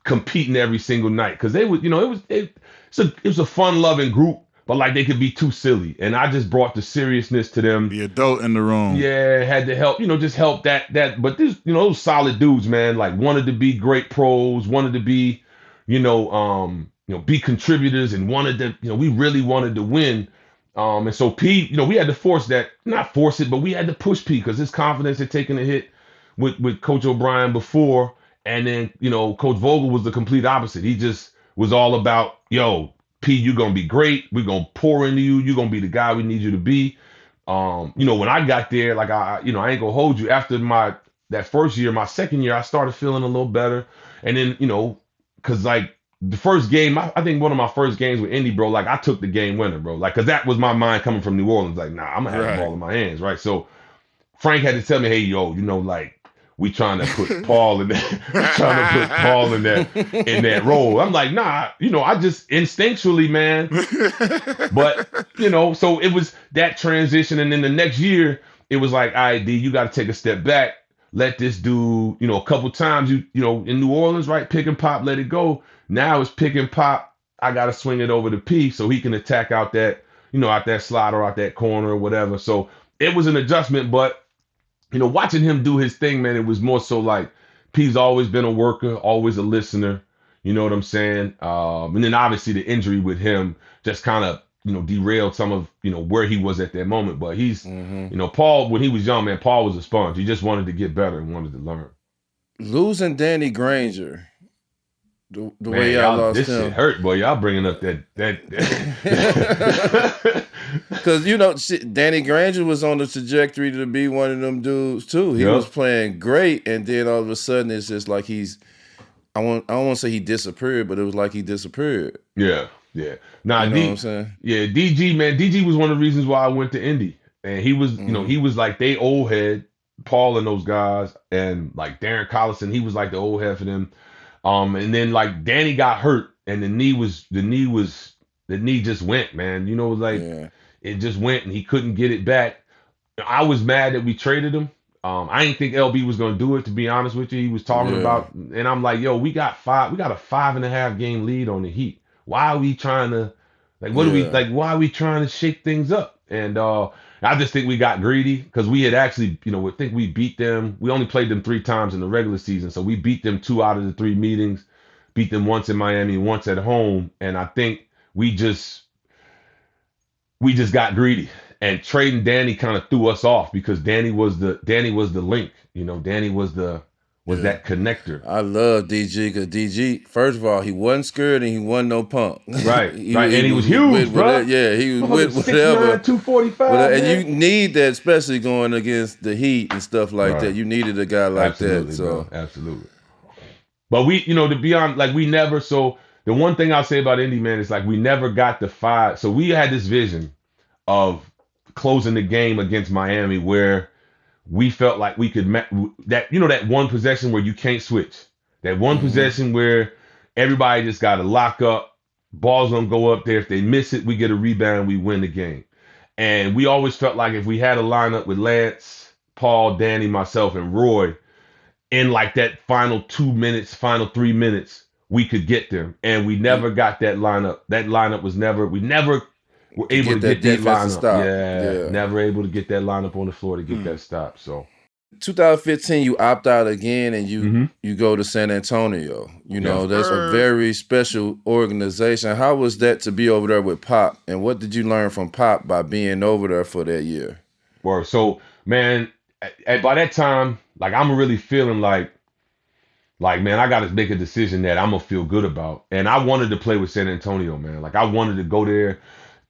competing every single night. Cause they would, you know, it was a fun loving group, but like they could be too silly. And I just brought the seriousness to them. The adult in the room. Yeah, had to help, you know, just help that. But this, you know, those solid dudes, man, like wanted to be great pros, wanted to be, you know, be contributors and wanted to, you know, we really wanted to win. And so P, you know, we had to not force it, but we had to push P because his confidence had taken a hit with Coach O'Brien before. And then, you know, Coach Vogel was the complete opposite. He just was all about, yo, P, you're going to be great. We're going to pour into you. You're going to be the guy we need you to be. You know, when I got there, like I ain't going to hold you. After that first year, my second year, I started feeling a little better. And then, you know, because like the first game, I think one of my first games with Indy, bro, like I took the game winner, bro. Like, because that was my mind coming from New Orleans. Like, nah, I'm going to have the ball in my hands, right? So Frank had to tell me, hey, yo, you know, like, we trying to put Paul in that role. I'm like, nah, you know, I just instinctually, man. But, you know, so it was that transition. And then the next year, it was like, all right, D, you got to take a step back. Let this dude, you know, a couple times, you know, in New Orleans, right? Pick and pop, let it go. Now it's pick and pop. I got to swing it over to P so he can attack out that, you know, out that slot or out that corner or whatever. So it was an adjustment, but you know, watching him do his thing, man, it was more so like P's always been a worker, always a listener. You know what I'm saying? And then obviously the injury with him just kind of derailed some of, where he was at that moment. But he's, Paul, when he was young, man, Paul was a sponge. He just wanted to get better and wanted to learn. Losing Danny Granger, the Man, way y'all lost this him. shit hurt, boy. Y'all bringing up that. Because, Danny Granger was on the trajectory to be one of them dudes, too. He was playing great, and then all of a sudden it's just like I don't want to say he disappeared, but it was like he disappeared. Yeah. Nah, you know what I'm saying? Yeah, DG, man. DG was one of the reasons why I went to Indy. And he was, he was like they old head, Paul and those guys, and like Darren Collison, he was like the old head for them. And then like Danny got hurt, and the knee just went, man. It just went, and he couldn't get it back. I was mad that we traded him. I didn't think LB was gonna do it, to be honest with you. He was talking about, and I'm like, yo, we got a 5.5 game lead on the Heat. Why are we trying to, why are we trying to shake things up? And I just think we got greedy because we had actually, I think we beat them. We only played them 3 times in the regular season, so we beat them 2 out of the 3 meetings. Beat them once in Miami, once at home, and I think we just got greedy. And trading Danny kind of threw us off because Danny was the link. Danny was that connector. I love DG because DG, first of all, he wasn't scared and he wasn't no punk. Right. And he was huge, bro. He was with whatever. 245. And you need that, especially going against the Heat and stuff like that. You needed a guy like that. So bro. Absolutely. But we, to be honest, like we never. So the one thing I'll say about Indy, man, is like we never got the 5. So we had this vision of closing the game against Miami where we felt like we could that one possession where you can't switch, that one possession where everybody just got to lock up, ball's gonna go up there, if they miss it we get a rebound, we win the game. And we always felt like if we had a lineup with Lance, Paul, Danny, myself, and Roy in like that final 2 minutes, final 3 minutes, we could get them. And we never got that lineup. That lineup was never we're able to get that lineup. Stop. Never able to get that lineup on the floor to get that stop. So 2015, you opt out again and you go to San Antonio. That's a very special organization. How was that to be over there with Pop? And what did you learn from Pop by being over there for that year? Well, so man, by that time, like I'm really feeling like man, I got to make a decision that I'm gonna feel good about. And I wanted to play with San Antonio, man. Like I wanted to go there.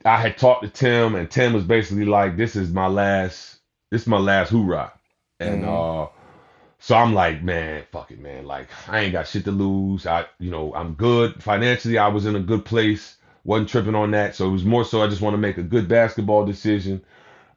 I had talked to Tim, and Tim was basically like, this is my last hoorah. And so I'm like, man, fuck it, man. Like, I ain't got shit to lose. I'm good. Financially, I was in a good place. Wasn't tripping on that. So it was more so I just want to make a good basketball decision.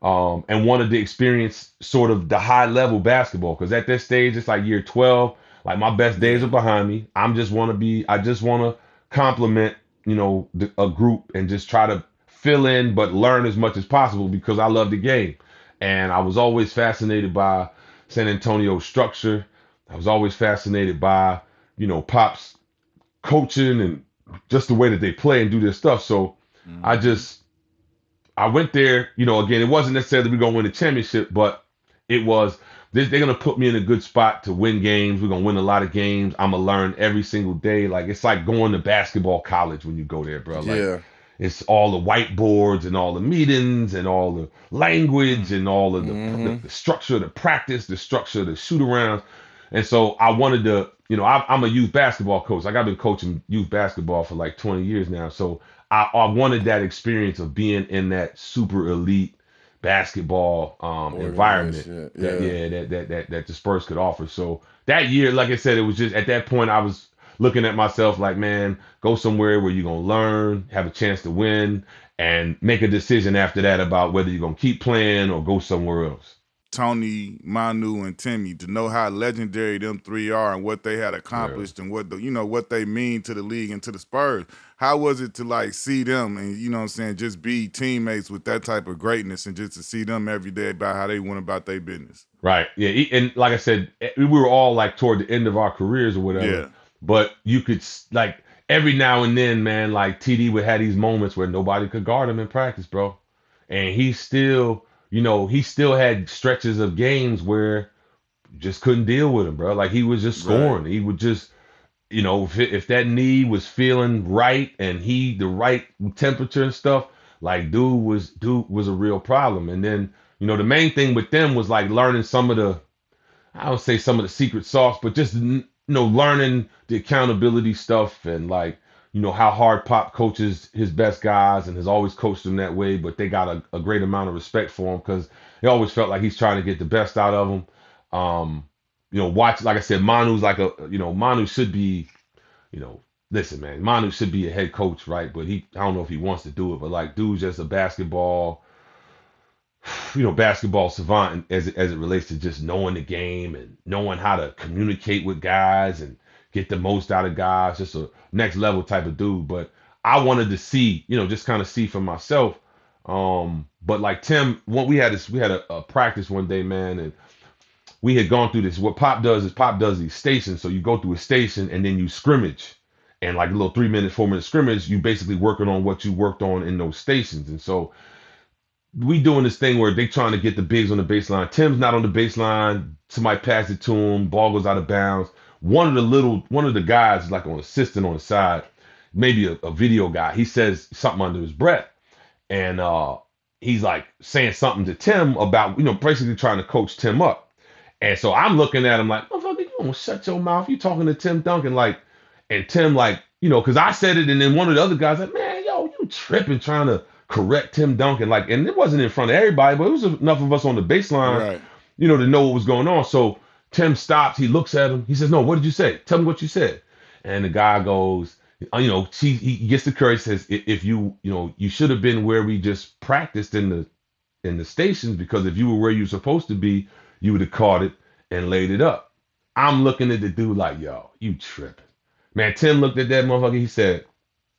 And wanted to experience sort of the high level basketball. Because at this stage, it's like year 12. Like my best days are behind me. I just want to compliment, a group and just try to fill in, but learn as much as possible because I love the game. And I was always fascinated by San Antonio's structure. I was always fascinated by, Pop's coaching and just the way that they play and do their stuff. So I went there, again, it wasn't necessarily we're going to win a championship, but it was, they're going to put me in a good spot to win games. We're going to win a lot of games. I'm going to learn every single day. Like, it's like going to basketball college when you go there, bro. Like, it's all the whiteboards and all the meetings and all the language and all of the structure of the practice, the structure of the shoot-arounds. And so I wanted to, I'm a youth basketball coach. Like, I've been coaching youth basketball for like 20 years now. So I wanted that experience of being in that super elite basketball environment that the Spurs could offer. So that year, like I said, it was just at that point I was looking at myself like, man, go somewhere where you're going to learn, have a chance to win, and make a decision after that about whether you're going to keep playing or go somewhere else. Tony, Manu, and Timmy, to know how legendary them 3 are and what they had accomplished and what what they mean to the league and to the Spurs. How was it to like see them and just be teammates with that type of greatness and just to see them every day about how they went about their business? Right. Yeah. And like I said, we were all like toward the end of our careers or whatever. Yeah. But you could like every now and then, man, like TD would have these moments where nobody could guard him in practice, bro. And he still had stretches of games where you just couldn't deal with him, bro. Like he was just scoring. Right. He would just, if that knee was feeling right and the right temperature and stuff, like dude was a real problem. And then, the main thing with them was like learning some of the, I don't say some of the secret sauce, but just learning the accountability stuff and like how hard Pop coaches his best guys and has always coached them that way. But they got a great amount of respect for him because they always felt like he's trying to get the best out of them. Watch, like I said, Manu's like Manu should be, listen, man, Manu should be a head coach, right? But I don't know if he wants to do it. But like, dude's just a basketball savant as it relates to just knowing the game and knowing how to communicate with guys and get the most out of guys. Just a next level type of dude. But I wanted to see, just kind of see for myself. But like Tim, we had a practice one day, man, and we had gone through this. What Pop does these stations. So you go through a station and then you scrimmage. And like a little 3-minute, 4-minute scrimmage, you basically working on what you worked on in those stations. And so we doing this thing where they trying to get the bigs on the baseline. Tim's not on the baseline. Somebody passed it to him. Ball goes out of bounds. One of the guys is like an assistant on the side, maybe a video guy. He says something under his breath. And he's like saying something to Tim about, basically trying to coach Tim up. And so I'm looking at him like, motherfucker, you don't shut your mouth. You talking to Tim Duncan and Tim because I said it, and then one of the other guys like, man, yo, you tripping trying to correct Tim Duncan, and it wasn't in front of everybody, but it was enough of us on the baseline, Right. To know what was going on. So Tim stops, he looks at him, he says, no, what did you say? Tell me what you said. And the guy goes, he gets the courage, says, if you should have been where we just practiced in the stations, because if you were where you were supposed to be, you would have caught it and laid it up. I'm looking at the dude like, yo, you tripping. Man, Tim looked at that motherfucker, he said,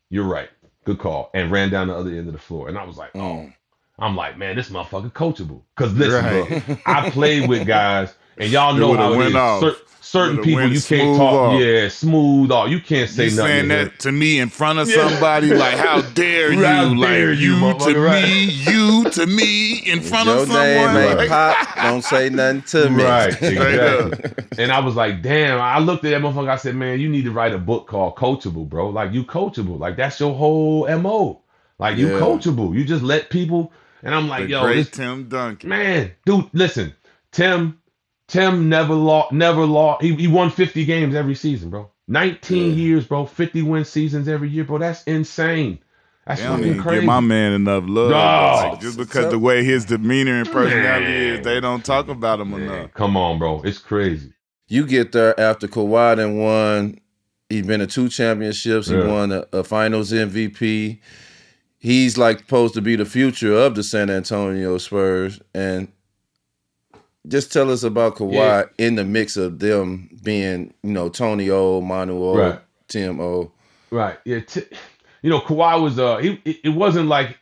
you're right. Good call, and ran down the other end of the floor. And I was like, oh, I'm like, man, this motherfucker coachable. Because listen, bro, I played with guys, and y'all know how it is. Certain people you can't talk, smooth off. You can't say nothing. Saying that to me in front of somebody, like, how dare you? How dare like, you to me, right. you to me in front of someone. Name Like, Pop, don't say nothing to me. Right, exactly. And I was like, damn, I looked at that motherfucker, I said, man, you need to write a book called Coachable, bro. Like, you coachable. Like, that's your whole MO. Like, you coachable. You just let people, and I'm like, yo, great Tim Duncan. Man, dude, listen, Tim never lost. He won 50 games every season, bro. 19 years, bro. 50-win seasons every year, bro. That's insane. That's They don't fucking even crazy. give my man enough love. No. Like, just because the way his demeanor and personality is, they don't talk about him enough. Come on, bro. It's crazy. You get there after Kawhi done won. He's been to 2 championships. He won a Finals MVP. He's like supposed to be the future of the San Antonio Spurs. And just tell us about Kawhi in the mix of them being, Tony O, Manu O, Right. Tim O. Right. Yeah. Kawhi was it wasn't like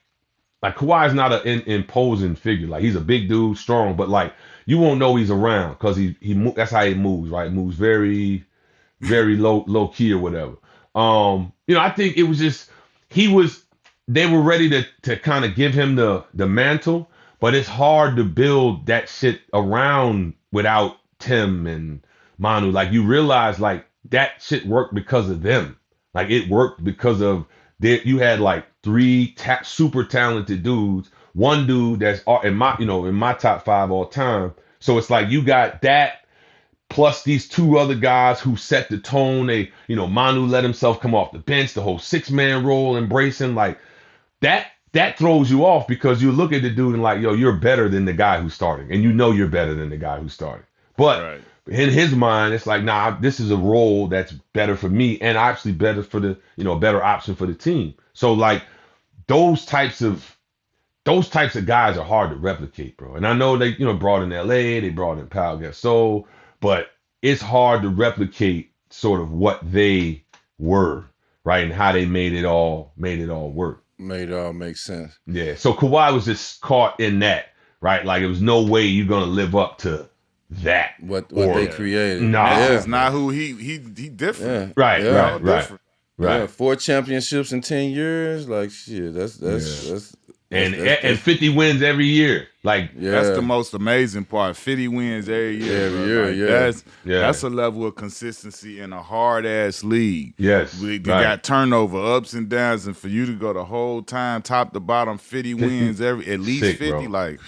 Kawhi's not an imposing figure. Like, he's a big dude, strong, but like you won't know he's around because that's how he moves. Right. Moves very, very low key or whatever. I think it was just they were ready to kind of give him the mantle. But it's hard to build that shit around without Tim and Manu. Like, you realize, like, that shit worked because of them. Like, it worked because of you had like 3 super talented dudes. One dude that's in my top 5 all time. So it's like you got that plus these 2 other guys who set the tone. Manu let himself come off the bench, the whole 6-man role, embracing like that. That throws you off because you look at the dude and like, yo, you're better than the guy who's starting. And you're better than the guy who's starting. But in his mind, it's like, nah, this is a role that's better for me and actually better for the, better option for the team. So like those types of guys are hard to replicate, bro. And I know they, brought in LA, they brought in Pau Gasol, but it's hard to replicate sort of what they were, right? And how they made it all work. Made it all make sense. Yeah. So Kawhi was just caught in that, right? Like, it was no way you're gonna live up to that. What they created. Nah. It's not who he different. Yeah. Right. Yeah. Right. Yeah, 4 championships in 10 years. Like, shit, that's and 50 wins every year. Like that's the most amazing part. 50 wins every year. Every Bro. year, Like, that's a level of consistency in a hard ass league. Yes, We got turnover, ups and downs, and for you to go the whole time, top to bottom, 50 wins at least sick, 50. Bro. Like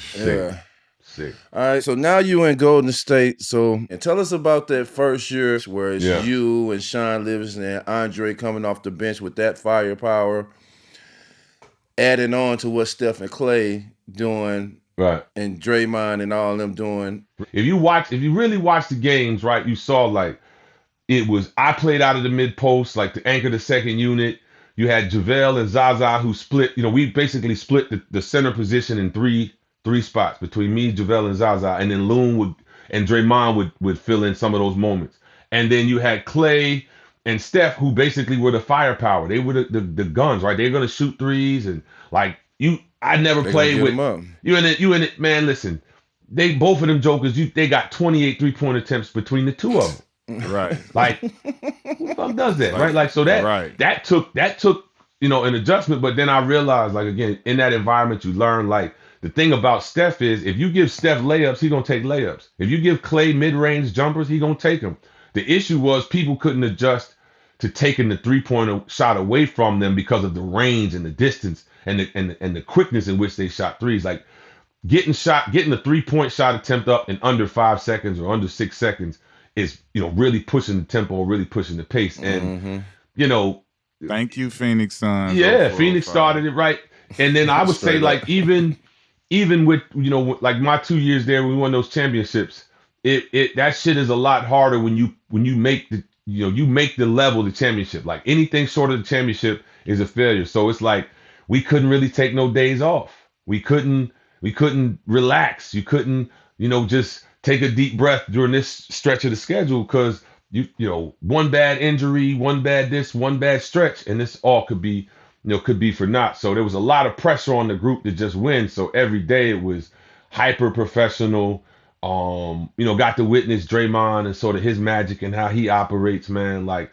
Sick. All right, so now you in Golden State. So and tell us about that first year where it's you and Sean Livingston and Andre coming off the bench with that firepower, adding on to what Steph and Clay doing, right, and Draymond and all of them doing. If you really watch the games, right, you saw like it was I played out of the mid post, like to anchor the second unit. You had JaVale and Zaza who split. We basically split the center position in three spots between me, JaVale, and Zaza, and then Loon and Draymond would fill in some of those moments. And then you had Clay and Steph, who basically were the firepower. They were the guns, right? They're gonna shoot threes and like you. I never played with you in it, man. Listen, they both of them jokers. They got 28 3-point attempts between the two of them. Right. Like who the fuck does that, right? Like so that took an adjustment. But then I realized, like again, in that environment, you learn like. The thing about Steph is if you give Steph layups, he's going to take layups. If you give Clay mid-range jumpers, he's going to take them. The issue was people couldn't adjust to taking the three-point shot away from them because of the range and the distance and the quickness in which they shot threes. Like getting the three-point shot attempt up in under 5 seconds or under 6 seconds is, really pushing the tempo, really pushing the pace. And, thank you, Phoenix Suns. Yeah, Phoenix started it right. And then I would say like even with like my 2 years there, when we won those championships, that shit is a lot harder when you make the level of the championship. Like anything short of the championship is a failure. So it's like we couldn't really take no days off. We couldn't relax. You couldn't just take a deep breath during this stretch of the schedule because one bad injury, one bad this, one bad stretch, and this all could be for naught. So there was a lot of pressure on the group to just win. So every day it was hyper professional. Got to witness Draymond and sort of his magic and how he operates, man. Like,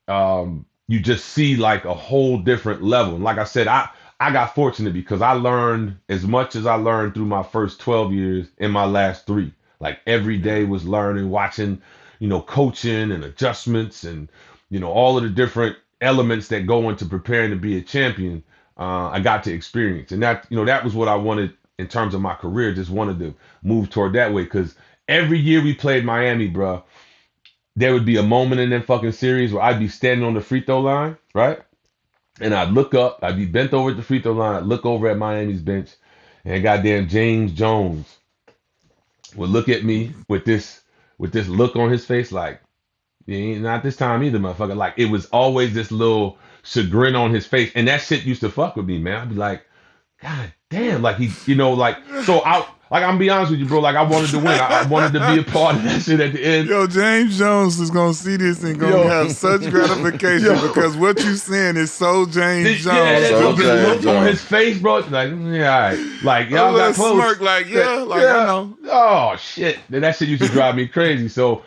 you just see like a whole different level. And like I said, I got fortunate because I learned as much as I learned through my first 12 years in my last 3. Like every day was learning, watching, coaching and adjustments and, all of the different elements that go into preparing to be a champion. I got to experience, and that was what I wanted in terms of my career. Just wanted to move toward that way because every year we played Miami, bro, there would be a moment in that fucking series where I'd be standing on the free throw line, right, and I'd look up, I'd be bent over at the free throw line, I'd look over at Miami's bench, and goddamn James Jones would look at me with this look on his face like, not this time either, motherfucker. Like it was always this little chagrin on his face, and that shit used to fuck with me, man. I'd be like, God damn, like he, so I'm gonna be honest with you, bro. Like I wanted to win. I wanted to be a part of that shit at the end. Yo, James Jones is gonna see this and gonna have such gratification because what you saying is so James Jones. Yeah, that look on his face, bro. Like, yeah, all right. Like y'all got close. Smirk, like, I know. Oh shit, that shit used to drive me crazy. So,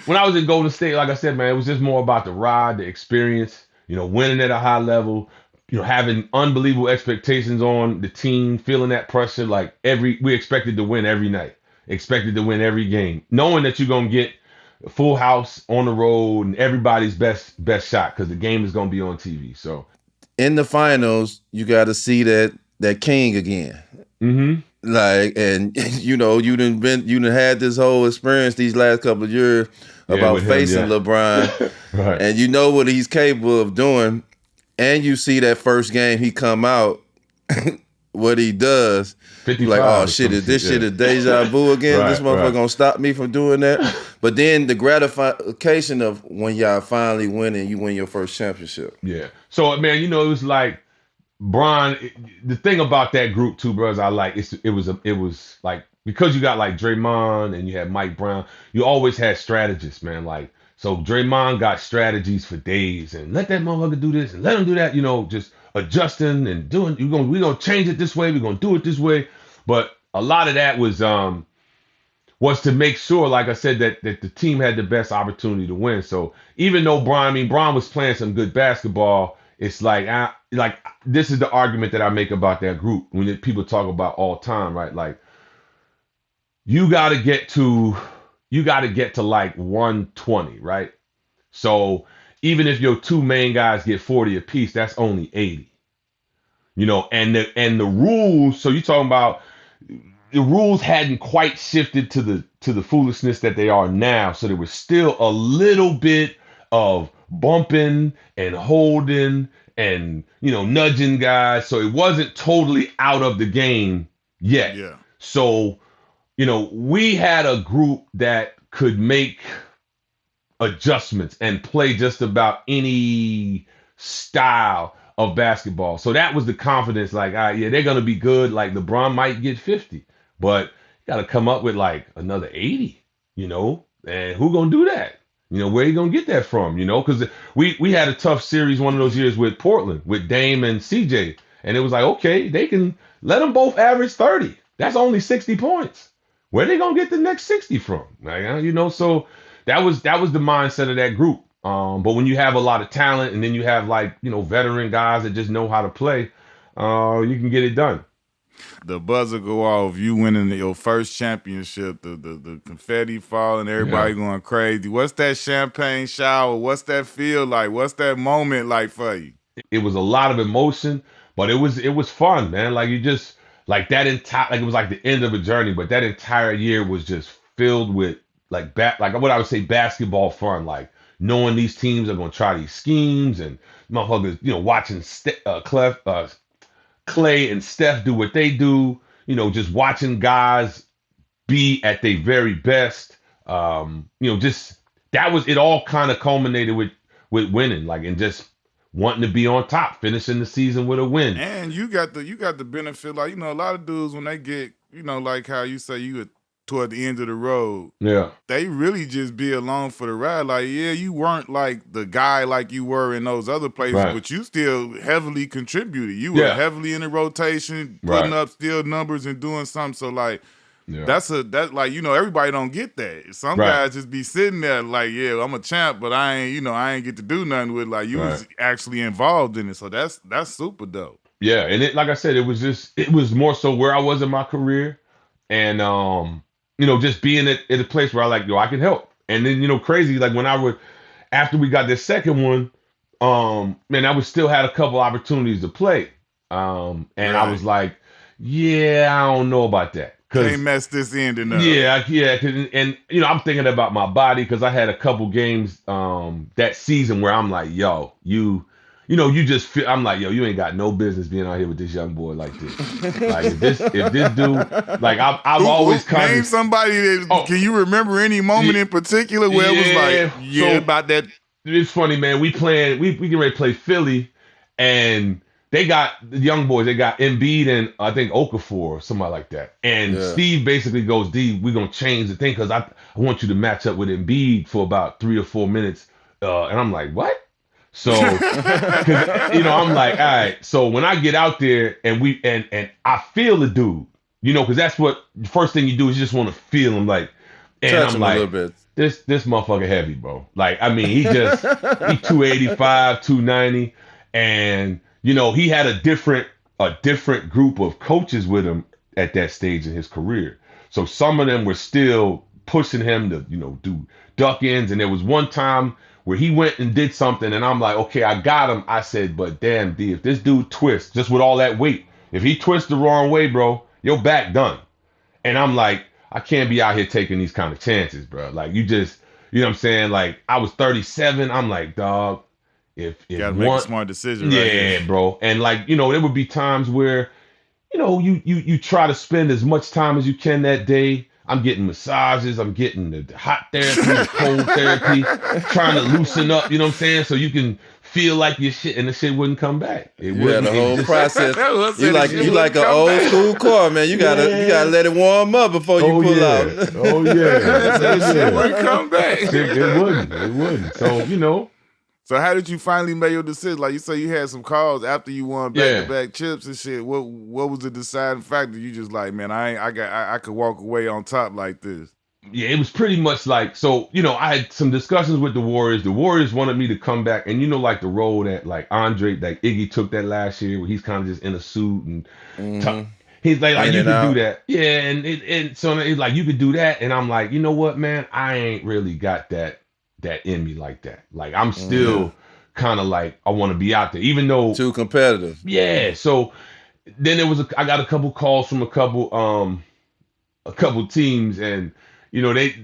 when I was in Golden State, like I said, man, it was just more about the ride, the experience. Winning at a high level. Having unbelievable expectations on the team, feeling that pressure, like we expected to win every night, expected to win every game, knowing that you're gonna get a full house on the road and everybody's best shot because the game is gonna be on TV. So in the finals, you got to see that king again. Mm-hmm. Like, and you done had this whole experience these last couple of years about facing LeBron, right. And you know what he's capable of doing. And you see that first game he come out, what he does. Like, oh shit, is this shit a deja vu again? This motherfucker gonna stop me from doing that? But then the gratification of when y'all finally win and you win your first championship. Yeah. So man, it was like Bron. The thing about that group too, brothers, I like it was like because you got like Draymond and you had Mike Brown, you always had strategists, man. Like. So Draymond got strategies for days and let that motherfucker do this and let him do that, just adjusting and doing, we're gonna change it this way, we're gonna do it this way. But a lot of that was to make sure, like I said, that the team had the best opportunity to win. So even though Bron was playing some good basketball, it's like like this is the argument that I make about that group when people talk about all time, right? Like you got to get to like 120, right? So even if your two main guys get 40 apiece, that's only 80. And the rules, so you're talking about the rules hadn't quite shifted to the foolishness that they are now. So there was still a little bit of bumping and holding and nudging guys. So it wasn't totally out of the game yet. Yeah. So, we had a group that could make adjustments and play just about any style of basketball. So that was the confidence, like, all right, yeah, they're gonna be good. Like LeBron might get 50, but you gotta come up with like another 80, and who gonna do that? Where you gonna get that from? Because we had a tough series one of those years with Portland with Dame and CJ, and it was like, okay, they can let them both average 30. That's only 60 points. Where they gonna get the next 60 from? Like, so that was the mindset of that group. But when you have a lot of talent and then you have veteran guys that just know how to play, you can get it done. The buzzer go off, you winning your first championship, the confetti falling, everybody going crazy. What's that champagne shower? What's that feel like? What's that moment like for you? It was a lot of emotion, but it was fun, man. Like you just like that entire it was like the end of a journey, but that entire year was just filled with like what I would say basketball fun, like knowing these teams are going to try these schemes and motherfuckers, watching Clay and Steph do what they do, just watching guys be at their very best. Just that was it all kind of culminated with winning, like, and just wanting to be on top, finishing the season with a win. And you got the benefit, like, a lot of dudes when they get, like how you say you were toward the end of the road, yeah, they really just be along for the ride. Like, yeah, you weren't like the guy like you were in those other places, right, but you still heavily contributed. You were heavily in the rotation, putting up still numbers and doing something. So like, that's everybody don't get that. Some guys just be sitting there like, yeah, I'm a champ, but I ain't get to do nothing with. Like, you was actually involved in it. So that's super dope. Yeah, and like I said, it was more so where I was in my career, and just being at a place where I can help. And then crazy, like when after we got this second one, man, I still had a couple opportunities to play, and I was like, yeah, I don't know about that. Can't mess this ending up. Yeah, and I'm thinking about my body because I had a couple games that season where I'm like, yo, you just feel, I'm like, yo, you ain't got no business being out here with this young boy like this. Like if this dude, like I've always kind name somebody that can you remember any moment in particular where it was like, about that. It's funny, man. We get ready to play Philly, and they got the young boys. They got Embiid and I think Okafor or somebody like that. And Steve basically goes, D, we're gonna change the thing because I want you to match up with Embiid for about 3 or 4 minutes. And I'm like, what? So, I'm like, all right. So when I get out there and I feel the dude, because that's what the first thing you do is you just want to feel him, like, and touch I'm him like, a little bit. This motherfucker heavy, bro. Like, I mean, he 285, 290, and he had a different group of coaches with him at that stage in his career. So some of them were still pushing him to, do duck ins, and there was one time where he went and did something, and I'm like, okay, I got him. I said, but damn, D, if this dude twists, just with all that weight, if he twists the wrong way, bro, your back done. And I'm like, I can't be out here taking these kind of chances, bro. Like, you just, you know what I'm saying? Like, I was 37. I'm like, dog, if you gotta make a smart decision. Yeah, right, bro. And like, there would be times where, you try to spend as much time as you can that day. I'm getting massages. I'm getting the hot therapy, the cold therapy, trying to loosen up, you know what I'm saying? So you can feel like your shit and the shit wouldn't come back. The whole process. You like an old school car, man. You gotta let it warm up before you pull out. Oh yeah. It wouldn't come back. It wouldn't. So, So how did you finally make your decision? Like you say, you had some calls after you won back-to-back chips and shit. What was the deciding factor? You just like, man, I could walk away on top like this. yeah, it was pretty much like, so, you know, I had some discussions with the Warriors. The Warriors wanted me to come back, and you know, like the role that like Andre, like Iggy took that last year, where he's kind of just in a suit and tuck. Mm-hmm. He's like In you and could do out. that, yeah, and so it's like you could do that, and I'm like, you know what, man, I ain't really got that in me like that. Like I'm Mm-hmm. Yeah. still kind of like I want to be out there, even though, Too competitive. yeah. So then I got a couple calls from a couple teams, and you know they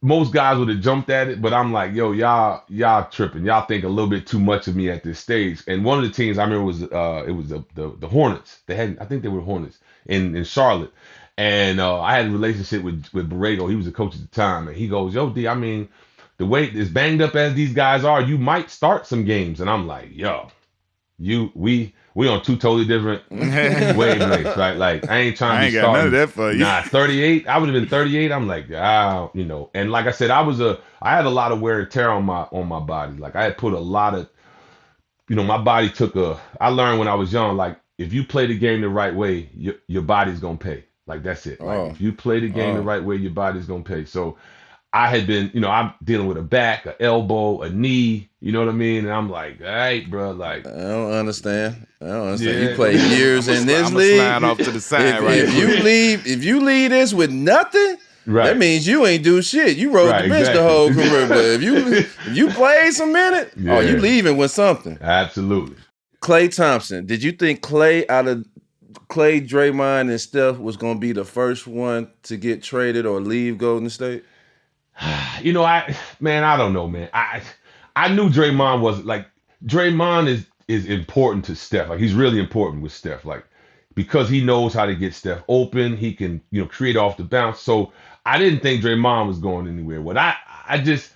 most guys would have jumped at it, but I'm like, yo, y'all tripping. Y'all think a little bit too much of me at this stage. And one of the teams I remember was it was the Hornets. They had, I think they were Hornets in Charlotte. And I had a relationship with Borrego. He was the coach at the time, and he goes, yo, D, I mean, the way as banged up as these guys are, you might start some games. And I'm like, yo, we on two totally different wavelengths, right? Like I ain't trying I to ain't be got none of starting. that for you. Nah, 38. I would have been 38. I'm like, you know. And like I said, I had a lot of wear and tear on my body. Like I had put a lot of, you know, my body took a. I learned when I was young, like if you play the game the right way, your body's gonna pay. Like that's it. Like Oh, if you play the game the oh. right way, your body's gonna pay. So I had been, you know, I'm dealing with a back, an elbow, a knee. You know what I mean? And I'm like, all right, bro, like, I don't understand. I don't understand. You yeah, play years in this I'm gonna slide league. off to the side right If you quick. leave this with nothing, that right, means you ain't do shit. You rode the right, bench the exactly. whole career. But if you played some minute, oh, you Yeah. leaving with something. Absolutely. Klay Thompson. Did you think Klay, Draymond, and Steph was gonna be the first one to get traded or leave Golden State? You know, I don't know, man. I knew Draymond was like Draymond is important to Steph. Like he's really important with Steph. Like because he knows how to get Steph open, he can, you know, create off the bounce. So I didn't think Draymond was going anywhere. What I just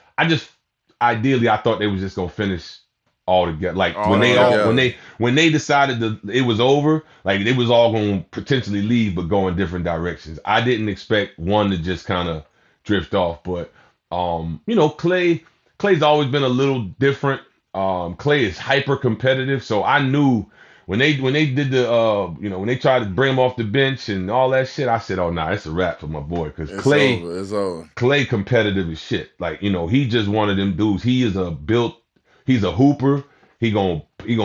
ideally I thought they was just gonna finish all together. Like All together. when they decided that it was over, like they was all gonna potentially leave but go in different directions. I didn't expect one to just kind of drift off. But you know, Clay's always been a little different. Clay is hyper competitive, so I knew when they did the you know, when they tried to bring him off the bench and all that shit, I said, oh nah, it's a wrap for my boy, because It's over. It's over. Clay competitive as shit. Like, you know, he just one of them dudes. He's a hooper. He gonna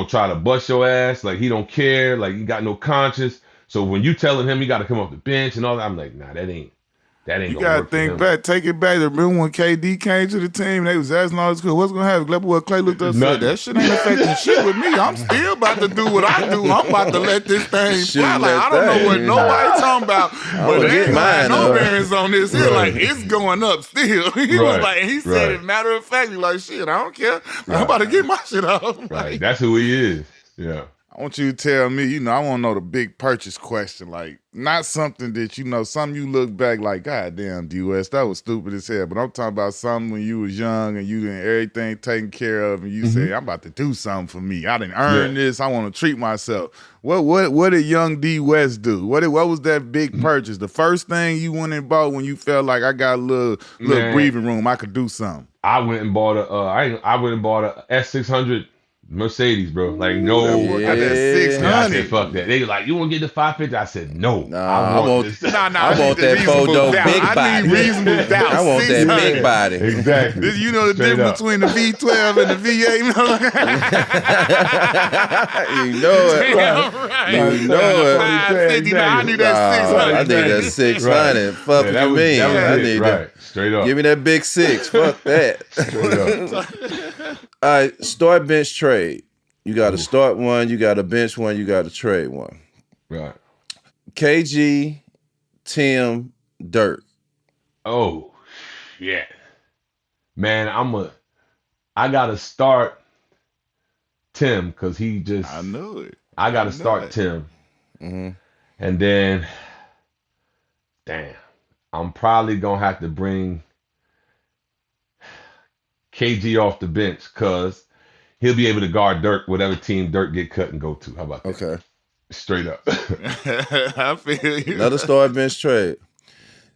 try to bust your ass. Like he don't care. Like he got no conscience. So when you telling him he got to come off the bench and all that, I'm like, nah, that ain't You gonna gotta work for think him. back, take it back. Remember when KD came to the team? They was asking all this, what's gonna happen? Boy, Clay looked up and said, Nothing. that shit ain't affecting shit with me. I'm still about to do what I do. I'm about to let this thing Shoot, fly. Like let I don't know what that- nobody talking about, but gonna they get ain't mine no up. bearings on this here. Right. Like it's going up still. He was Right. like, he said Right. it matter of fact, like shit, I don't care. I'm Right. about to get my shit off. Right. Like, That's who he is. Yeah. I want you to tell me, you know, I want to know the big purchase question. Like, not something that, you know, something you look back like, God damn, D-West, that was stupid as hell. But I'm talking about something when you was young and you didn't everything taken care of and you say, I'm about to do something for me. I didn't earn this. I want to treat myself. What did young D-West do? What was that big purchase? The first thing you went and bought when you felt like I got a little Man. breathing room, I could do something. I went and bought I went and bought a S600 Mercedes, bro. Like no, That boy got that Yeah. I said 600. fuck that. They were like, you want to get the 550? I said no. Nah, I want this. Nah, I need want the that reasonable four-door doubt. big I body. need reasonable doubt. I want that 600. big body. Exactly. You know the Straight difference up. between the V12 and the V8? You know it. Damn right. You know it. 550. Nah, I need that Nah, 600. I need that 600. Fuck Yeah, what you mean. that I was it. need Right. that. Straight up. Give me that big six. Fuck that. Straight up. All right, start bench trade. You got to start one, you got to bench one, you got to trade one. Right. KG, Tim, Dirk. Oh, yeah. Man, I gotta start Tim because he just. I knew it. I gotta know start it. Tim, Mm-hmm. and then, damn, I'm probably gonna have to bring KG off the bench because he'll be able to guard Dirk, whatever team Dirk get cut and go to. How about that? Okay. Straight up. I feel you. Another start bench trade.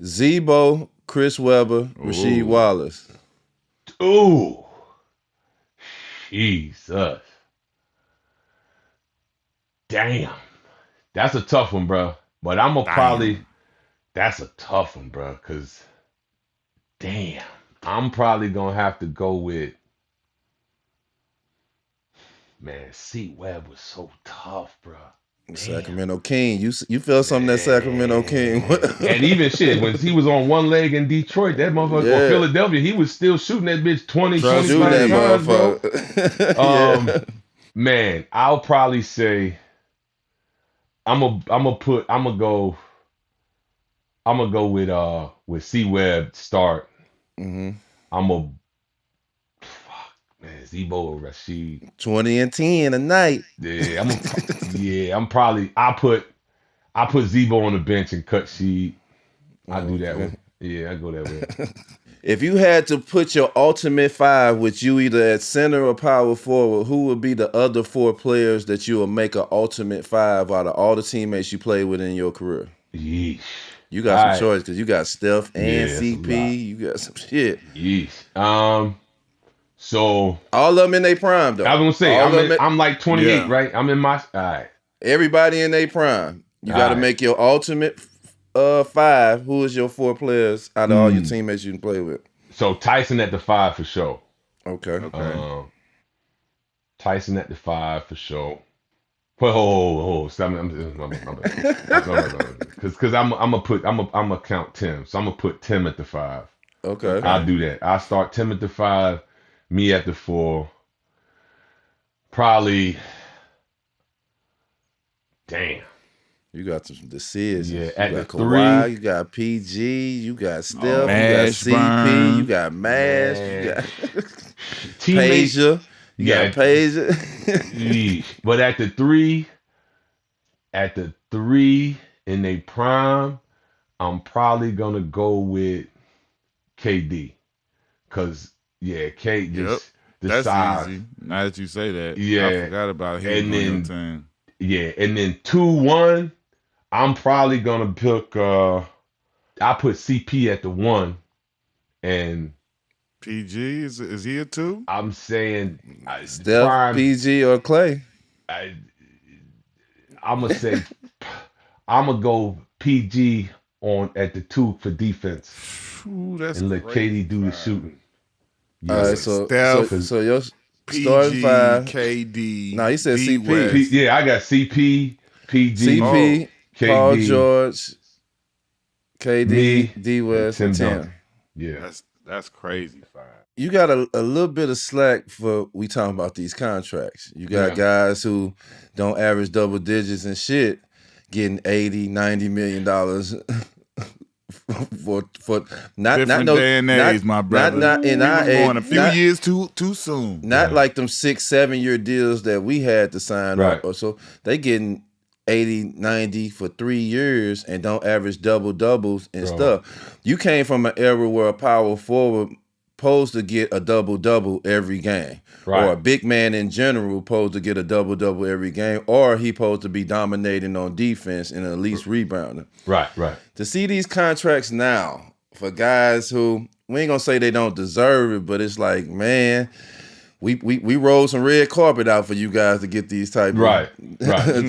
Zebo, Chris Webber, Rasheed Ooh. Wallace. Ooh, Jesus. Damn, that's a tough one, bro. But I'm gonna Damn. probably. That's a tough one, bro. Cause Damn. I'm probably gonna have to go with, man, C Webb was so tough, bro. Damn. Sacramento King. You feel something that Sacramento King. And even shit, when he was on one leg in Detroit, that motherfucker, or Yeah. Philadelphia, he was still shooting that bitch 20, Trust 25 me. times, bro. Yeah. Man, I'll probably say I'm gonna go with C Webb start. hmm I'm a fuck, man, Zebo or Rashid. 20 and 10 a night. Yeah, I put Zebo on the bench and cut Sheed. I do that Okay. one. Yeah, I go that way. If you had to put your ultimate five with you either at center or power forward, who would be the other four players that you would make an ultimate five out of all the teammates you played with in your career? Yeesh. You got All some right. choice because you got Steph and Yeah, that's a lot. CP. You got some shit. Yeesh. So All of them in their prime though. I was gonna say All of them, I'm like 28, Yeah. right? I'm in my all right. everybody in their prime. You got to Alright. make your ultimate five. Who is your four players out of all your teammates you can play with? So Tyson at the 5 for sure. Okay. Tyson at the 5 for sure. Whoa, stop me. Because I'm gonna count Tim. So I'm gonna put Tim at the 5. Okay. I'll do that. I'll start Tim at the 5, me at the 4. Probably. Damn. You got some decisions. Yeah, you at got the Kawhi, 3. you got PG, you got Steph, you got Mashburn. CP, you got Mash, you got Teammates. Pager, you Yeah. got Pager. Yeesh. But at the 3 in a prime, I'm probably gonna go with KD. Cause yeah, K just the That's size. easy. Now that you say that, Yeah. I forgot about him And on your then- team. Yeah, and then 2-1, I'm probably gonna pick I put CP at the 1, and PG is he a 2? I'm saying Steph, prime, PG, or Clay. I'm gonna say I'm gonna go PG on at the 2 for defense, Ooh, that's and let crazy. KD do the shooting. All right, so Steph, so your PG, starting five. KD. No, he said D CP. West. Yeah, I got CP, PG, CP, KD, Paul George, KD, me, D West, and Tim Tim. Duncan. Yeah, That's crazy. 5. You got a little bit of slack for we talking about these contracts. You got guys who don't average double digits and shit getting 80, 90 million dollars for not Different no day and age, my brother. Not in We our was age, born a few years too soon. not like them 6-7 year deals that we had to sign Right. up. Or so they getting 80, 90 for 3 years and don't average double doubles and stuff. You came from an era where a power forward supposed to get a double double every game, or a big man in general supposed to get a double double every game, or he supposed to be dominating on defense and at least rebounding. Right. To see these contracts now for guys who we ain't gonna say they don't deserve it, but it's like, man, we rolled some red carpet out for you guys to get these type of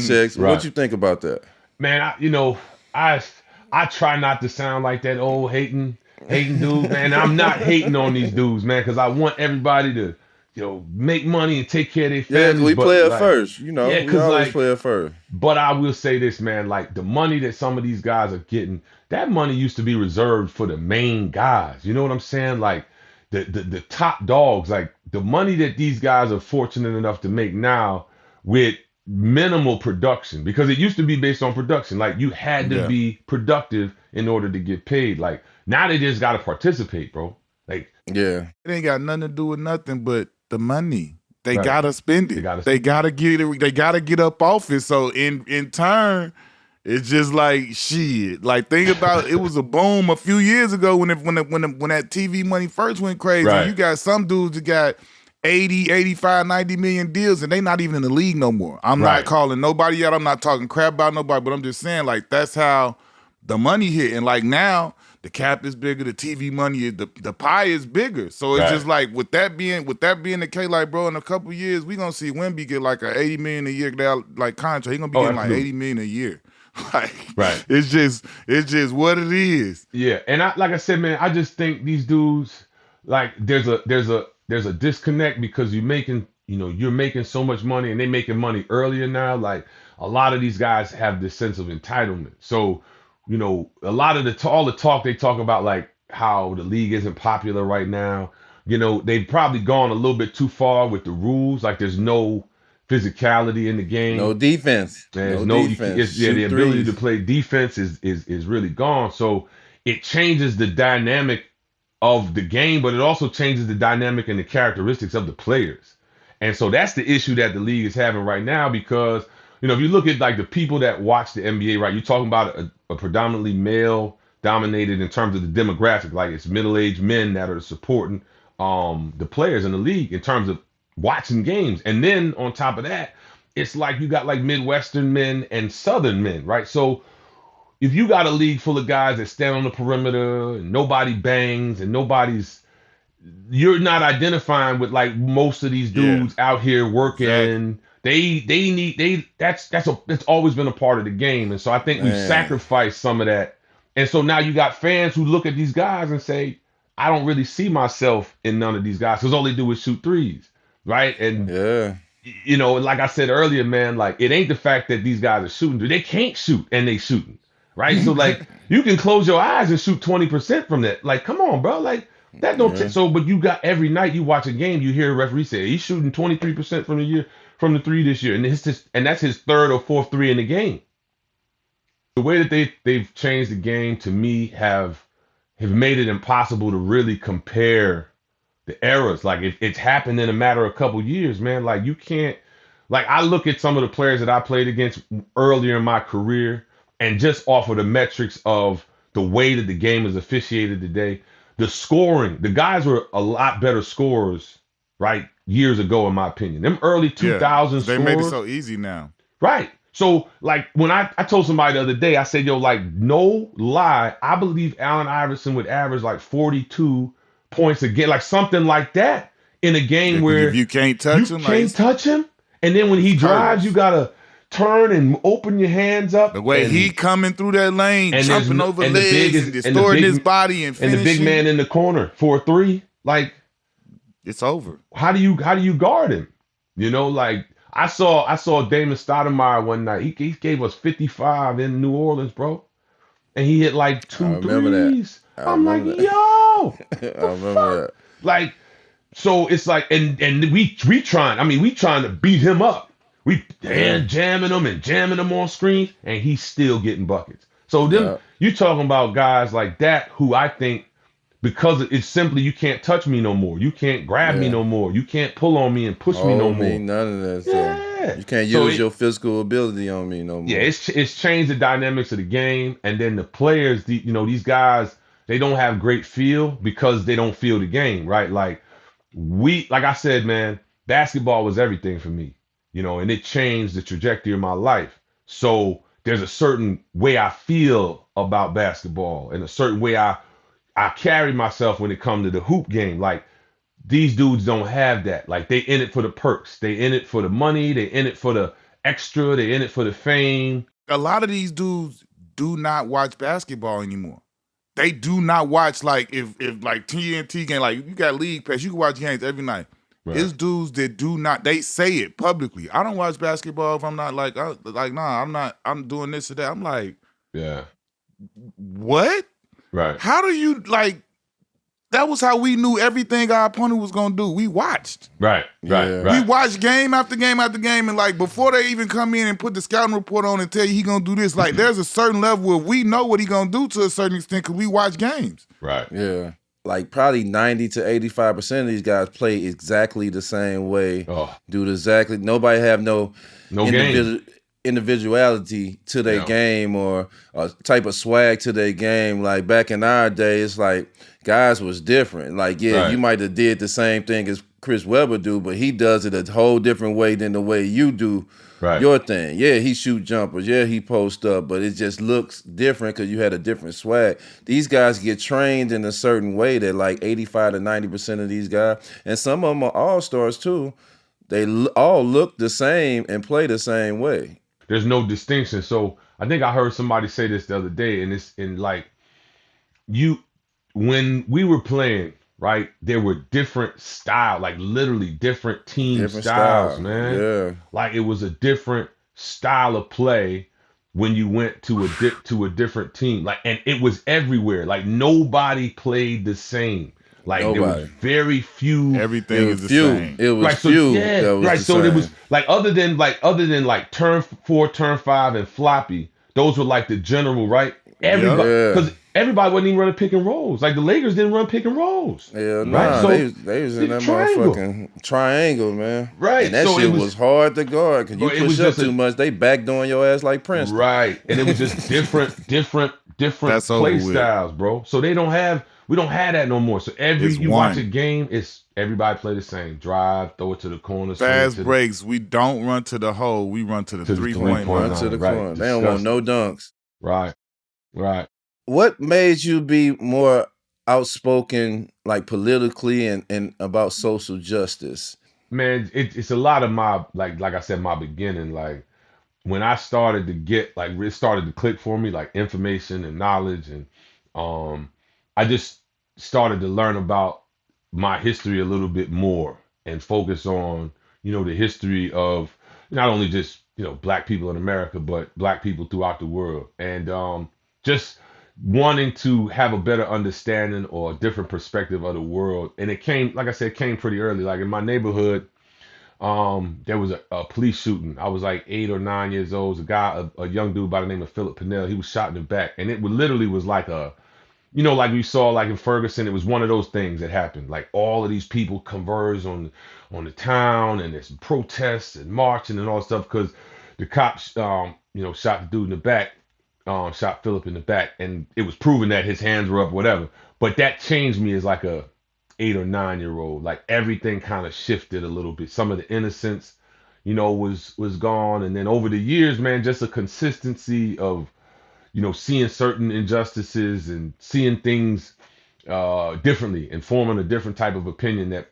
checks. Right. What you think about that? Man, I try not to sound like that old hating dude, man. I'm not hating on these dudes, man, because I want everybody to, make money and take care of their Yeah, families. we play it like, first. We always play it first. But I will say this, man, like the money that some of these guys are getting, that money used to be reserved for the main guys. You know what I'm saying? Like the top dogs, like the money that these guys are fortunate enough to make now with minimal production, because it used to be based on production. Like you had to be productive in order to get paid. Like now they just got to participate, bro. Like Yeah. It ain't got nothing to do with nothing but the money. They gotta spend it. They gotta get it. They gotta get up off it. So in turn, it's just like shit. Like think about it was a boom a few years ago when that TV money first went crazy. Right. You got some dudes that got 80, 85, 90 million deals, and they not even in the league no more. I'm not calling nobody out. I'm not talking crap about nobody, but I'm just saying like that's how the money hit. And like now, the cap is bigger, the TV money is the pie is bigger. So it's just like with that being the case, like bro, in a couple years, we gonna see Wemby get like a $80 million a year like contract. He gonna be getting like $80 million a year Like, Right. it's just what it is. Yeah, and like I said, man, I just think these dudes, like, there's a disconnect because you're making so much money and they making money earlier now. Like, a lot of these guys have this sense of entitlement. So, a lot of all the talk they talk about, like how the league isn't popular right now. They've probably gone a little bit too far with the rules. Like, there's no physicality in the No game. defense. There's No defense. the Shoot ability to threes. play defense is really gone. So it changes the dynamic of the game, but it also changes the dynamic and the characteristics of the players. And so that's the issue that the league is having right now because, if you look at like the people that watch the NBA, right, you're talking about a predominantly male dominated in terms of the demographic, like it's middle-aged men that are supporting the players in the league in terms of watching games. And then on top of that, it's like you got like Midwestern men and Southern men, right? So if you got a league full of guys that stand on the perimeter and nobody bangs and you're not identifying with like most of these dudes out here working. Exactly. That's always been a part of the game. And so I think we've sacrificed some of that. And so now you got fans who look at these guys and say, I don't really see myself in none of these guys because all they do is shoot threes, right? And like I said earlier, man, like it ain't the fact that these guys are shooting. They can't shoot and they shooting, right? So like you can close your eyes and shoot 20% from that. Like, come on, bro. Like that don't so but you got every night you watch a game, you hear a referee say he's shooting 23% from the three this year. And that's his third or fourth three in the game. The way that they've changed the game to me have made it impossible to really compare the eras. Like it's happened in a matter of a couple years, man. Like you can't, like I look at some of the players that I played against earlier in my career and just off of the metrics of the way that the game is officiated today, the scoring, the guys were a lot better scorers, right? Years ago, in my opinion, them early 2000s they made it scorers, so easy now. right? So like when I told somebody the other day, I said, yo, like no lie, I believe Allen Iverson would average like 42 points a game, like something like that in a game where if you can't touch him, and then when he drives, you gotta turn and open your hands up. The way he coming through that lane, and jumping over legs and distorting his body and finishing. And the big man in the corner for a three, like it's over. How do you guard him? Like I saw Damon Stoudemire one night. He gave us 55 in New Orleans, bro. And he hit like two threes. I'm like, yo, I remember that. Like, so it's like, and we trying to beat him up. We jamming him on screens, and he's still getting buckets. So you talking about guys like that who I think, because it's simply you can't touch me no more. You can't grab me no more. You can't pull on me and push me no more. None of that. So you can't use your physical ability on me no more. Yeah, it's changed the dynamics of the game, and then the players, these guys, they don't have great feel because they don't feel the game, right? Like I said, man, basketball was everything for me, and it changed the trajectory of my life. So there's a certain way I feel about basketball and a certain way I carry myself when it comes to the hoop game. Like these dudes don't have that. Like they in it for the perks. They in it for the money. They in it for the extra. They in it for the fame. A lot of these dudes do not watch basketball anymore. They do not watch, like if like TNT game, like you got league pass, you can watch games every night. Right. It's dudes that do not, they say it publicly. I don't watch basketball if I'm not I'm doing this or that. I'm like, yeah. What? Right. How do you, like, that was how we knew everything our opponent was going to do. We watched. Right. We watched game after game after game, and like before they even come in and put the scouting report on and tell you he going to do this, like there's a certain level where we know what he going to do to a certain extent because we watch games. Right. Yeah. Like probably 90 to 85% of these guys play exactly the same way. Nobody have no individuality to their game or a type of swag to their game. Like back in our day, it's like guys was different. Like, you might have did the same thing as Chris Webber do, but he does it a whole different way than the way you do your thing. Yeah, he shoot jumpers. Yeah, he post up, but it just looks different because you had a different swag. These guys get trained in a certain way that like 85 to 90% of these guys, and some of them are all-stars too, they all look the same and play the same way. There's no distinction. So I think I heard somebody say this the other day, and it's in like you when we were playing, right? There were different style, like literally different team Different styles, style. man. Yeah. Like it was a different style of play when you went to a different team. Like, and it was everywhere. Like nobody played the same. Like there was Nobody. very few. It Everything was is the few. same. It was Right, so few yeah, that was right. the So it was same. like other than turn 4, turn 5, and floppy. Those were like the general, right? Yep. Everybody, Yeah. because everybody wasn't even running pick and rolls. Like the Lakers didn't run pick and rolls, Hell right? nah, So they was in the that triangle, motherfucking triangle, man. right? And that So it shit was hard to guard because you it was push up just too a much, they backdooring your ass like Princeton. right, and it was just different That's over play with. styles, bro. So we don't have that no more. So It's you watch a one. game, it's everybody play the same. Drive, throw it to the corner, swing it Fast to breaks. We don't run to the hole. We run to the the 3-point three-point line. Run to the line, right? corner. They don't want no Disgusting. dunks. Right, right. What made you be more outspoken, like politically and about social justice? Man, it's a lot of my like I said, my beginning. Like when I started to get like it started to click for me, like information and knowledge, and um, I just started to learn about my history a little bit more and focus on the history of not only just black people in America, but black people throughout the world, and just wanting to have a better understanding or a different perspective of the world. And it came, like I said, it came pretty early. Like in my neighborhood, there was a police shooting. I was like 8 or 9 years old. A young dude by the name of Philip Pinnell. He was shot in the back, and it literally was like like we saw like in Ferguson. It was one of those things that happened. Like all of these people converge on the town, and there's protests and marching and all that stuff because the cops, shot the dude in the back, shot Philip in the back, and it was proven that his hands were up, whatever. But that changed me as like a 8 or 9 year old. Like everything kind of shifted a little bit. Some of the innocence, was gone, and then over the years, man, just a consistency of seeing certain injustices and seeing things differently and forming a different type of opinion that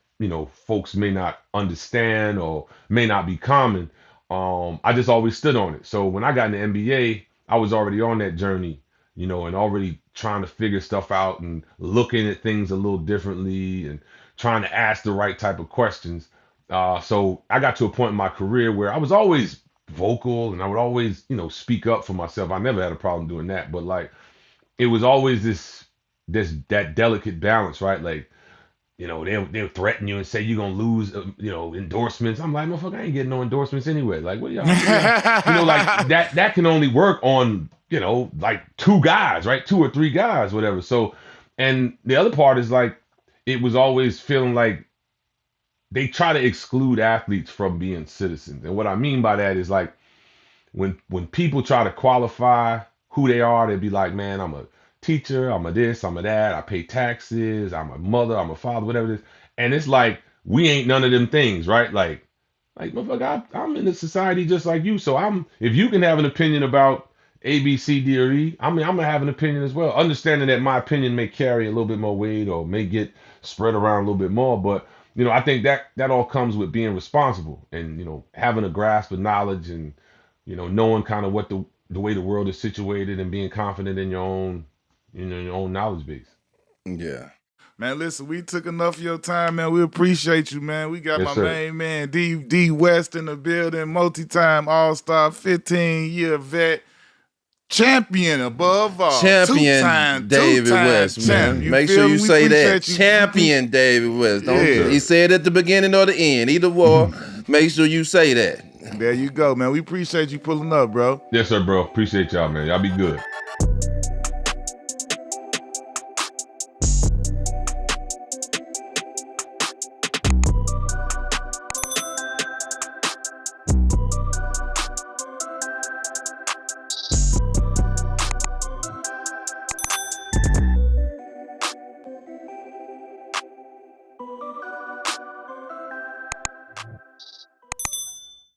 folks may not understand or may not be common. I just always stood on it. So when I got in the NBA, I was already on that journey, and already trying to figure stuff out and looking at things a little differently and trying to ask the right type of questions. So I got to a point in my career where I was always vocal and I would always, speak up for myself. I never had a problem doing that, but like it was always that delicate balance, right? Like, they'll threaten you and say you're gonna lose, endorsements. I'm like, motherfucker, I ain't getting no endorsements anyway. Like, like that can only work on, like two guys, right? 2 or 3 guys, whatever. So, and the other part is like, it was always feeling like they try to exclude athletes from being citizens. And what I mean by that is like when people try to qualify who they are, they'd be like, man, I'm a teacher, I'm a this, I'm a that, I pay taxes, I'm a mother, I'm a father, whatever it is. And it's like we ain't none of them things, right? Like motherfucker, I'm in a society just like you. So if you can have an opinion about A, B, C, D, or E, I mean I'm gonna have an opinion as well. Understanding that my opinion may carry a little bit more weight or may get spread around a little bit more, but I think that all comes with being responsible and having a grasp of knowledge and knowing kind of what the way the world is situated and being confident in your own knowledge base. Yeah. Man, listen, we took enough of your time, man. We appreciate you, man. We got Yes, my sir. main man, D West in the building, multi-time All-Star, 15-year vet, champion above all. Champion David West, champ. man. You Make feel sure me? you We say that. appreciate you. Champion David West. Don't Yeah. he said at the beginning or the end, either or. Make sure you say that. There you go, man. We appreciate you pulling up, bro. Yes, sir, bro. Appreciate y'all, man. Y'all be good.